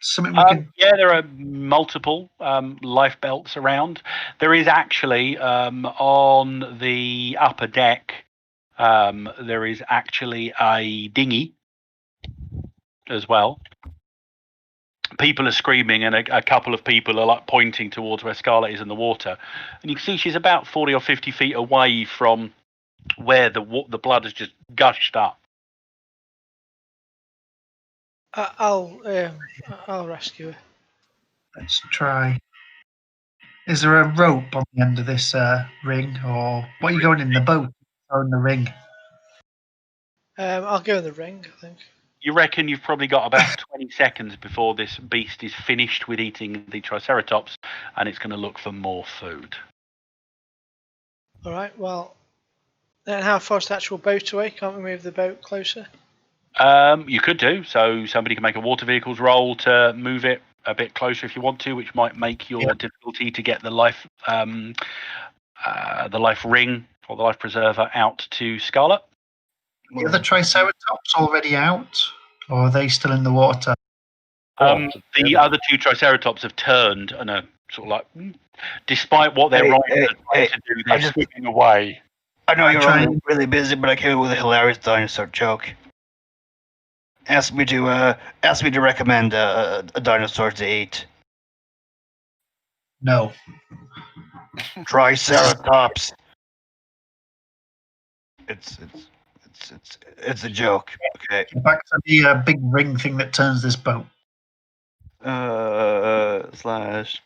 Something we can. Yeah, there are multiple life belts around. There is actually on the upper deck. There is actually a dinghy as well. People are screaming, and a couple of people are like pointing towards where Scarlet is in the water, and you can see she's about 40 or 50 feet away from where the blood has just gushed up. I'll rescue her. Let's try. Is there a rope on the end of this ring, or what are you going in the boat or in the ring? I'll go in the ring, I think. You reckon you've probably got about 20 seconds before this beast is finished with eating the Triceratops, and it's going to look for more food. All right. Well, then how far is the actual boat away? Can't we move the boat closer? You could do so. Somebody can make a water vehicles roll to move it a bit closer if you want to, which might make your difficulty to get the life ring or the life preserver out to Scarlet. Are the Triceratops already out, or are they still in the water? The other two Triceratops have turned and are sort of like, despite what their riders are trying to do, they're swimming away. I know you're all really busy, but I came up with a hilarious dinosaur joke. Asked me to recommend a dinosaur to eat. No. Triceratops. It's a joke. Okay. Back to the big ring thing that turns this boat. Slash.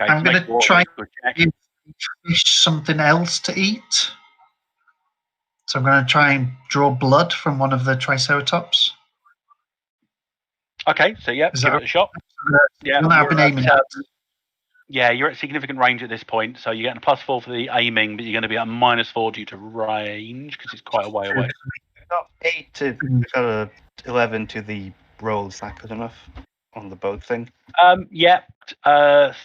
Okay, I'm going to try to give fish something else to eat. So I'm going to try and draw blood from one of the Triceratops. Okay, so yeah, give it a shot. Yeah, I've been aiming at. Yeah, you're at significant range at this point, so you're getting a +4 for the aiming, but you're going to be at -4 due to range because it's quite a way away. Got 8 to 11 to the roll. Is that good enough on the boat thing? Yeah.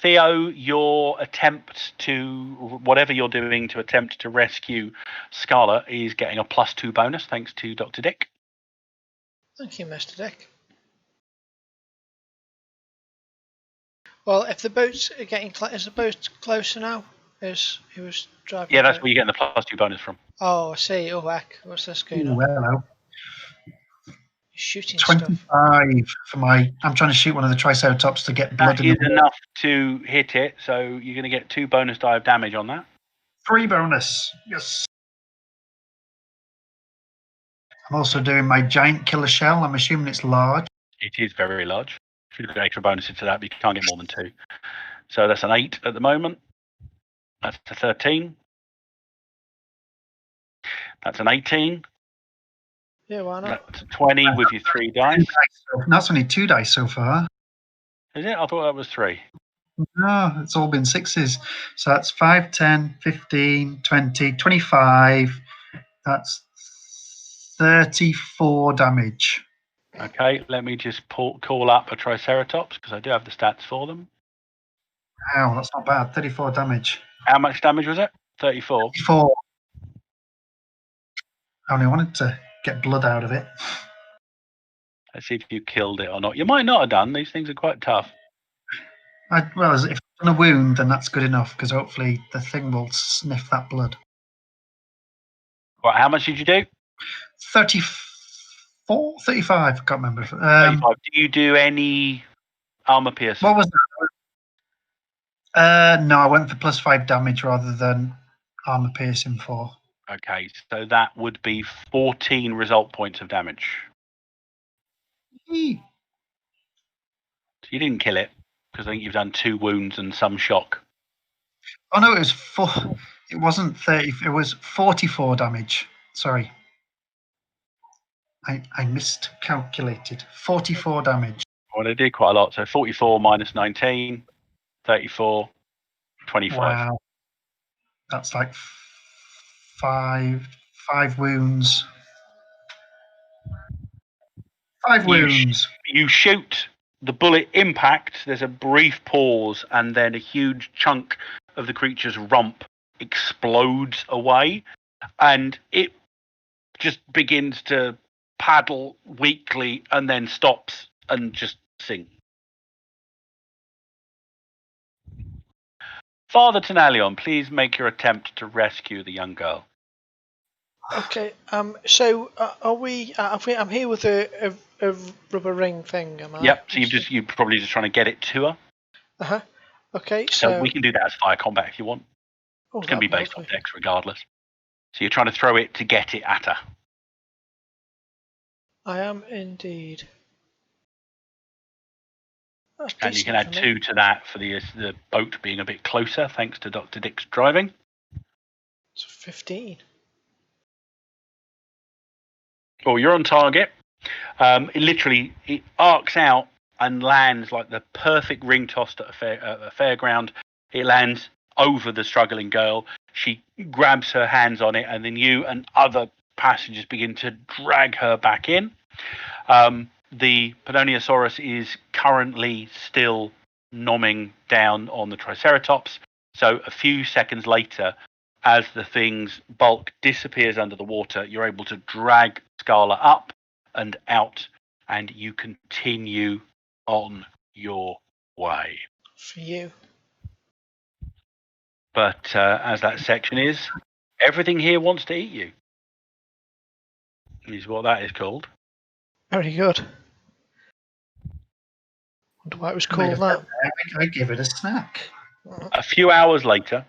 Theo, your attempt to whatever you're doing to attempt to rescue Scarlet is getting a +2 bonus thanks to Dr. Dick. Thank you, Mr. Dick. Well, if the boat's getting is the boat closer now? As he was driving. Yeah, that's where you're getting the +2 bonus from. Oh, I see. Oh, heck. What's this going on? Hello. Shooting 25 stuff. for my. I'm trying to shoot one of the Triceratops to get blood That in is the enough to hit it, so you're going to get 2 bonus die of damage on that. 3 bonus. Yes. I'm also doing my giant killer shell. I'm assuming it's large. It is very large. Should have got extra bonuses to that, but you can't get more than 2. So that's an 8 at the moment. That's a 13. That's an 18. Yeah, why not? That's a 20 with your 3 dice. That's only 2 dice so far. Is it? I thought that was 3. No, it's all been 6s. So that's 5, 10, 15, 20, 25. That's 34 damage. Okay, let me just call up a Triceratops because I do have the stats for them. Wow, that's not bad. 34 damage. How much damage was it? 34. 34. I only wanted to get blood out of it. Let's see if you killed it or not. You might not have done. These things are quite tough. Well, if it's on a wound, then that's good enough because hopefully the thing will sniff that blood. Right, how much did you do? 34, 35. I can't remember. 35. Do you do any armor piercing? What was that? No, I went for +5 damage rather than armor piercing 4. Okay, so that would be 14 result points of damage. Eee. So you didn't kill it because I think you've done 2 wounds and some shock. Oh no, it was 4. It wasn't 30. It was 44 damage. Sorry, I miscalculated. 44 damage. Well, they did quite a lot. So 44 minus 19, 34, 25. Wow, that's like 5 wounds. 5 wounds. You shoot, the bullet impacts, there's a brief pause, and then a huge chunk of the creature's rump explodes away, and it just begins to paddle weakly and then stops and just sinks. Father Tenalion, please make your attempt to rescue the young girl. Okay. So are we? I'm here with a rubber ring thing. Am I? Yep. So you're probably just trying to get it to her. Okay. So we can do that as fire combat if you want. It's going to be based on dex regardless. So you're trying to throw it to get it at her. I am indeed. That's And you can add 2 to that for the boat being a bit closer, thanks to Dr. Dick's driving. It's 15. Oh, you're on target. It arcs out and lands like the perfect ring tossed at a fairground. It lands over the struggling girl. She grabs her hands on it, and then you and other passengers begin to drag her back in. The Pedoniosaurus is currently still nomming down on the Triceratops. So a few seconds later, as the thing's bulk disappears under the water, you're able to drag Scala up and out, and you continue on your way. For you. But as that section is, everything here wants to eat you. Is what that is called. Very good. Wonder why it was called that. I give it a snack. A few hours later,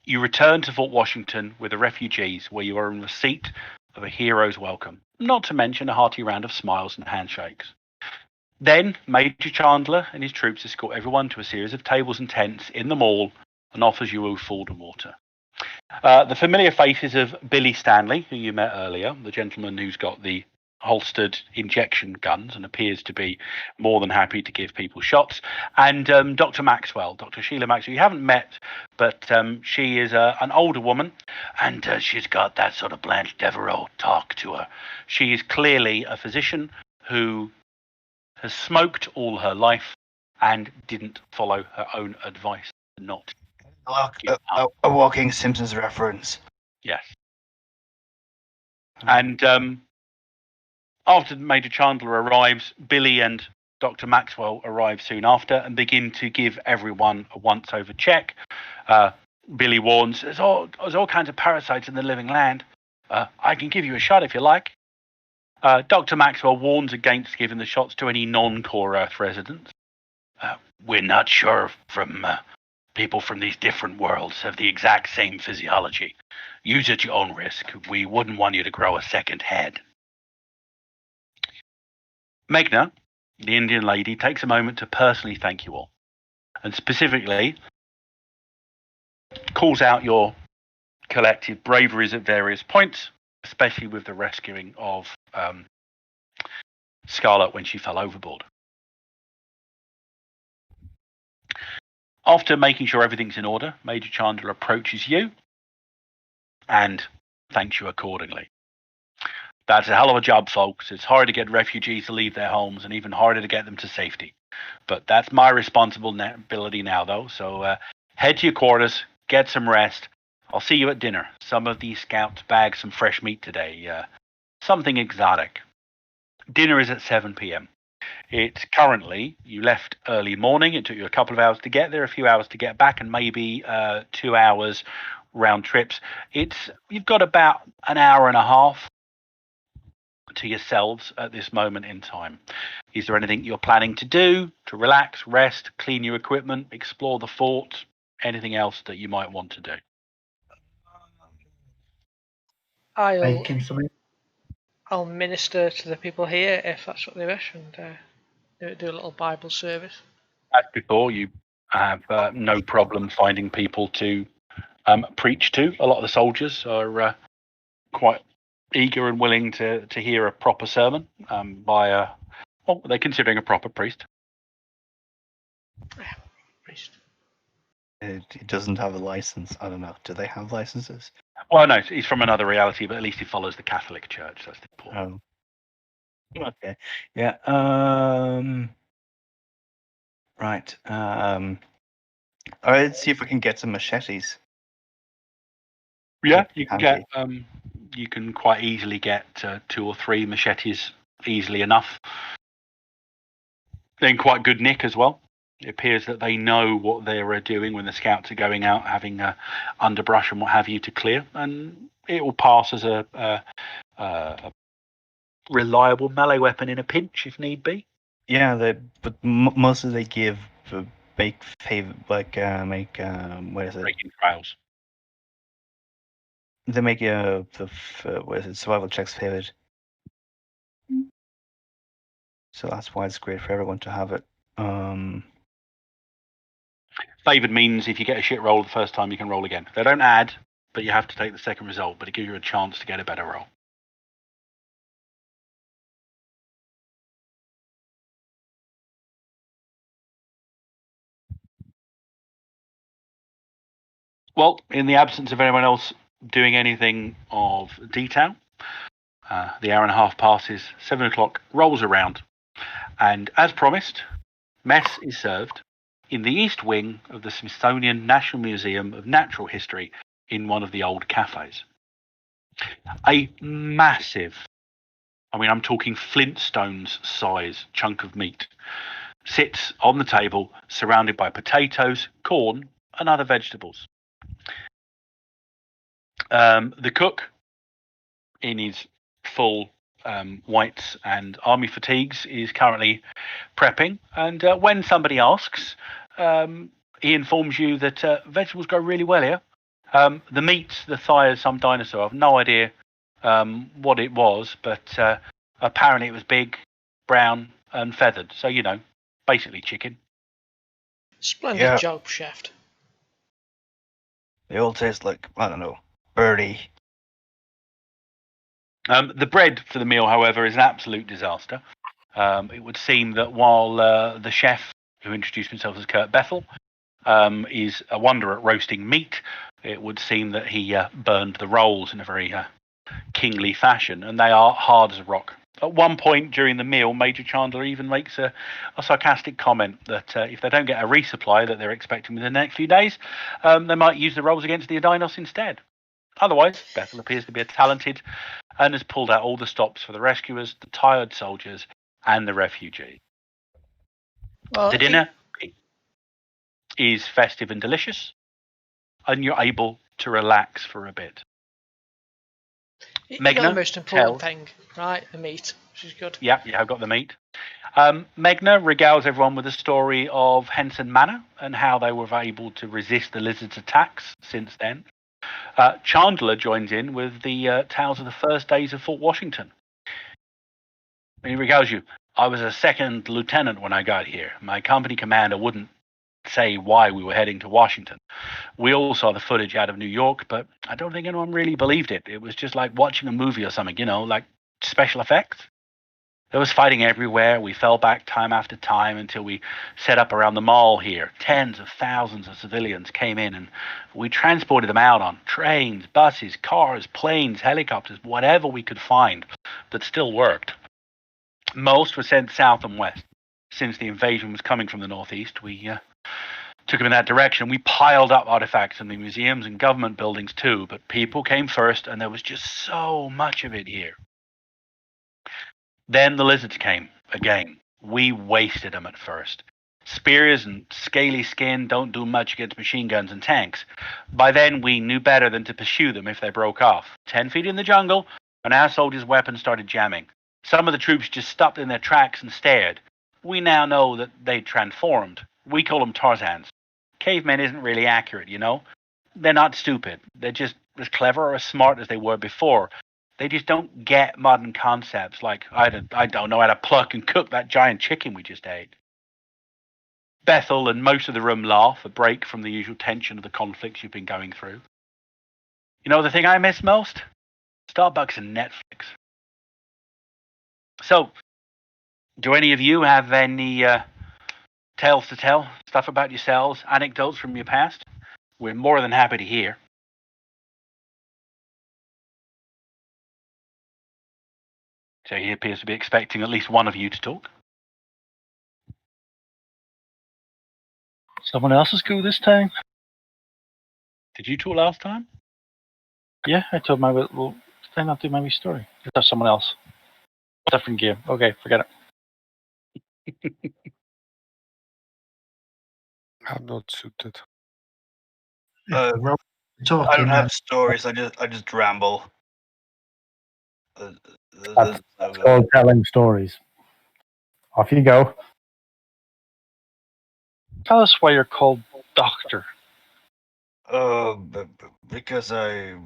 you return to Fort Washington with the refugees, where you are in receipt of a hero's welcome, not to mention a hearty round of smiles and handshakes. Then Major Chandler and his troops escort everyone to a series of tables and tents in the mall and offers you all food and water. The familiar faces of Billy Stanley, who you met earlier, the gentleman who's got the holstered injection guns and appears to be more than happy to give people shots, and Dr. Maxwell, Dr. Sheila Maxwell. You haven't met, but she is an older woman, and she's got that sort of Blanche Devereaux talk to her. She is clearly a physician who has smoked all her life and didn't follow her own advice not. A walking Simpsons reference. Yes. And after Major Chandler arrives, Billy and Dr. Maxwell arrive soon after and begin to give everyone a once-over check. Billy warns, there's all kinds of parasites in the living land. I can give you a shot if you like. Dr. Maxwell warns against giving the shots to any non-core Earth residents. We're not sure from people from these different worlds have the exact same physiology. Use at your own risk. We wouldn't want you to grow a second head. Meghna, the Indian lady, takes a moment to personally thank you all, and specifically calls out your collective braveries at various points, especially with the rescuing of Scarlet when she fell overboard. After making sure everything's in order, Major Chandler approaches you and thanks you accordingly. That's a hell of a job, folks. It's hard to get refugees to leave their homes and even harder to get them to safety. But that's my responsibility now, though. So head to your quarters, get some rest. I'll see you at dinner. Some of these scouts bagged some fresh meat today. Something exotic. Dinner is at 7 p.m. It's currently, you left early morning. It took you a couple of hours to get there, a few hours to get back, and maybe 2 hours round trips. You've got about an hour and a half to yourselves at this moment in time. Is there anything you're planning to do to relax, rest, clean your equipment, explore the fort, anything else that you might want to do? Making something. I'll minister to the people here if that's what they wish, and do a little Bible service. As before, you have no problem finding people to preach to. A lot of the soldiers are quite eager and willing to hear a proper sermon by they're considering a proper priest. Priest. It doesn't have a license. I don't know. Do they have licenses? Well, no, he's from another reality, but at least he follows the Catholic Church. That's the important. Okay. Yeah. Right. All right. Let's see if we can get some machetes. Yeah, you can handy. get. You can quite easily get 2 or 3 machetes easily enough. They're in quite good nick as well. It appears that they know what they're doing when the scouts are going out, having underbrush and what have you to clear, and it will pass as a reliable melee weapon in a pinch if need be. Yeah, but mostly they give make favor what is it? Breaking trials. They make what is it? Survival checks favored. So that's why it's great for everyone to have it. Favored means if you get a shit roll the first time, you can roll again. They don't add, but you have to take the second result, but it gives you a chance to get a better roll. Well, in the absence of anyone else doing anything of detail, the hour and a half passes, 7 o'clock rolls around, and as promised, mess is served in the east wing of the Smithsonian National Museum of Natural History in one of the old cafes. A massive, I'm talking Flintstones size chunk of meat sits on the table surrounded by potatoes, corn, and other vegetables. The cook, in his full whites and army fatigues, is currently prepping, and when somebody asks, he informs you that vegetables go really well here. The meat, the thigh of some dinosaur, I've no idea what it was, but apparently it was big, brown, and feathered, so basically chicken. Splendid job, chef. They all taste like, I don't know, birdie. The bread for the meal, however, is an absolute disaster. It would seem that while the chef, who introduced himself as Kurt Bethel, is a wonder at roasting meat, it would seem that he burned the rolls in a very kingly fashion, and they are hard as a rock. At one point during the meal, Major Chandler even makes a sarcastic comment that if they don't get a resupply that they're expecting within the next few days, they might use the rolls against the Adinos instead. Otherwise, Bethel appears to be a talented and has pulled out all the stops for the rescuers, the tired soldiers, and the refugees. Well, the dinner is festive and delicious, and you're able to relax for a bit. You got the Megna most important tells- thing, right? The meat, which is good. Yeah, I've got the meat. Megna regales everyone with the story of Henson Manor and how they were able to resist the lizard's attacks since then. Chandler joins in with the tales of the first days of Fort Washington. He regales you. I was a second lieutenant when I got here. My company commander wouldn't say why we were heading to Washington. We all saw the footage out of New York, but I don't think anyone really believed it. It was just like watching a movie or something, like special effects. There was fighting everywhere. We fell back time after time until we set up around the mall here. Tens of thousands of civilians came in, and we transported them out on trains, buses, cars, planes, helicopters, whatever we could find that still worked. Most were sent south and west. Since the invasion was coming from the northeast, we took them in that direction. We piled up artifacts in the museums and government buildings too, but people came first, and there was just so much of it here. Then the lizards came again. We wasted them at first. Spears and scaly skin don't do much against machine guns and tanks. By then, we knew better than to pursue them if they broke off. 10 feet in the jungle, and our soldiers' weapons started jamming. Some of the troops just stopped in their tracks and stared. We now know that they'd transformed. We call them Tarzans. Cavemen isn't really accurate, They're not stupid. They're just as clever or as smart as they were before. They just don't get modern concepts like, I don't know how to pluck and cook that giant chicken we just ate. Bethel and most of the room laugh, a break from the usual tension of the conflicts you've been going through. The thing I miss most? Starbucks and Netflix. So, do any of you have any tales to tell? Stuff about yourselves? Anecdotes from your past? We're more than happy to hear. So he appears to be expecting at least one of you to talk. Someone else's go this time? Did you talk last time? Yeah, I told my... Well, did I not do my wee story? Or that's someone else? Different game. Okay, forget it. I'm not suited. I Talking. don't have stories. I just ramble. That's called telling stories. Off you go. Tell us why you're called Doctor. Because I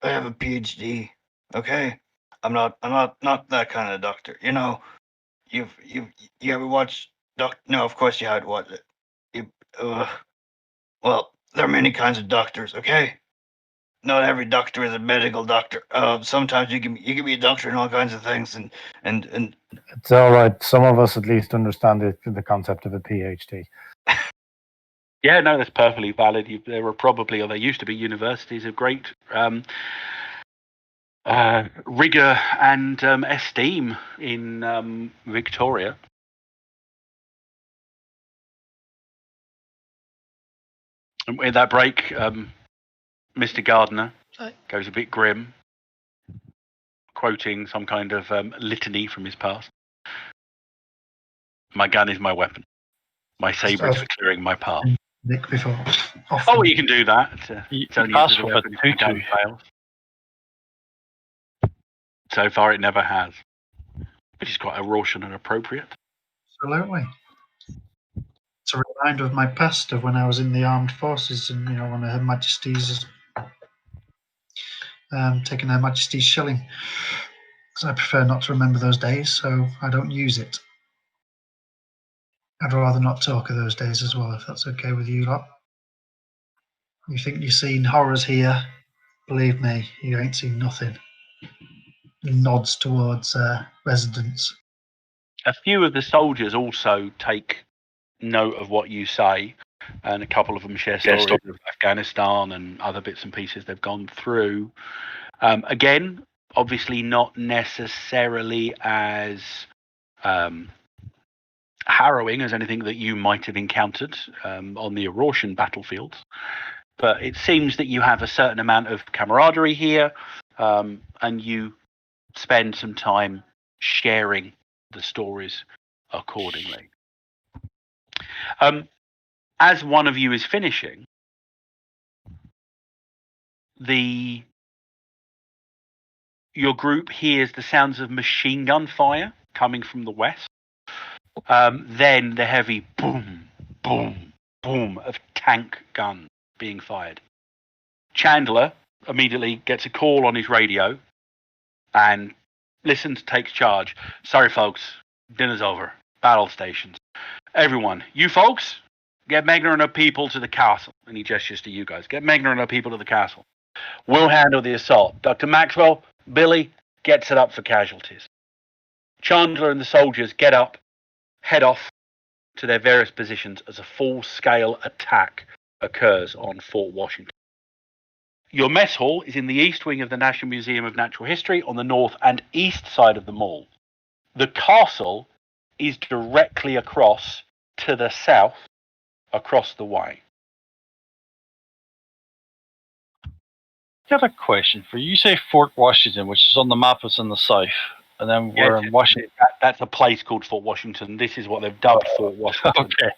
have a PhD. Okay, I'm not that kind of doctor. You ever watched No, of course you haven't watched it. Well, there are many kinds of doctors. Okay, not every doctor is a medical doctor. Sometimes you can be a doctor in all kinds of things, and It's all right. Some of us at least understand the concept of a PhD. Yeah, no, that's perfectly valid. There were probably, or there used to be, universities of great rigor and esteem in Victoria. And with that break, Mr. Gardner goes a bit grim, quoting some kind of litany from his past. My gun is my weapon. My saber is for clearing my path. Nick before. Oh, you can do that. It's only asked used as a for weapon if the tutu. gun fails. So far, it never has, which is quite Rorschach and appropriate. Absolutely. It's a reminder of my past, of when I was in the armed forces, and when Her Majesty's taking Her Majesty's shilling. Because I prefer not to remember those days, so I don't use it. I'd rather not talk of those days as well, if that's okay with you lot. You think you've seen horrors here? Believe me, you ain't seen nothing. He nods towards residents. A few of the soldiers also take note of what you say, and a couple of them share stories of Afghanistan and other bits and pieces they've gone through. Again, obviously not necessarily as harrowing as anything that you might have encountered on the Rorschach battlefields, but it seems that you have a certain amount of camaraderie here, and you spend some time sharing the stories accordingly. As one of you is finishing, your group hears the sounds of machine gun fire coming from the west. Then the heavy boom, boom, boom of tank guns being fired. Chandler immediately gets a call on his radio and listens, takes charge. Sorry, folks, dinner's over. Battle stations. Everyone, you folks, get Magna and her people to the castle. And he gestures to you guys. Get Magna and her people to the castle. We'll handle the assault. Dr. Maxwell, Billy, get set up for casualties. Chandler and the soldiers get up, head off to their various positions as a full-scale attack occurs on Fort Washington. Your mess hall is in the east wing of the National Museum of Natural History on the north and east side of the mall. The castle is directly across to the south, across the way. I got a question for you. You say Fort Washington, which is on the map, it's in the south, and then we're in Washington. That's a place called Fort Washington. This is what they've dubbed Fort Washington. Okay.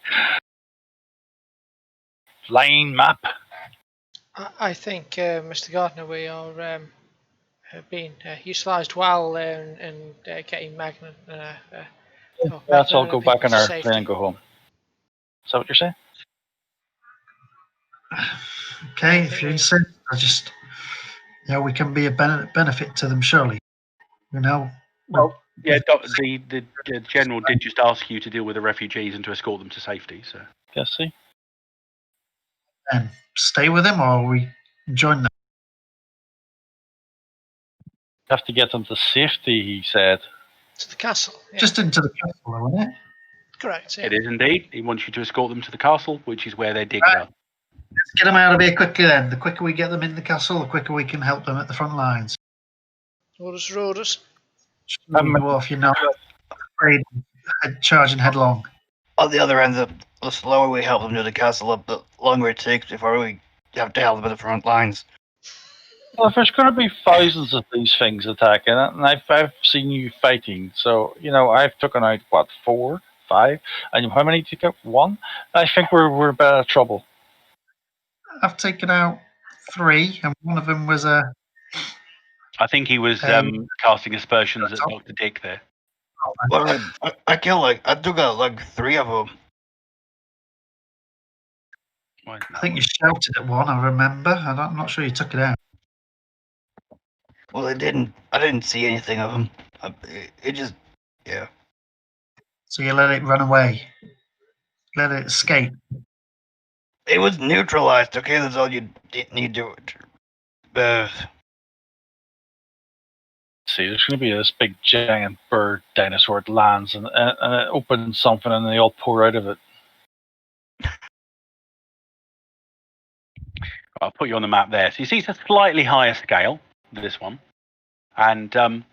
Line map. I think, Mr. Gardner, we are being utilised well in getting Magna. Let's all go back on our plane and go home. Is that what you're saying? Okay, if you insist, we can be a benefit to them, surely. Well, yeah, the general did just ask you to deal with the refugees and to escort them to safety. So, yeah, see. And stay with them, or we join them. Have to get them to safety, he said. To the castle. Yeah. Just into the castle, isn't it? Correct. Yeah. It is indeed. He wants you to escort them to the castle, which is where they're digging up. Let's get them out of here quickly then. The quicker we get them in the castle, the quicker we can help them at the front lines. Orders. If you're not afraid of charging headlong. On the other end, the slower we help them to the castle, the longer it takes before we have to help them at the front lines. Well, if there's going to be thousands of these things attacking it, and I've seen you fighting, so, I've taken out, 4, 5, and how many took out? 1? I think we're a bit of trouble. I've taken out 3, and one of them was a... I think he was casting aspersions at Dr. Dick there. Well, I killed, I took out, 3 of them. I think you shouted at one, I remember. I'm not sure you took it out. Well, I didn't see anything of him. It just, yeah. So you let it run away? Let it escape? It was neutralized, okay? That's all you need to do. See, there's going to be this big giant bird dinosaur that lands and it opens something and they all pour out of it. I'll put you on the map there. So you see it's a slightly higher scale, this one. And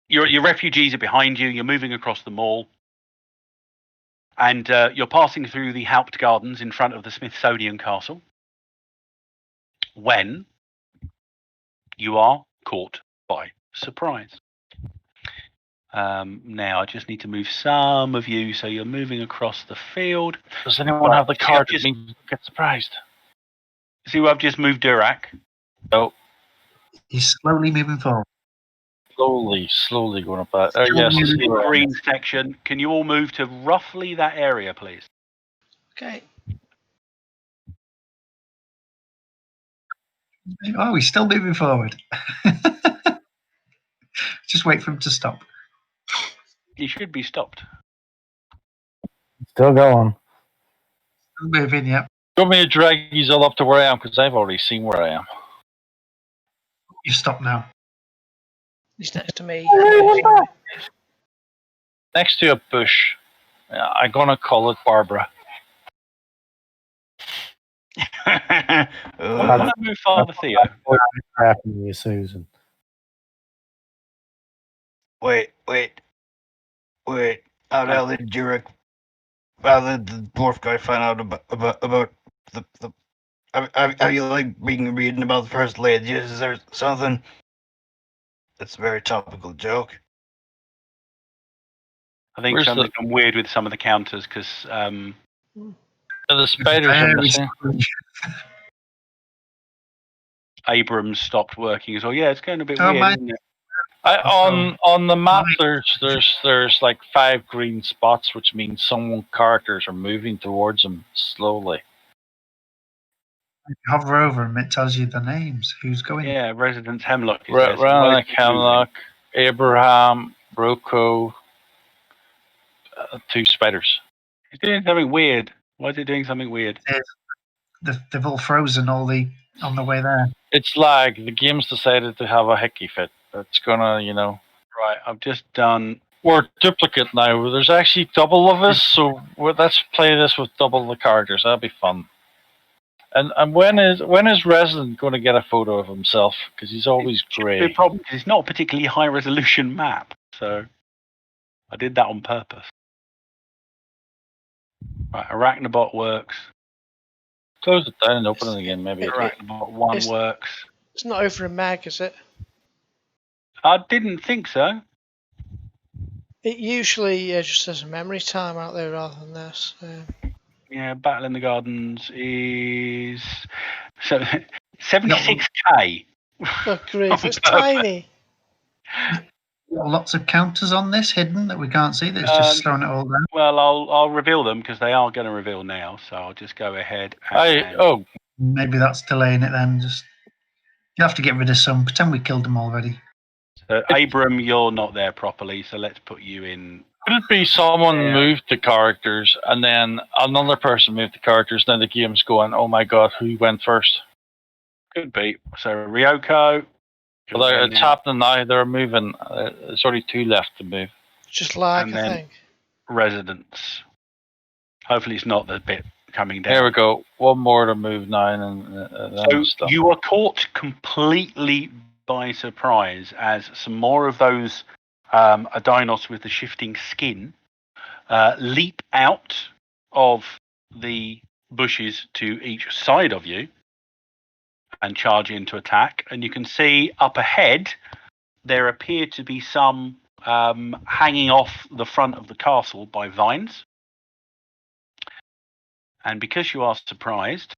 your refugees are behind you. You're moving across the mall. And you're passing through the Haupt Gardens in front of the Smithsonian Castle. When you are caught by surprise. Now, I just need to move some of you. So you're moving across the field. Does anyone have the card that means you get surprised? See who I've just moved Durac? No. He's slowly moving forward. Slowly going up that. Yes, the green section. Can you all move to roughly that area, please? Okay. Oh, he's still moving forward. Just wait for him to stop. He should be stopped. Still going. Still moving, yeah. You want me to drag these all up to where I am? Because I've already seen where I am. You stop now. He's next to me. Next to a bush. I'm going to call it Barbara. I'm going to move Father Theo. Happening with Susan. Wait. How the hell did Jurek? How did the dwarf guy find out about the? Have you been reading about the First Lady? Is there something? That's a very topical joke. I think something's gone weird with some of the counters because the spiders are missing. Abrams stopped working as well. Yeah, it's going a bit weird, isn't it? On the map, there's like 5 green spots, which means some characters are moving towards them slowly. You hover over them, it tells you the names. Who's going? Yeah, Residence Hemlock. Like Hemlock, Abraham, Rocco, 2 spiders. It's doing something weird. Why is it doing something weird? They've all frozen on the way there. It's lag. The game's decided to have a hickey fit. It's gonna, Right, I've just done. We're duplicate now. There's actually double of us, so let's play this with double the characters. That'll be fun. And when is Resident going to get a photo of himself? Because he's always grey. The problem is it's not a particularly high resolution map, so I did that on purpose. Right, Arachnobot works. Close it down and open it again, maybe. Arachnobot 1 works. It's not over a meg, is it? I didn't think so. It usually just has a memory time out there rather than this. Yeah, Battle in the Gardens is 76k. Oh, grief, it's tiny. Lots of counters on this hidden that we can't see. That's just throwing it all down. Well, I'll reveal them because they are going to reveal now. So I'll just go ahead. Maybe that's delaying it then. Just you have to get rid of some. Pretend we killed them already. So Abram, you're not there properly. So let's put you in. Could it be someone moved the characters and then another person moved the characters? Then the game's going, oh my god, who went first? Could be. So Ryoko. Well, it's happening now. They're moving. There's only 2 left to move. Just lag, and I then think. Residents. Hopefully, it's not the bit coming down. There we go. One more to move now, and so you are caught completely by surprise as some more of those Adinos with the shifting skin leap out of the bushes to each side of you and charge into attack. And you can see up ahead there appear to be some hanging off the front of the castle by vines. And because you are surprised,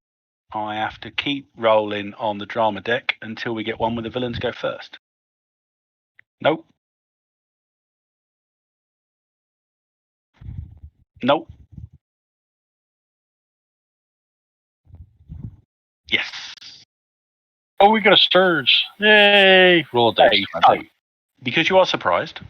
I have to keep rolling on the drama deck until we get one where the villains go first. Nope. Nope. Yes. Oh, we got a Sturge. Yay! Roll a dice. So, because you are surprised,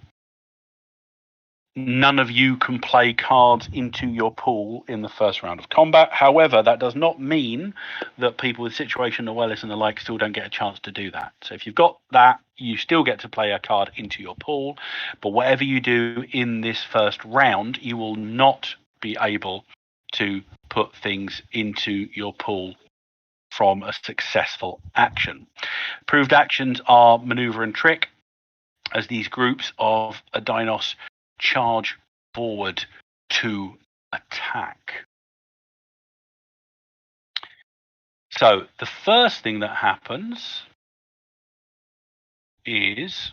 none of you can play cards into your pool in the first round of combat. However, that does not mean that people with situation awareness and the like still don't get a chance to do that. So if you've got that, you still get to play a card into your pool. But whatever you do in this first round, you will not be able to put things into your pool from a successful action. Proved actions are maneuver and trick, as these groups of Adinos charge forward to attack. So the first thing that happens is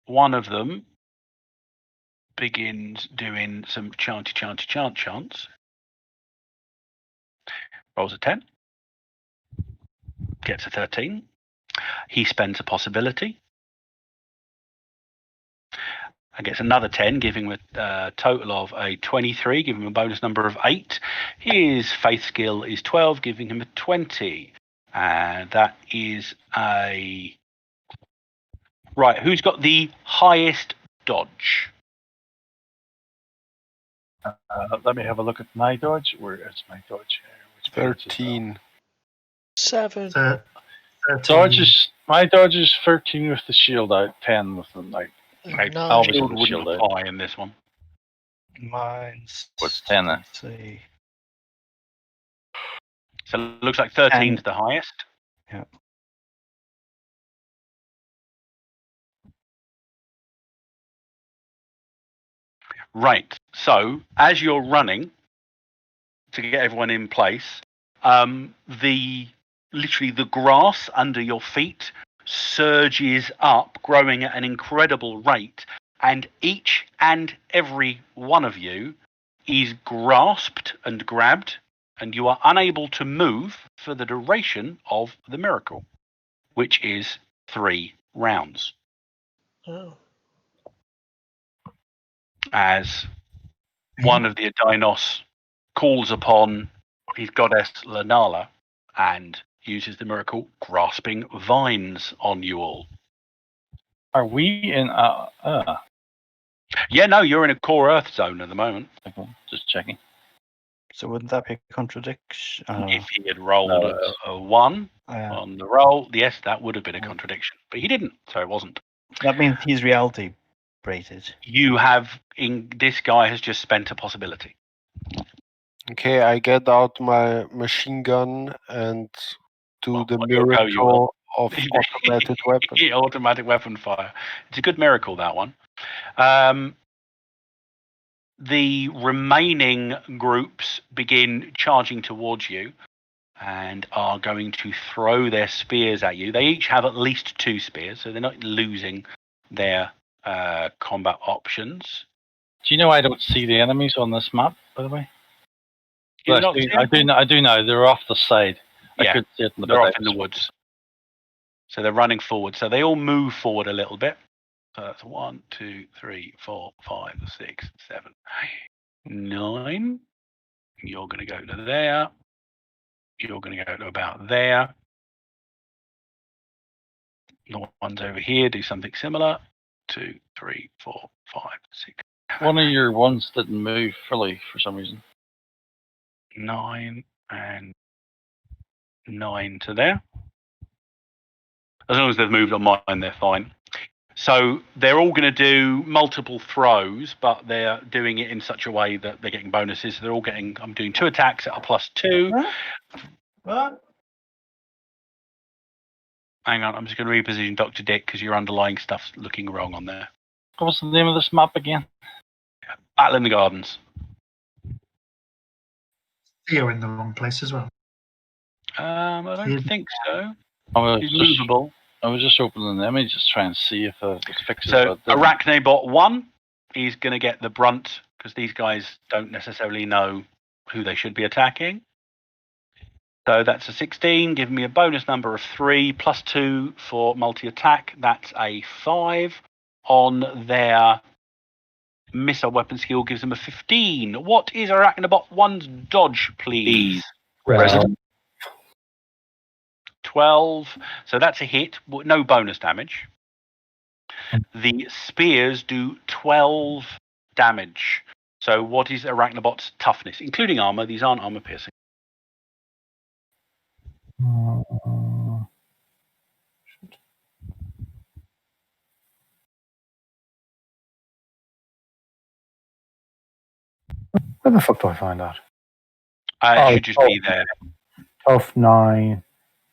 one of them begins doing some chants. Rolls a 10. Gets a 13. He spends a possibility. And gets another 10, giving him a total of a 23, giving him a bonus number of 8. His faith skill is 12, giving him a 20. And that is a... Right, who's got the highest dodge? Let me have a look at my dodge. Where is my dodge? 13. 7. 13. My dodge is 13 with the shield out, 10 with the knight. No. Shield wouldn't apply in this one. Mine's... What's 10 then? See. So it looks like 13 is the highest. Yeah. Right. So as you're running to get everyone in place, literally the grass under your feet surges up, growing at an incredible rate, and each and every one of you is grasped and grabbed, and you are unable to move for the duration of the miracle, which is 3 rounds. Oh. As one of the Adinos calls upon his goddess Lanala and uses the miracle grasping vines on you all. Are we in Yeah, no, you're in a core Earth zone at the moment. Okay, just checking. So wouldn't that be a contradiction? I don't know. If he had rolled No, a 1 Yeah. on the roll, yes, that would have been a contradiction. But he didn't, so it wasn't. That means he's reality braided. You have, this guy has just spent a possibility. Okay, I get out my machine gun and do Well, the on your go, you will. miracle of automated weapon. Automatic weapon fire. It's a good miracle, that one. The remaining groups begin charging towards you and are going to throw their spears at you. They each have at least 2 spears, so they're not losing their combat options. Do you know I don't see the enemies on this map, by the way? Do you Well, not see them? I do know. They're off the side. I Yeah, couldn't see it in the they're off back. in the woods. So they're running forward. So they all move forward a little bit. So that's 1, 2, 3, 4, 5, 6, 7, 8, 9. You're going to go to there. You're going to go to about there. The ones over here do something similar. 2, 3, 4, 5, 6. One of your ones didn't move fully for some reason. 9 and 9 to there. As long as they've moved on mine, they're fine. So they're all going to do multiple throws, but they're doing it in such a way that they're getting bonuses. So they're all getting, I'm doing 2 attacks at a +2. What? Hang on, I'm just going to reposition Dr. Dick because your underlying stuff's looking wrong on there. What was the name of this map again? Battle in the Gardens. You're in the wrong place as well. I don't think so. I It's movable. was just opening the image, just trying to see if it fixes So it. Arachnabot 1 is going to get the brunt because these guys don't necessarily know who they should be attacking. So that's a 16, giving me a bonus number of 3, +2 for multi-attack. That's a 5. On their missile weapon skill gives them a 15. What is Arachnabot 1's dodge, please? Resident. 12. So that's a hit, no bonus damage. The spears do 12 damage. So what is Arachnabot's toughness, including armor? These aren't armor piercing. Where the fuck do I find that? It should just be there. Tough 9.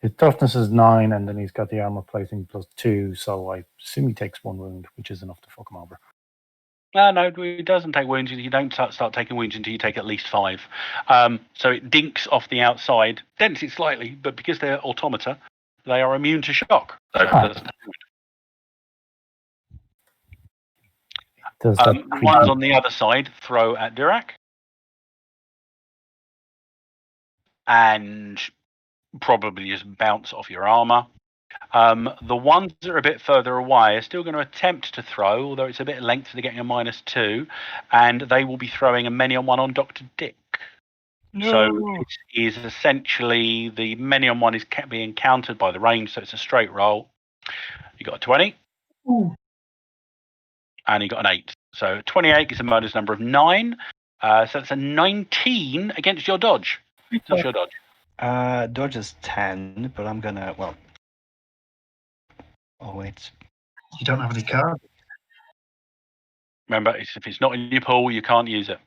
His toughness is 9, and then he's got the armor plating +2. So I assume he takes 1 wound, which is enough to fuck him over. No, it doesn't take wounds. You don't start taking wounds until you take at least 5. So it dinks off the outside, dents it slightly, but because they're automata, they are immune to shock. So it doesn't. Does that The ones on the other side throw at Dirac. And probably just bounce off your armor. The ones that are a bit further away are still going to attempt to throw, although it's a bit length, they're getting a -2, and they will be throwing a many-on-1 on Dr. Dick. No. So it is essentially the many-on-1 is being countered by the range, so it's a straight roll. You got a 20. Ooh. And you got an 8. So 28 is a bonus number of 9. So that's a 19 against your dodge. What's your dodge? Dodge is 10, but I'm gonna, well. Oh, wait. You don't have any cards. Remember, if it's not in your pool, you can't use it.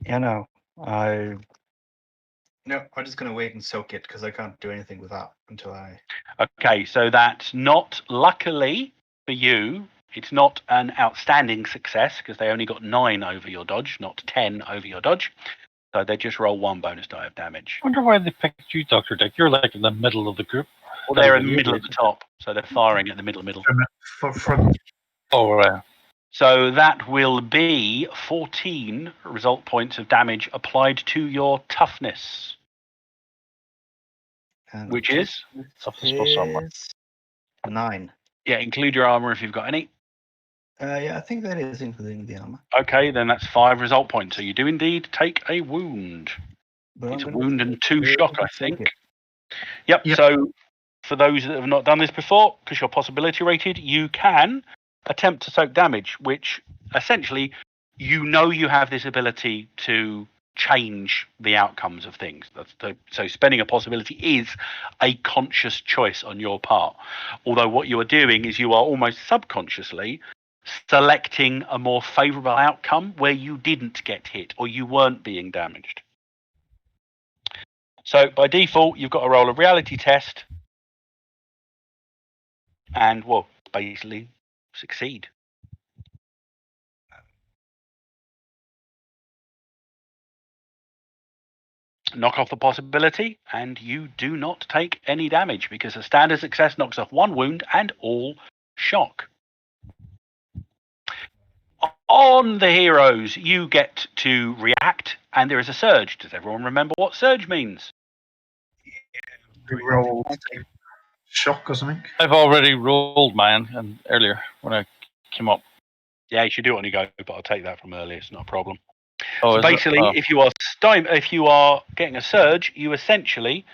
Yeah, no. No, I'm just gonna wait and soak it because I can't do anything with that until I. Okay, so that's not, luckily for you, it's not an outstanding success because they only got 9 over your dodge, not 10 over your dodge. So they just roll 1 bonus die of damage. I wonder why they picked you, Dr. Dick. You're like in the middle of the group. Well, they're in the middle of the top, so they're firing at the middle. From Oh, right. So that will be 14 result points of damage applied to your toughness, And which is? Toughness plus armor. 9. Yeah, include your armor if you've got any. Yeah, I think that is including the armor. Okay, then that's 5 result points. So you do indeed take a wound. But It's a I'm gonna wound and 2 shock, I take think. it. Yep, Yep. so for those that have not done this before, because you're possibility rated, you can attempt to soak damage, which essentially you know you have this ability to change the outcomes of things. So spending a possibility is a conscious choice on your part. Although what you are doing is you are almost subconsciously selecting a more favourable outcome where you didn't get hit or you weren't being damaged. So by default, you've got to roll a reality test and, well, basically succeed. Knock off the possibility, and you do not take any damage because a standard success knocks off 1 wound and all shock. On the heroes, you get to react, and there is a surge. Does everyone remember what surge means? Roll shock or something. I've already rolled mine and earlier when I came up. Yeah, you should do it on your go, but I'll take that from earlier. It's not a problem. Oh, So is it? basically, Oh. if you are getting a surge, you essentially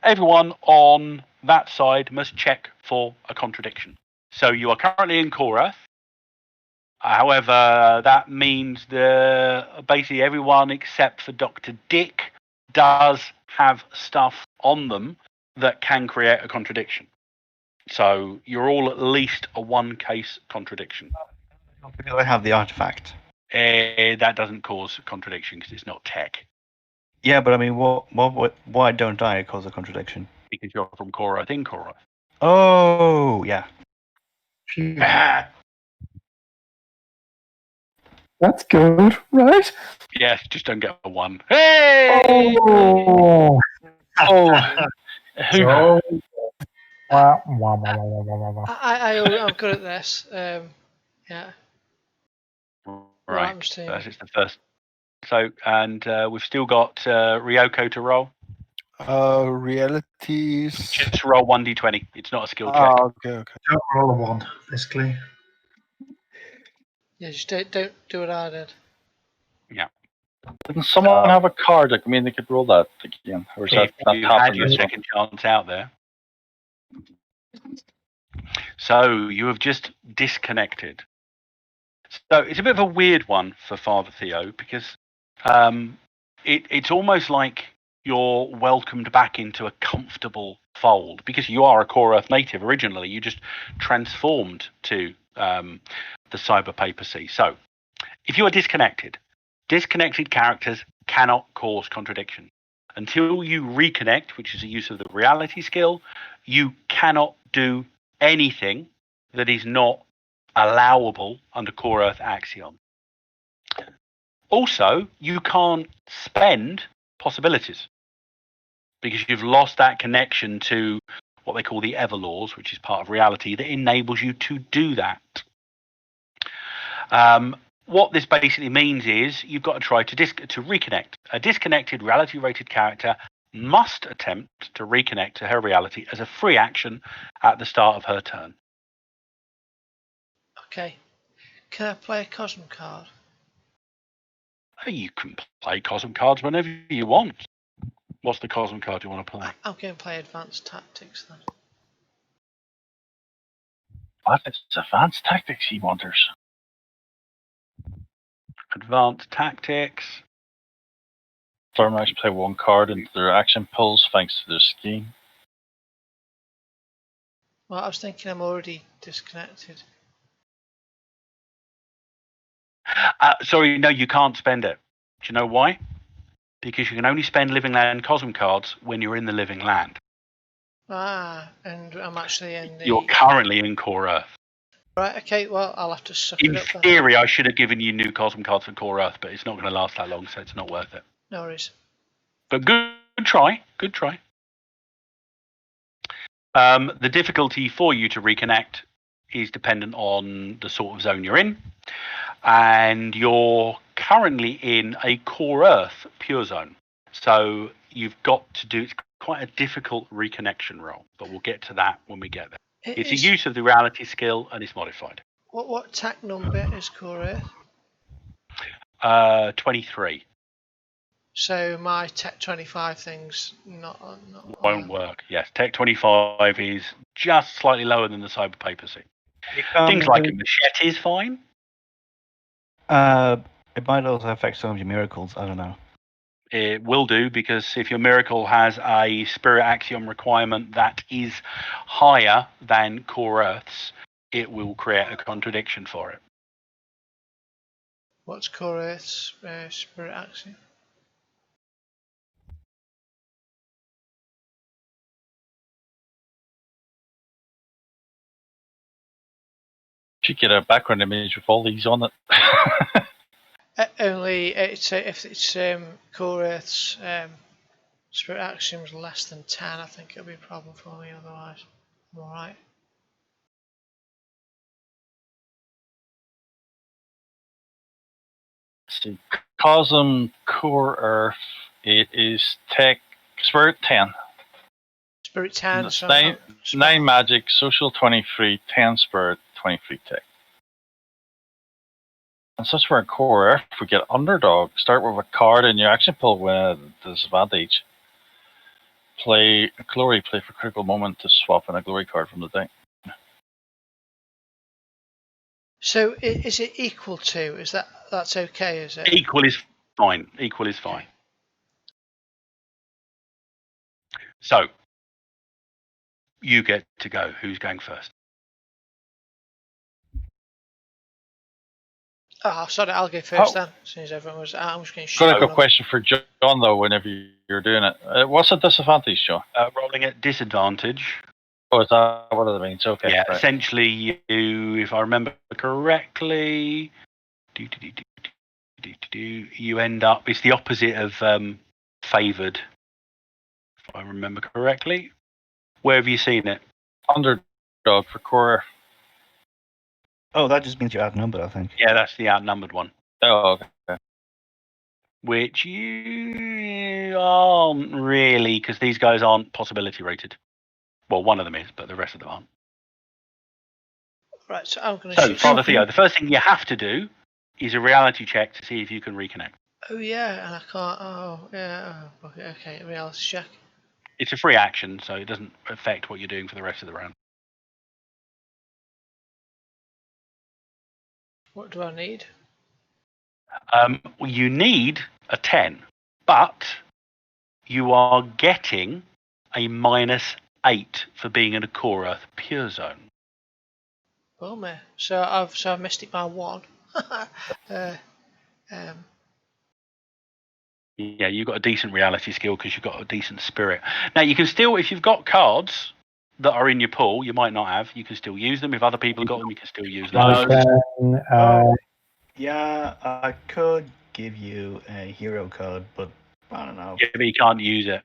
everyone on that side must check for a contradiction. So you are currently in Korath. However, that means basically everyone except for Dr. Dick does have stuff on them that can create a contradiction. So you're all at least a 1-case contradiction. Because I have the artifact. That doesn't cause contradiction because it's not tech. Yeah, but I mean, why don't I cause a contradiction? Because you're from Korath in Korath. Oh, yeah. Phew. That's good, right? Yes, just don't get a 1. Hey! Oh, Who? wah, wah, wah, wah, wah, wah, wah. I'm good at this. Yeah. What Right, happens to that's just the first. So, and we've still got Ryoko to roll. Realities. Just roll 1d20. It's not a skill check. Okay. Don't roll a 1, basically. Yeah, just don't do what I did. Didn't someone have a card? Like, I mean, they could roll that again. Or is If that you not had happening your this one? second chance out there. So you have just disconnected. So it's a bit of a weird one for Father Theo because it's almost like you're welcomed back into a comfortable fold because you are a Core Earth native originally. You just transformed to the cyber papacy. So if you are disconnected characters cannot cause contradiction. Until you reconnect, which is a use of the reality skill, you cannot do anything that is not allowable under Core Earth Axiom. Also, you can't spend possibilities because you've lost that connection to what they call the Everlaws, which is part of reality that enables you to do that. What this basically means is you've got to try to reconnect. A disconnected reality-rated character must attempt to reconnect to her reality as a free action at the start of her turn. Okay. Can I play a Cosm card? You can play Cosm cards whenever you want. What's the Cosm card you want to play? I'm going to play Advanced Tactics then. What? It's advanced tactics he wonders. Advanced Tactics. Stormknights play 1 card into their action pools thanks to their scheme. Well, I was thinking I'm already disconnected. Sorry, no, you can't spend it. Do you know why? Because you can only spend Living Land Cosm cards when you're in the Living Land. Ah, and I'm actually in the... You're currently in Core Earth. Right, okay, well, I'll have to suck In it up then. theory, I should have given you new Cosm cards for Core Earth, but it's not going to last that long, so it's not worth it. No worries. But good try. Good try. The difficulty for you to reconnect is dependent on the sort of zone you're in. And you're currently in a Core Earth pure zone. So you've got to do, it's quite a difficult reconnection roll, but we'll get to that when we get there. It's a use of the reality skill and it's modified. What tack number is Core Earth? 23. So my Tech 25 thing's not Won't work. Yes, Tech 25 is just slightly lower than the cyber papacy. Things like a machete is fine. It might also affect some of your miracles. I don't know. It will do, because if your miracle has a spirit axiom requirement that is higher than Core Earth's, it will create a contradiction for it. What's Core Earth's spirit axiom? Should get a background image with all these on it. Only if it's Core Earth's spirit axiom is less than 10, I think it'll be a problem for me. Otherwise, I'm all right. See, Cosm Core Earth, it is Tech Spirit 10. Spirit 10, so 9 Magic, Social 23, 10 Spirit, 23 Tech. And since we're in Core Earth, we get Underdog. Start with a card in your action pool with a disadvantage. Play a Glory, play for critical moment to swap in a Glory card from the deck. So is it equal to? That's okay? Is it? Equal is fine. Equal is fine. So you get to go. Who's going first? Oh, sorry, I'll go first then. As soon as everyone was out, I'm just going to Got a question for John though. Whenever you're doing it, what's the disadvantage, John? Rolling at disadvantage. Oh, is that what it means? Okay. Yeah, right. essentially, you, if I remember correctly, you end up. It's the opposite of favoured. If I remember correctly. Where have you seen it? Underdog for Core. Oh, that just means you're outnumbered, I think. Yeah, that's the outnumbered one. Oh, okay. Which you aren't really, because these guys aren't possibility rated. Well, one of them is, but the rest of them aren't. Right, so I'm going to So, shoot. Father Theo, the first thing you have to do is a reality check to see if you can reconnect. Oh yeah, and I can't. Oh yeah. Oh, okay. Reality check. It's a free action, so it doesn't affect what you're doing for the rest of the round. What do I need? You need a 10, but you are getting a -8 for being in a Core Earth Pure Zone. Oh man. So I've missed it by 1. Yeah, you've got a decent reality skill because you've got a decent spirit. Now, you can still, if you've got cards that are in your pool, you might not have, you can still use them. If other people have got them, you can still use those. Yeah, I could give you a hero card, but I don't know. Yeah, but you can't use it.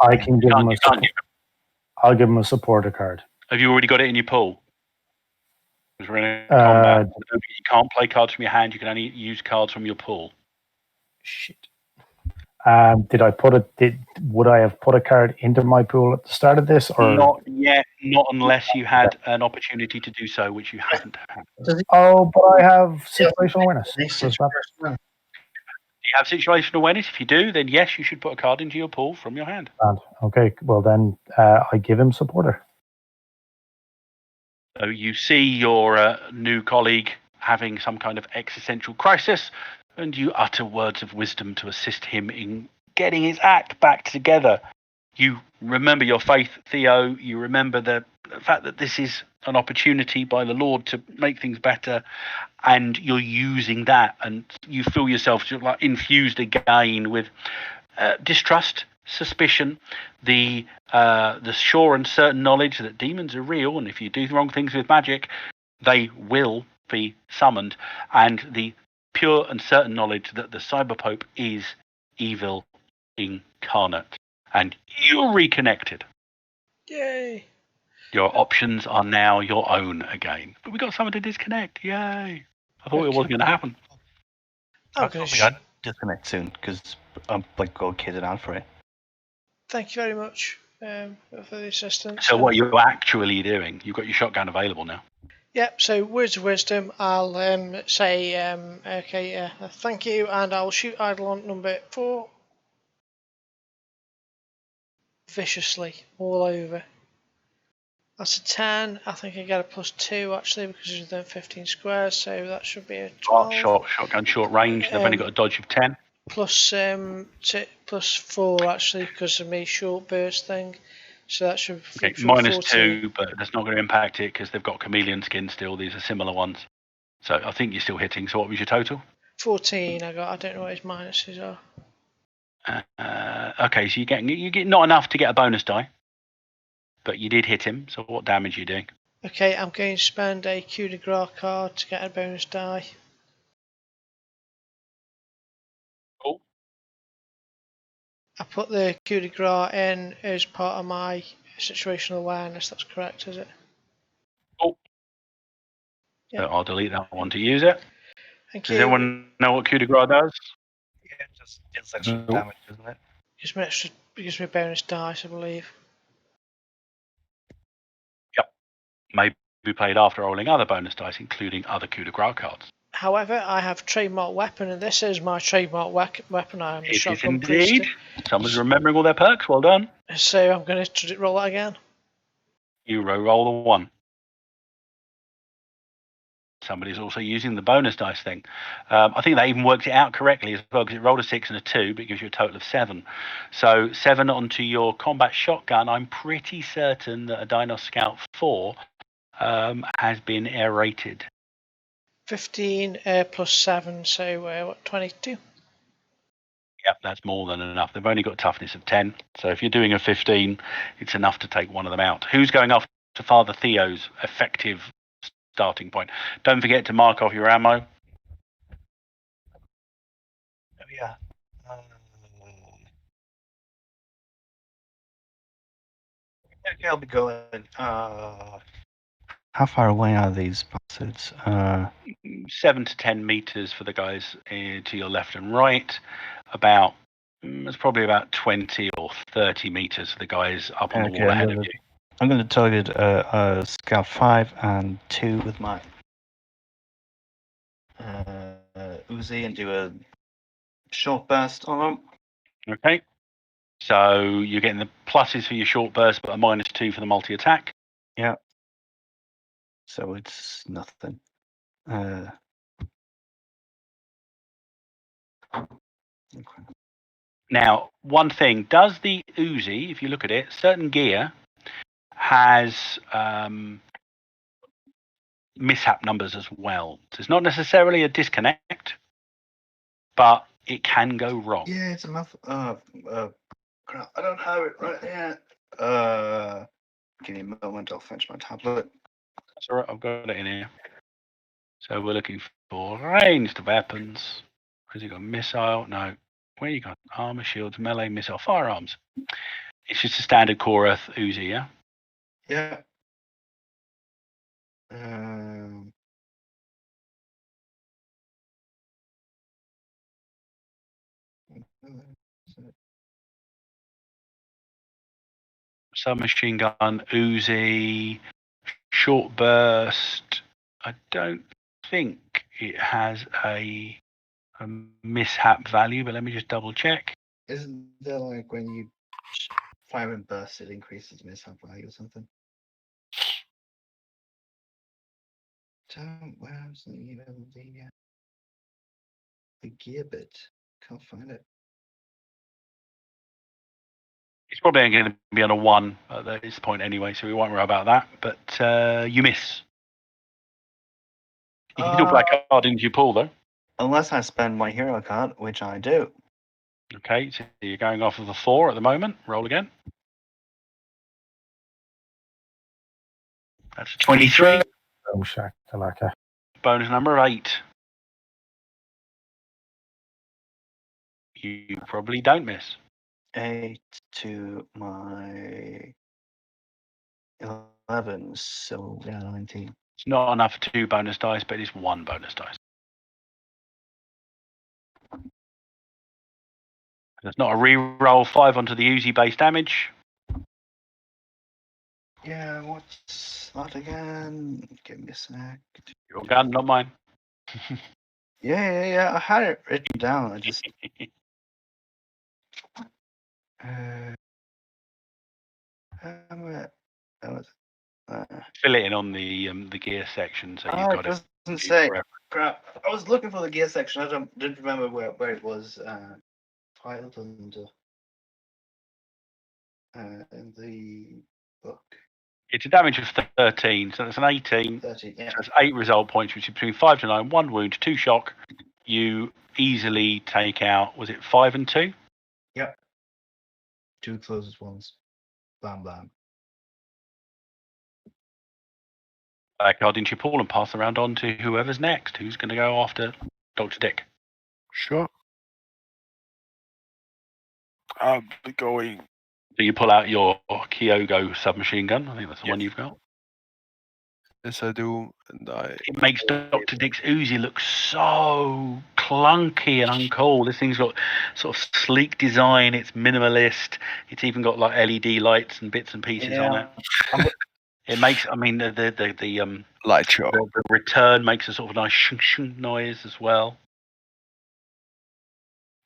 I can give him I'll give him a supporter card. Have you already got it in your pool? Because we're in a combat. You can't play cards from your hand. You can only use cards from your pool. Shit. Did I put it? Would I have put a card into my pool at the start of this, or not yet? Not unless you had an opportunity to do so, which you haven't had. Oh, but I have situational awareness. Do you have situational awareness? If you do, then yes, you should put a card into your pool from your hand. Okay, well then I give him supporter. So you see your new colleague having some kind of existential crisis, and you utter words of wisdom to assist him in getting his act back together. You remember your faith, Theo. You remember the fact that this is an opportunity by the Lord to make things better, and you're using that, and you feel yourself sort of like infused again with distrust, suspicion, the sure and certain knowledge that demons are real, and if you do the wrong things with magic, they will be summoned, and the pure and certain knowledge that the Cyber Pope is evil incarnate, and you're reconnected. Yay! Your options are now your own again. But we got someone to disconnect. Yay! I thought it wasn't going to happen. I'll disconnect soon because I'm like all kitted out for it. Thank you very much for the assistance. So what are you actually doing? You've got your shotgun available now. Yep, so words of wisdom, I'll say, okay, thank you, and I'll shoot Eidolon number 4 viciously all over. That's a 10. I think I get a +2 actually because you've done 15 squares, so that should be a Oh, 12. shotgun, short range. They've only got a dodge of 10. Plus +4 actually because of me short burst thing. So that should Okay, should be 14. -2, but that's not going to impact it because they've got chameleon skin still. These are similar ones. So I think you're still hitting. So what was your total? 14 I got. I don't know what his minuses are. Okay, so you get not enough to get a bonus die, but you did hit him. So what damage are you doing? Okay, I'm going to spend a coup de grace card to get a bonus die. Cool. I put the coup de grace in as part of my situational awareness. That's correct, is it? Cool. Yeah. So I'll delete that one to use it. Thank Does you. everyone know what coup de grace does? Yeah, just deals extra Nope. damage, doesn't it? Gives me bonus dice, I believe. Maybe played after rolling other bonus dice, including other coup de grace cards. However, I have trademark weapon, and this is my trademark weapon. I am the It is shotgun priest. indeed. Someone's remembering all their perks. Well done. So I'm going to roll that again. You roll the 1. Somebody's also using the bonus dice thing. I think that even works it out correctly as well because it rolled a 6 and a 2, but it gives you a total of 7. So 7 onto your combat shotgun. I'm pretty certain that a Dinos Scout 4 has been aerated. 15 plus 7, so what? 22. Yep, that's more than enough. They've only got toughness of 10. So if you're doing a 15, it's enough to take one of them out. Who's going off to Father Theo's effective starting point? Don't forget to mark off your ammo. Oh yeah. Okay, I'll be going. How far away are these bastards? 7 to 10 meters for the guys to your left and right. It's probably about 20 or 30 meters for the guys up on the wall ahead of you. I'm going to target Scout 5 and 2 with my Uzi and do a short burst on them. Okay. So you're getting the pluses for your short burst, but a -2 for the multi-attack. Yeah. So it's nothing. Okay. Now, one thing, does the Uzi, if you look at it, certain gear has mishap numbers as well. So it's not necessarily a disconnect, but it can go wrong. Yeah, it's a mouth. Crap, I don't have it right here. Give me a moment, I'll fetch my tablet. That's all right, I've got it in here. So we're looking for ranged weapons. Has he got missile? No. Where you got? Armor, shields, melee, missile, firearms. It's just a standard core Earth Uzi, yeah? Yeah. Submachine gun, Uzi, short burst. I don't think it has a mishap value, but let me just double check. Isn't there like when you fire and burst, it increases mishap value or something? Where's the gear bit? Can't find it. It's probably going to be on a 1 at this point anyway, so we won't worry about that. But you miss. You can still play a card into your pool, though. Unless I spend my hero card, which I do. Okay, so you're going off of a 4 at the moment. Roll again. That's 23. Oh, shakalaka. Bonus number of 8. You probably don't miss. 8 to my 11, so yeah, 19. It's not enough for 2 bonus dice, but it's 1 bonus dice. There's not a re-roll 5 onto the Uzi base damage. Yeah, what's that again? Give me a sec. Your gun, not mine. Yeah. I had it written down. I just. How was it? Fill it in on the gear section, so you've got it it. doesn't say. Crap. I was looking for the gear section. I didn't remember where it was filed under in the book. It's a damage of 13, so that's an 18. 30. Yeah. So that's 8 result points, which is between 5 to 9, 1 wound, 2 shock. You easily take out, was it 5 and 2? Yep. 2 closest ones. Bam, bam. Card into your pool and pass around on to whoever's next. Who's going to go after Dr. Dick? Sure. I'll be going. So you pull out your Kyogo submachine gun. I think that's the one you've got. Yes, I do. And It makes Dr. Dick's Uzi look so clunky and uncool. This thing's got sort of sleek design. It's minimalist. It's even got like LED lights and bits and pieces on it. It makes, I mean, the light show. The return makes a sort of nice shunk shunk noise as well.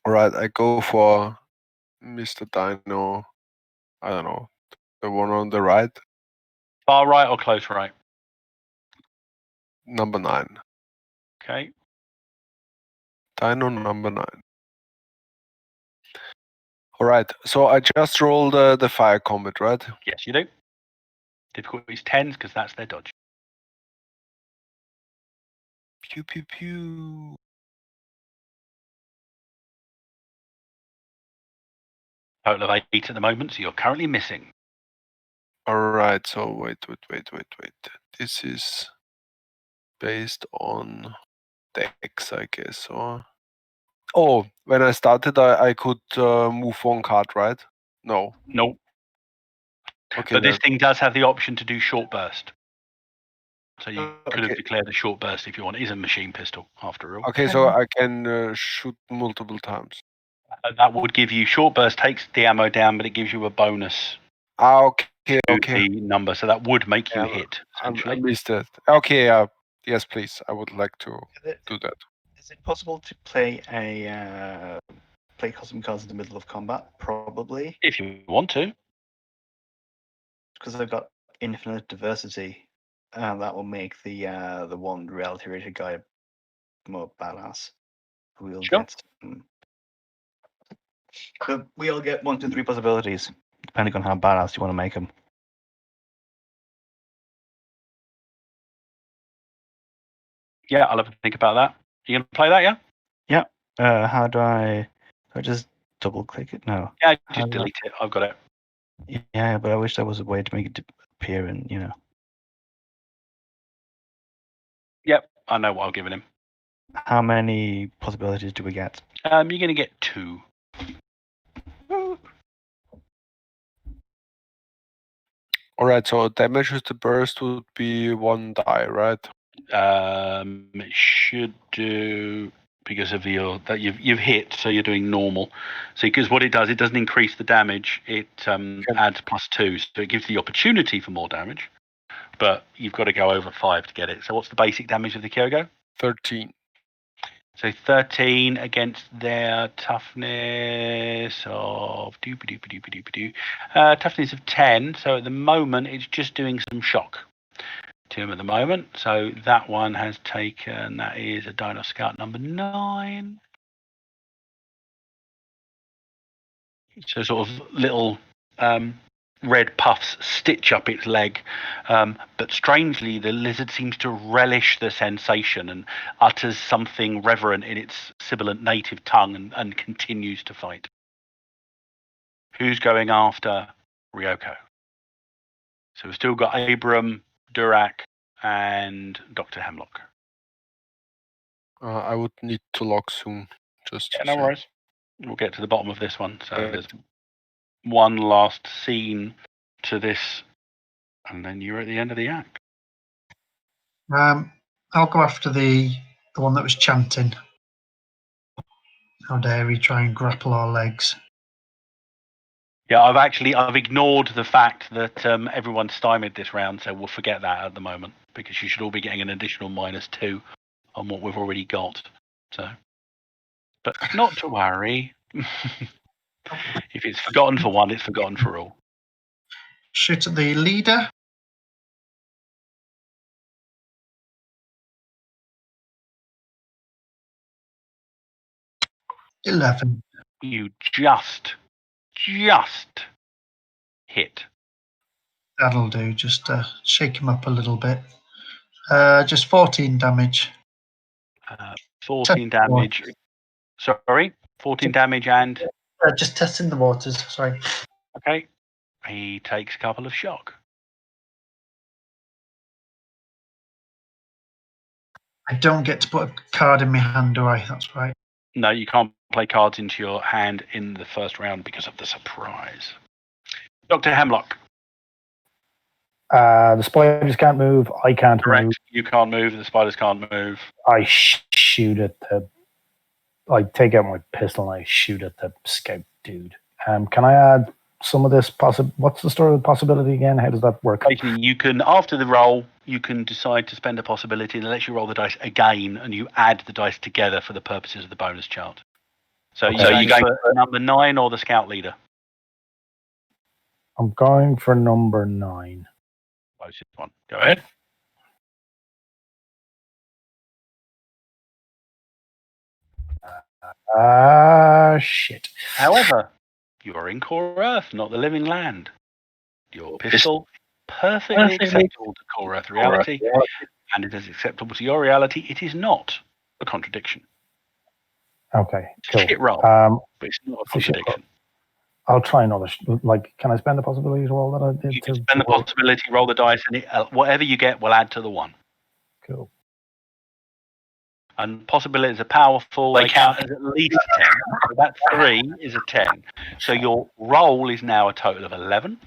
All right, I go for Mr. Dino. I don't know, the one on the right. Far right or close right? Number 9. Okay. Dino number 9. All right, so I just rolled the fire combat, right? Yes, you do. Difficulty is 10s because that's their dodge. Pew pew pew. Total of 8 at the moment, so you're currently missing. All right, so wait. This is based on decks, I guess. Or when I started, I could move 1 card, right? No. Nope. Okay, but this thing does have the option to do short burst. So you could have okay. declared a short burst if you want. It is a machine pistol, after all. Okay, so I can shoot multiple times. That would give you short burst takes the ammo down, but it gives you a bonus Okay. to the number. So that would make you Yeah, hit. I Essentially. missed it. Okay, yes, please. I would like to do that. Is it possible to play play custom cards in the middle of combat? Probably. If you want to. Because I've got infinite diversity, and that will make the one reality rated guy more badass. We'll Sure. get. But we all get 1 to 3 possibilities, depending on how badass you want to make them. Yeah, I'll have to think about that. You gonna play that, yeah? Yeah. How do I just double click it? No. Yeah, just delete it. I've got it. Yeah, but I wish there was a way to make it appear in, Yep, I know what I've given him. How many possibilities do we get? You're gonna get 2. All right, so damage with the burst would be 1 die, right? It should do because of you've hit, so you're doing normal. So because what it does, it doesn't increase the damage. It adds +2, so it gives the opportunity for more damage. But you've got to go over 5 to get it. So what's the basic damage of the Kyogo? 13. So 13 against their toughness of toughness of 10. So at the moment, it's just doing some shock to him at the moment. So that one has taken. That is a Dino Scout number 9. So sort of little red puffs stitch up its leg, but strangely the lizard seems to relish the sensation and utters something reverent in its sibilant native tongue and continues to fight. Who's going after Ryoko? So we've still got Abram, Durak, and Dr. Hemlock. I would need to log soon. Just no worries. We'll get to the bottom of this one. So there's one last scene to this, and then you're at the end of the act. I'll go after the one that was chanting. How dare we try and grapple our legs? Yeah, I've ignored the fact that everyone's stymied this round, so we'll forget that at the moment because you should all be getting an additional -2 on what we've already got. So, but not to worry. If it's forgotten for one, it's forgotten for all. Shoot at the leader. 11. You just hit. That'll do. Just shake him up a little bit. Just 14 damage. 14 damage. Sorry, 14 damage and... Just testing the waters, sorry. Okay. He takes a couple of shock. I don't get to put a card in my hand, do I? That's right. No, you can't play cards into your hand in the first round because of the surprise. Dr. Hemlock. The spiders can't move. I can't Correct. move. You can't move. The spiders can't move. I shoot at the. I take out my pistol and I shoot at the scout dude. Can I add some of this? What's the story of the possibility again? How does that work? Basically, you can, after the roll, you can decide to spend a possibility and it lets you roll the dice again, and you add the dice together for the purposes of the bonus chart. So you go for number 9 or the scout leader? I'm going for number 9. Closest one. Go ahead. Shit. However, you are in Core Earth, not the living land. Your pistol perfectly acceptable to Core Earth reality, and it is acceptable to your reality. It is not a contradiction. Okay, cool. Shit roll, but it's not a contradiction. I'll try another. Can I spend the possibility roll that I did? You can spend the possibility, roll the dice, and whatever you get will add to the 1. Cool. And possibilities are powerful. They count as at least 10. So that 3 is a 10. So your roll is now a total of 11.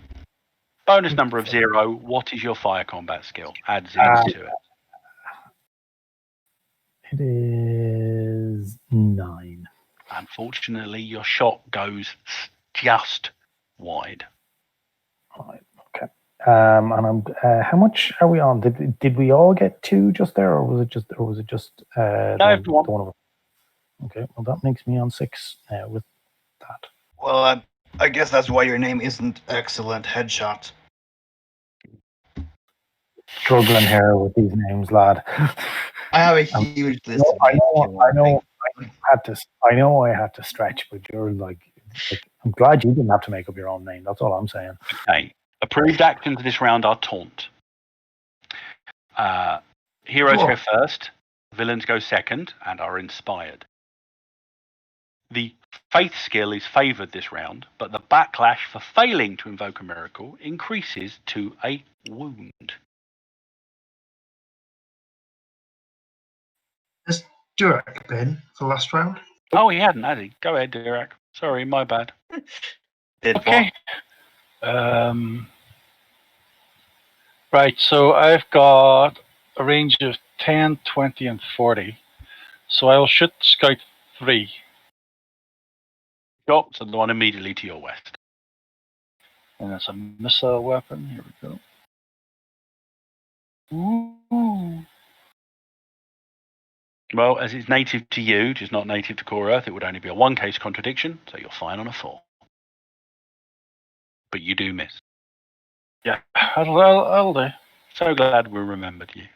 Bonus number of 0. What is your fire combat skill? Add 0 to it. It is 9. Unfortunately, your shot goes just wide. Right. Okay. And I'm. How much are we on? Did we all get 2 just there, or was it just? No, the one of them? Okay. Well, that makes me on 6 with that. Well, I guess that's why your name isn't Excellent Headshot. Struggling here with these names, lad. I have a huge list. I know. I know. I had to stretch, but you're like, I'm glad you didn't have to make up your own name. That's all I'm saying. Okay. Approved actions this round are taunt. Heroes go first, villains go second, and are inspired. The faith skill is favoured this round, but the backlash for failing to invoke a miracle increases to a wound. Has Durek been for the last round? Oh, he hadn't, had he? Go ahead, Dirac. Sorry, my bad. Okay. Right, so I've got a range of 10, 20, and 40. So I will shoot Scout 3. Shots and the one immediately to your west. And that's a missile weapon. Here we go. Ooh. Well, as it's native to you, just not native to Core Earth, it would only be a 1-case contradiction, so you're fine on a 4. But you do miss. Yeah, that'll do. So glad we remembered you.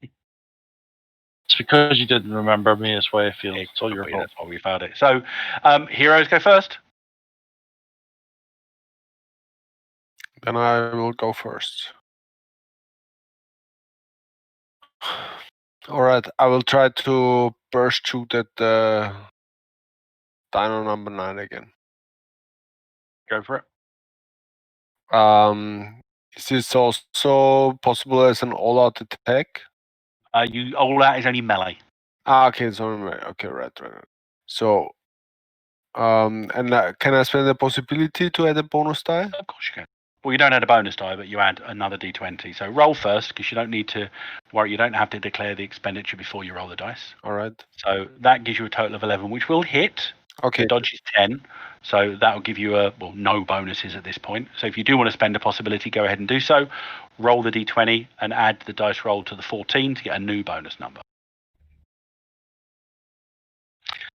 It's because you didn't remember me, is why I feel. It's all your fault. That's why we found it. So, heroes go first. Then I will go first. All right, I will try to burst shoot at the dino number 9 again. Go for it. Is this also possible as an all-out attack? All that is only melee. Okay, it's only melee. Okay, right. So, and can I spend the possibility to add a bonus die? Of course you can. Well, you don't add a bonus die, but you add another d20. So roll first, because you don't need to worry. You don't have to declare the expenditure before you roll the dice. All right. So that gives you a total of 11, which will hit. Okay. The dodge is 10, so that will give you no bonuses at this point. So if you do want to spend a possibility, go ahead and do so. Roll the d20 and add the dice roll to the 14 to get a new bonus number.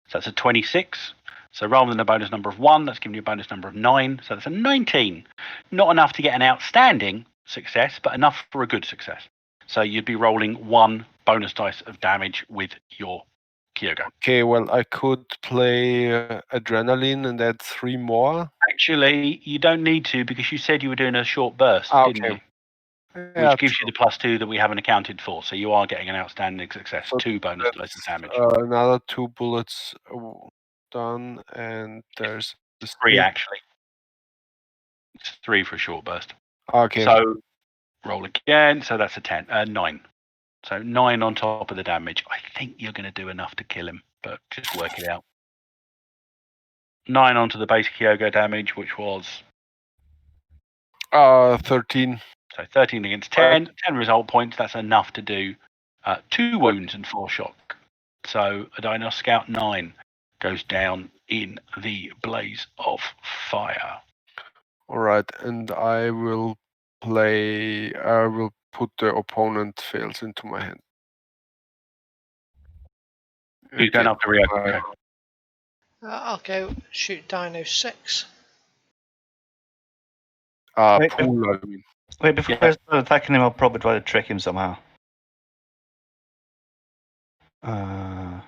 So that's a 26. So rather than a bonus number of 1, that's giving you a bonus number of 9. So that's a 19. Not enough to get an outstanding success, but enough for a good success. So you'd be rolling 1 bonus dice of damage with your Kyogo. Okay, well, I could play Adrenaline and add 3 more. Actually, you don't need to because you said you were doing a short burst, didn't Okay. you? Yeah, Which gives you the +2 that we haven't accounted for. So you are getting an outstanding success. So 2 bonus that's, blows of damage. another 2 bullets done, and there's the 3 actually. It's 3 for a short burst. Okay. So roll again. So that's a 9. So 9 on top of the damage. I think you're going to do enough to kill him, but just work it out. 9 onto the base Kyogo damage, which was 13. so 13 against 10. 10 result points. That's enough to do 2 wounds and 4 shock. So a Dino Scout 9 goes down in the blaze of fire. All right, and I will put the opponent fails into my hand. He's going up to react. Okay. I'll go shoot Dino 6. Wait, Pool, I mean. Wait, before I start attacking him, I'll probably try to trick him somehow. I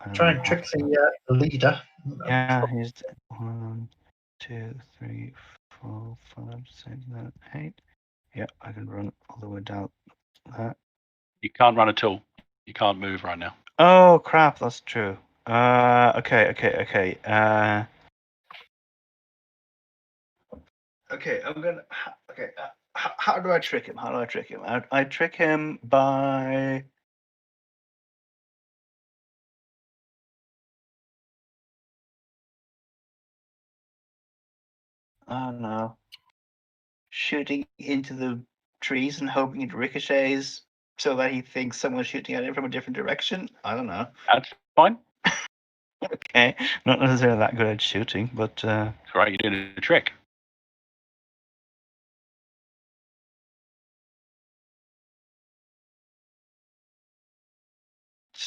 don't Try know and how. trick the leader. Yeah, he's 1, 2, 3, 4, 5, 6, 7, 8. Yeah, I can run all the way down that. You can't run at all. You can't move right now. Oh crap, that's true. Okay. Okay, I'm gonna. Okay, how do I trick him? How do I trick him? I trick him by. I don't know. Shooting into the trees and hoping it ricochets so that he thinks someone's shooting at him from a different direction. I don't know. That's fine. Okay, not necessarily that good at shooting, but That's right. You're doing a trick.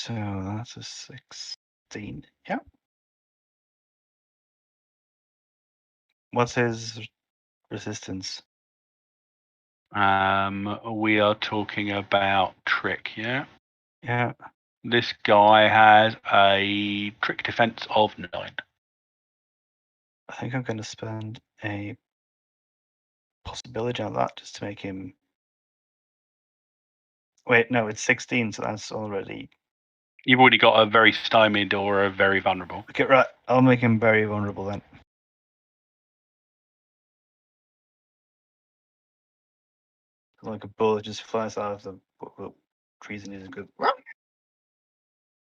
so that's a 16. Yeah. What's his resistance? We are talking about trick, yeah? Yeah. This guy has a trick defense of 9. I think I'm going to spend a possibility on that just to make him. Wait, no, it's 16, so that's already. You've already got a very stymied or a very vulnerable. Okay, right. I'll make him very vulnerable then. Like a bullet just flies out of the trees and isn't good.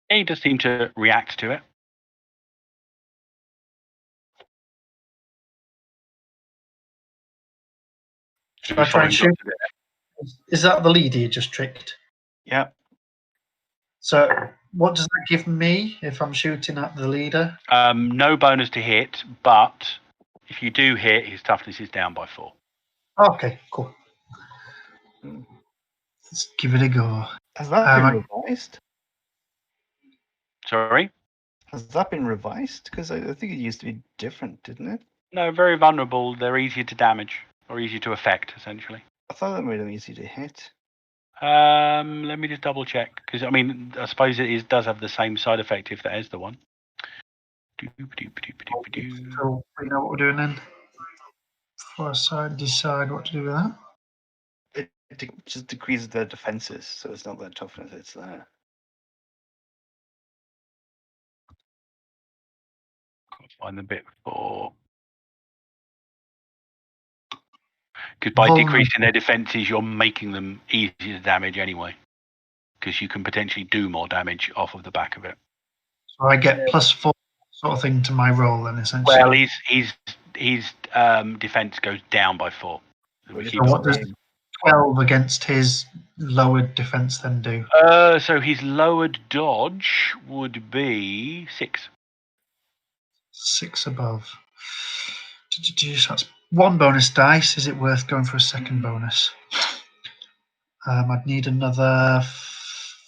He does seem to react to it. Should I try and shoot? Is that the leader you just tricked? Yeah. So what does that give me if I'm shooting at the leader? No bonus to hit, but if you do hit, his toughness is down by 4. Okay, cool. Let's give it a go. Has that been revised? Sorry? Has that been revised? Because I think it used to be different, didn't it? No, very vulnerable. They're easier to damage or easier to affect, essentially. I thought that made them easy to hit. Let me just double check because I mean I suppose it does have the same side effect if that is the one. So we know what we're doing then. Before I decide what to do with that. It just decreases their defenses, so it's not their toughness. It's their. Find the bit for because by decreasing their defenses, you're making them easier to damage anyway. Because you can potentially do more damage off of the back of it. So I get +4 sort of thing to my roll then, essentially. Well, his defense goes down by 4. So what does 12 against his lowered defense then do? So his lowered dodge would be 6. 6 above. So that's 1 bonus dice. Is it worth going for a second bonus? I'd need another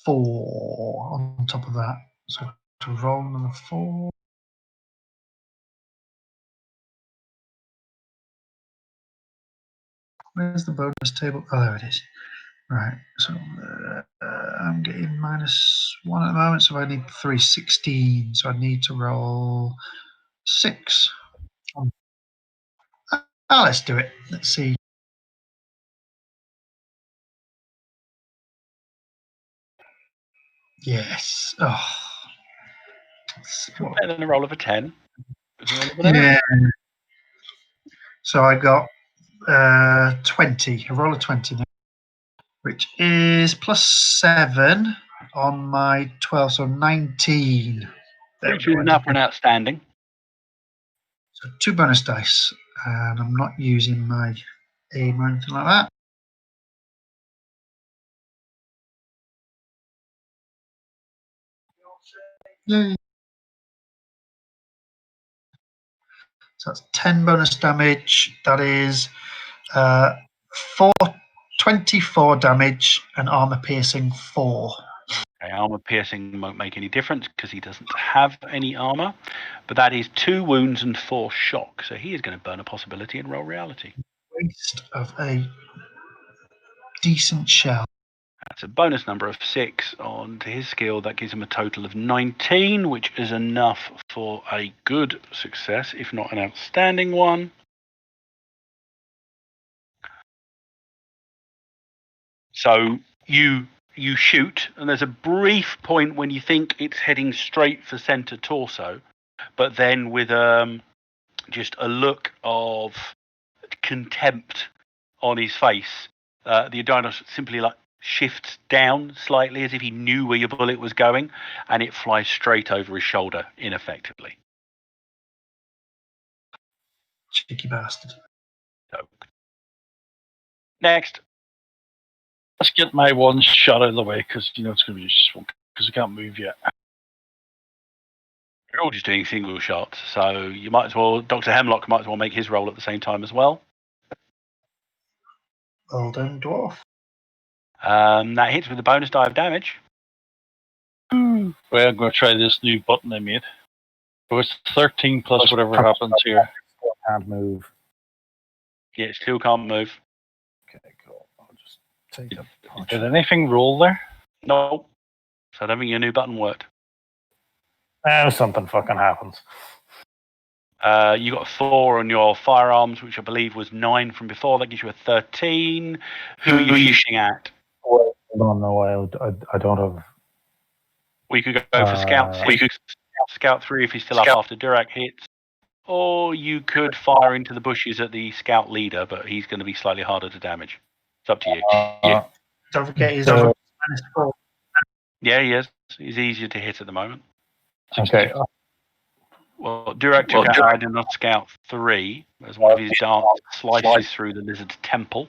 4 on top of that. So to roll another 4. Where's the bonus table? Oh, there it is. Right, so I'm getting -1 at the moment, so I need 316. So I need to roll 6. Let's do it. Let's see. Yes. Oh. Better than a roll of a 10. It's a roll of an 11. Yeah. So I got 20. A roll of 20 now, which is +7 on my 12, so 19. There we Which is go. enough for an outstanding. So 2 bonus dice, and I'm not using my aim or anything like that. Yay. So that's 10 bonus damage. That is 24 damage and armor piercing 4. Okay, armor piercing won't make any difference because he doesn't have any armor, but that is 2 wounds and 4 shock. So he is going to burn a possibility and roll reality. Waste of a decent shell. That's a bonus number of 6 onto his skill. That gives him a total of 19, which is enough for a good success, if not an outstanding one. So you shoot, and there's a brief point when you think it's heading straight for center torso, but then with just a look of contempt on his face, the Adonis simply shifts down slightly as if he knew where your bullet was going, and it flies straight over his shoulder ineffectively. Cheeky bastard. So, next. Let's get my one shot out of the way because it's going to be just because I can't move yet. You're all just doing single shots, so you might as well. Dr. Hemlock might as well make his roll at the same time as well. Well done, dwarf. That hits with a bonus die of damage. Well, I'm going to try this new button I made. So it's 13 plus whatever happens here. Can't move. Yeah, it still can't move. Okay, cool. I'll just take a punch. Did anything roll there? No. So I don't think your new button worked. Something fucking happens. You got a 4 on your firearms, which I believe was 9 from before. That gives you a 13. Who are you shooting at? Well, no, I don't have. We could go for Scout 6, Scout 3 if he's still up after Dirac hits. Or you could fire into the bushes at the Scout leader, but he's going to be slightly harder to damage. It's up to you. Don't forget he's over -4. Yeah, he is. He's easier to hit at the moment. Okay. Well, Dirac took a hide and not Scout 3, as one of his darts slices through the lizard's temple.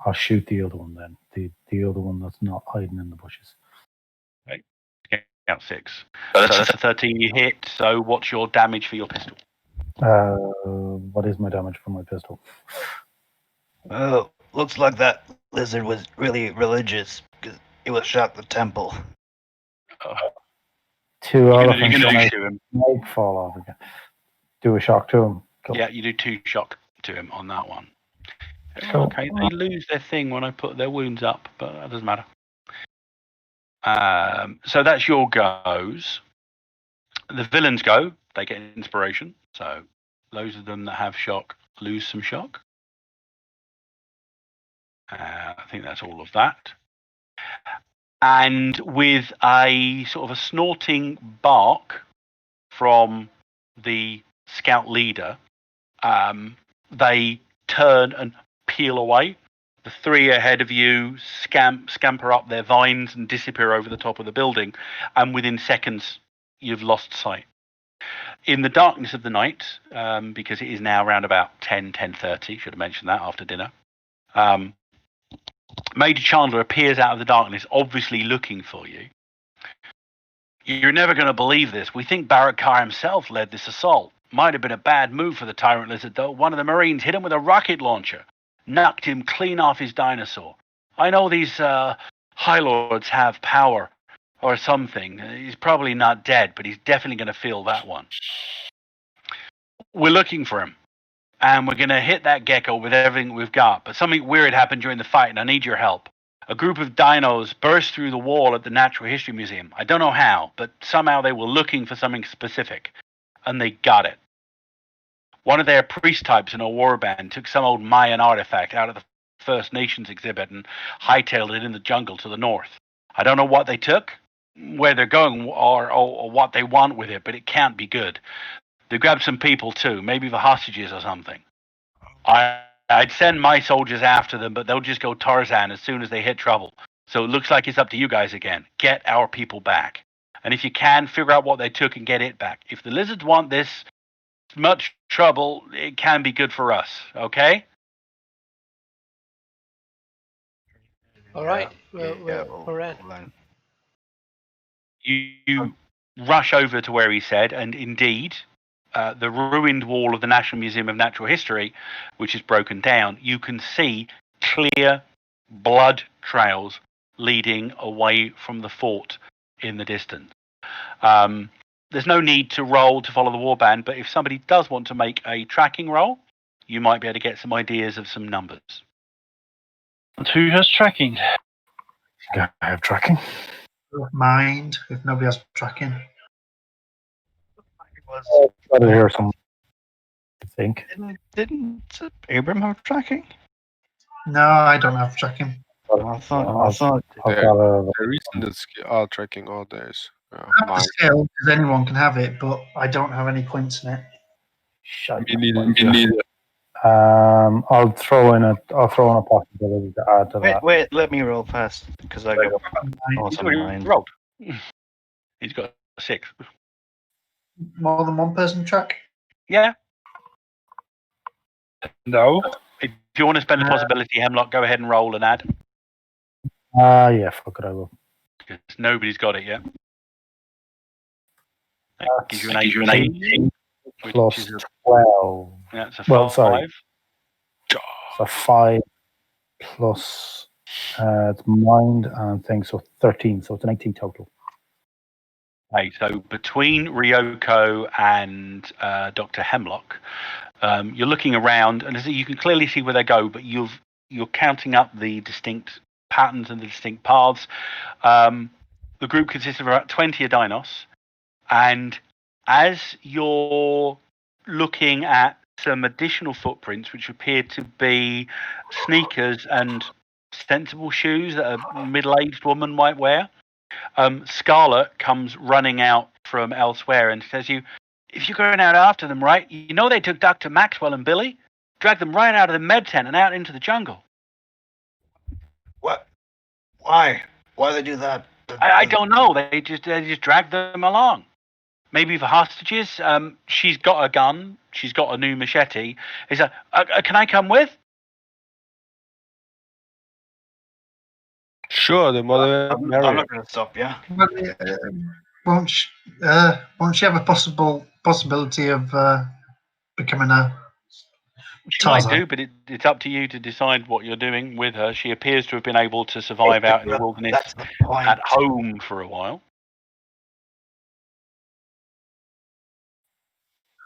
I'll shoot the other one then. The other one that's not hiding in the bushes. Okay. Scout 6. So that's a 13 you hit. So what's your damage for your pistol? What is my damage for my pistol? Well, looks like that lizard was really religious because it was shot the temple. 2 elephants to him. might fall off again. Do a shock to him. Cool. Yeah, you do 2 shock to him on that one. Cool. Okay, they lose their thing when I put their wounds up, but that doesn't matter. So that's your goes. The villains go. They get inspiration. So those of them that have shock lose some shock. I think that's all of that. And with a sort of a snorting bark from the Scout leader, they turn and peel away. The 3 ahead of you scamper up their vines and disappear over the top of the building, and within seconds you've lost sight. In the darkness of the night, because it is now around about 10:30, should have mentioned that after dinner, Major Chandler appears out of the darkness, obviously looking for you. You're never going to believe this. We think Barakar himself led this assault. Might have been a bad move for the Tyrant Lizard, though. One of the Marines hit him with a rocket launcher. Knocked him clean off his dinosaur. I know these High Lords have power or something. He's probably not dead, but he's definitely going to feel that one. We're looking for him. and we're going to hit that gecko with everything we've got. But something weird happened during the fight, and I need your help. A group of dinos burst through the wall at the Natural History Museum. I don't know how, but somehow they were looking for something specific, and they got it. One of their priest types in a warband took some old Mayan artifact out of the First Nations exhibit and hightailed it in the jungle to the north. I don't know what they took, where they're going, or what they want with it, but it can't be good. They grabbed some people too, maybe the hostages or something. I'd send my soldiers after them, but they'll just go Tarzan as soon as they hit trouble. So it looks like it's up to you guys again. Get our people back. And if you can, figure out what they took and get it back. If the lizards want this much trouble, it can be good for us, okay? All right, we're in. You rush over to where he said, and indeed, the ruined wall of the National Museum of Natural History, which is broken down, you can see clear blood trails leading away from the fort in the distance. There's no need to roll to follow the warband, but if somebody does want to make a tracking roll, you might be able to get some ideas of some numbers. And who has tracking? I have tracking. Mind, if nobody has tracking. Got to hear some. I think. Didn't Abram have tracking? No, I don't have tracking. I thought. I've got a. The reason that's tracking all days. I have the skill because anyone can have it, but I don't have any points in it. Shut Me neither. I'll throw in a possibility to add to that. Wait, let me roll first because I got He's awesome already mind. rolled. He's got 6. More than one person track? Yeah. No. If you want to spend the possibility, Hemlock, go ahead and roll and add. Yeah, fuck it, I will. Because nobody's got it yet. That gives you an 18 which plus is 12. Yeah, it's a 5. Well, sorry. So 5 plus it's mind and things, so 13. So it's an 18 total. Okay, so between Ryoko and Dr. Hemlock, you're looking around, and you can clearly see where they go, but you're counting up the distinct patterns and the distinct paths. The group consists of about 20 dinos, and as you're looking at some additional footprints, which appear to be sneakers and sensible shoes that a middle-aged woman might wear, Scarlet comes running out from elsewhere and says, if you're going out after them, right, you know they took Dr. Maxwell and Billy, dragged them right out of the med tent and out into the jungle. What? Why? Why they do that? I don't know. They just dragged them along. Maybe for hostages. She's got a gun. She's got a new machete. He's like, can I come with? Sure, the mother I'm not going to stop you. But, won't she have a possibility of becoming a She Tarzan? might do, but it's up to you to decide what you're doing with her. She appears to have been able to survive out in the wilderness That's the point. at home for a while.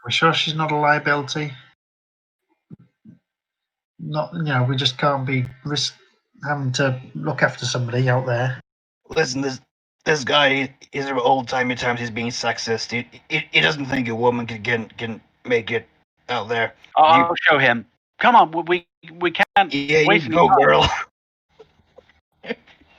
We're sure she's not a liability. Not, we just can't be having to look after somebody out there. Listen, this guy is of old timey times. He's being sexist. He doesn't think a woman can make it out there. I'll show him. Come on, we can't Yeah, waste you go, any time. girl.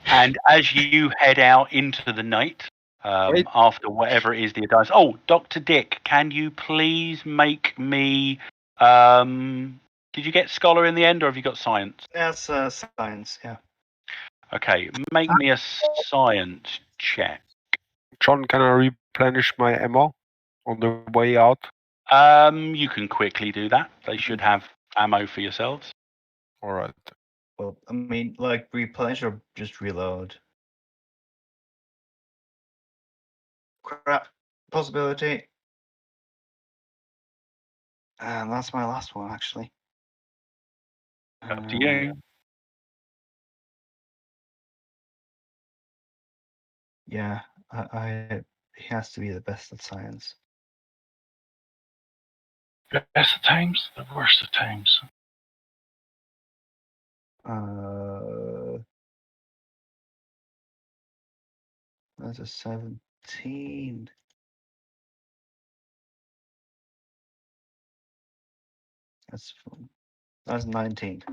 And as you head out into the night, after whatever it is the advice. Oh, Dr. Dick, can you please make me? Did you get scholar in the end, or have you got science? That's science, yeah. Okay, make me a science check. John, can I replenish my ammo on the way out? You can quickly do that. They should have ammo for yourselves. All right. Well, I mean, like replenish or just reload. Crap. Possibility. And that's my last one, actually. Up to you. Yeah, he has to be the best at science. Best of times, the worst of times. That's a 17. That's 19.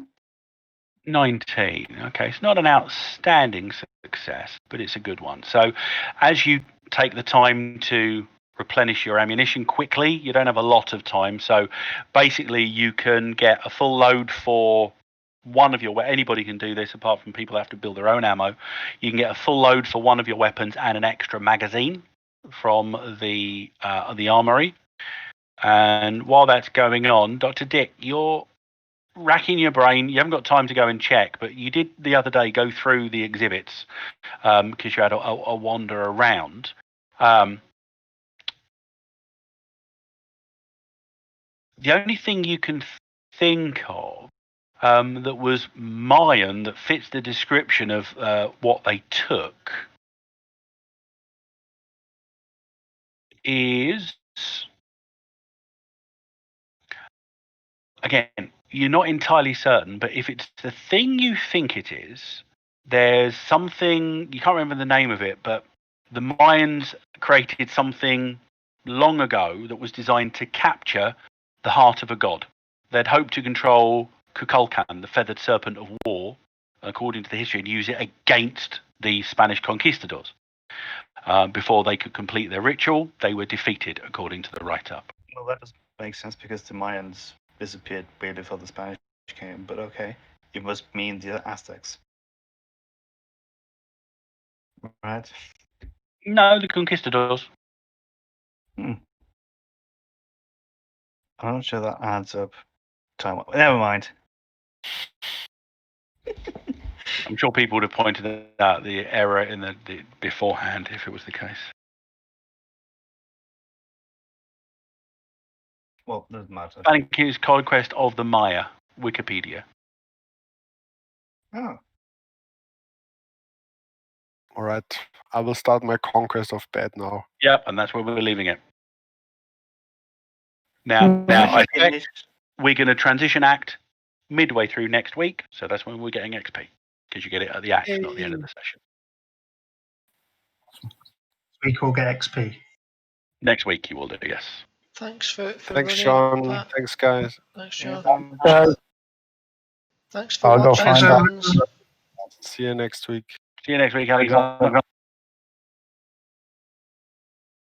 19. Okay, it's not an outstanding success, but it's a good one. So, as you take the time to replenish your ammunition quickly, you don't have a lot of time. So, basically, you can get a full load for one of your. Anybody can do this, apart from people who have to build their own ammo. You can get a full load for one of your weapons and an extra magazine from the armory. And while that's going on, Dr. Dick, you're racking your brain. You haven't got time to go and check, but you did the other day go through the exhibits because you had a wander around. The only thing you can think of that was Mayan that fits the description of what they took is, again, you're not entirely certain, but if it's the thing you think it is, there's something, you can't remember the name of it, but the Mayans created something long ago that was designed to capture the heart of a god. They'd hoped to control Kukulkan, the feathered serpent of war, according to the history, and use it against the Spanish conquistadors. Before they could complete their ritual, they were defeated, according to the write-up. Well, that does make sense because the Mayans disappeared way before the Spanish came, but okay. It must mean the Aztecs. Right? No, the conquistadors. I'm not sure that adds up. Never mind. I'm sure people would have pointed out the error in the beforehand if it was the case. Well, doesn't matter. Spanish conquest of the Maya, Wikipedia. Oh. All right. I will start my conquest of bed now. Yep, and that's where we're leaving it. Now, I think we're going to transition act midway through next week, so that's when we're getting XP, because you get it at the act, not the end of the session. This week we'll get XP. Next week you will do, yes. Thanks for Thanks, running Sean. that. Thanks, guys. Thanks, Sean. Guys, Thanks for I'll go watching, find fans. See you next week. See you next week, Alexander.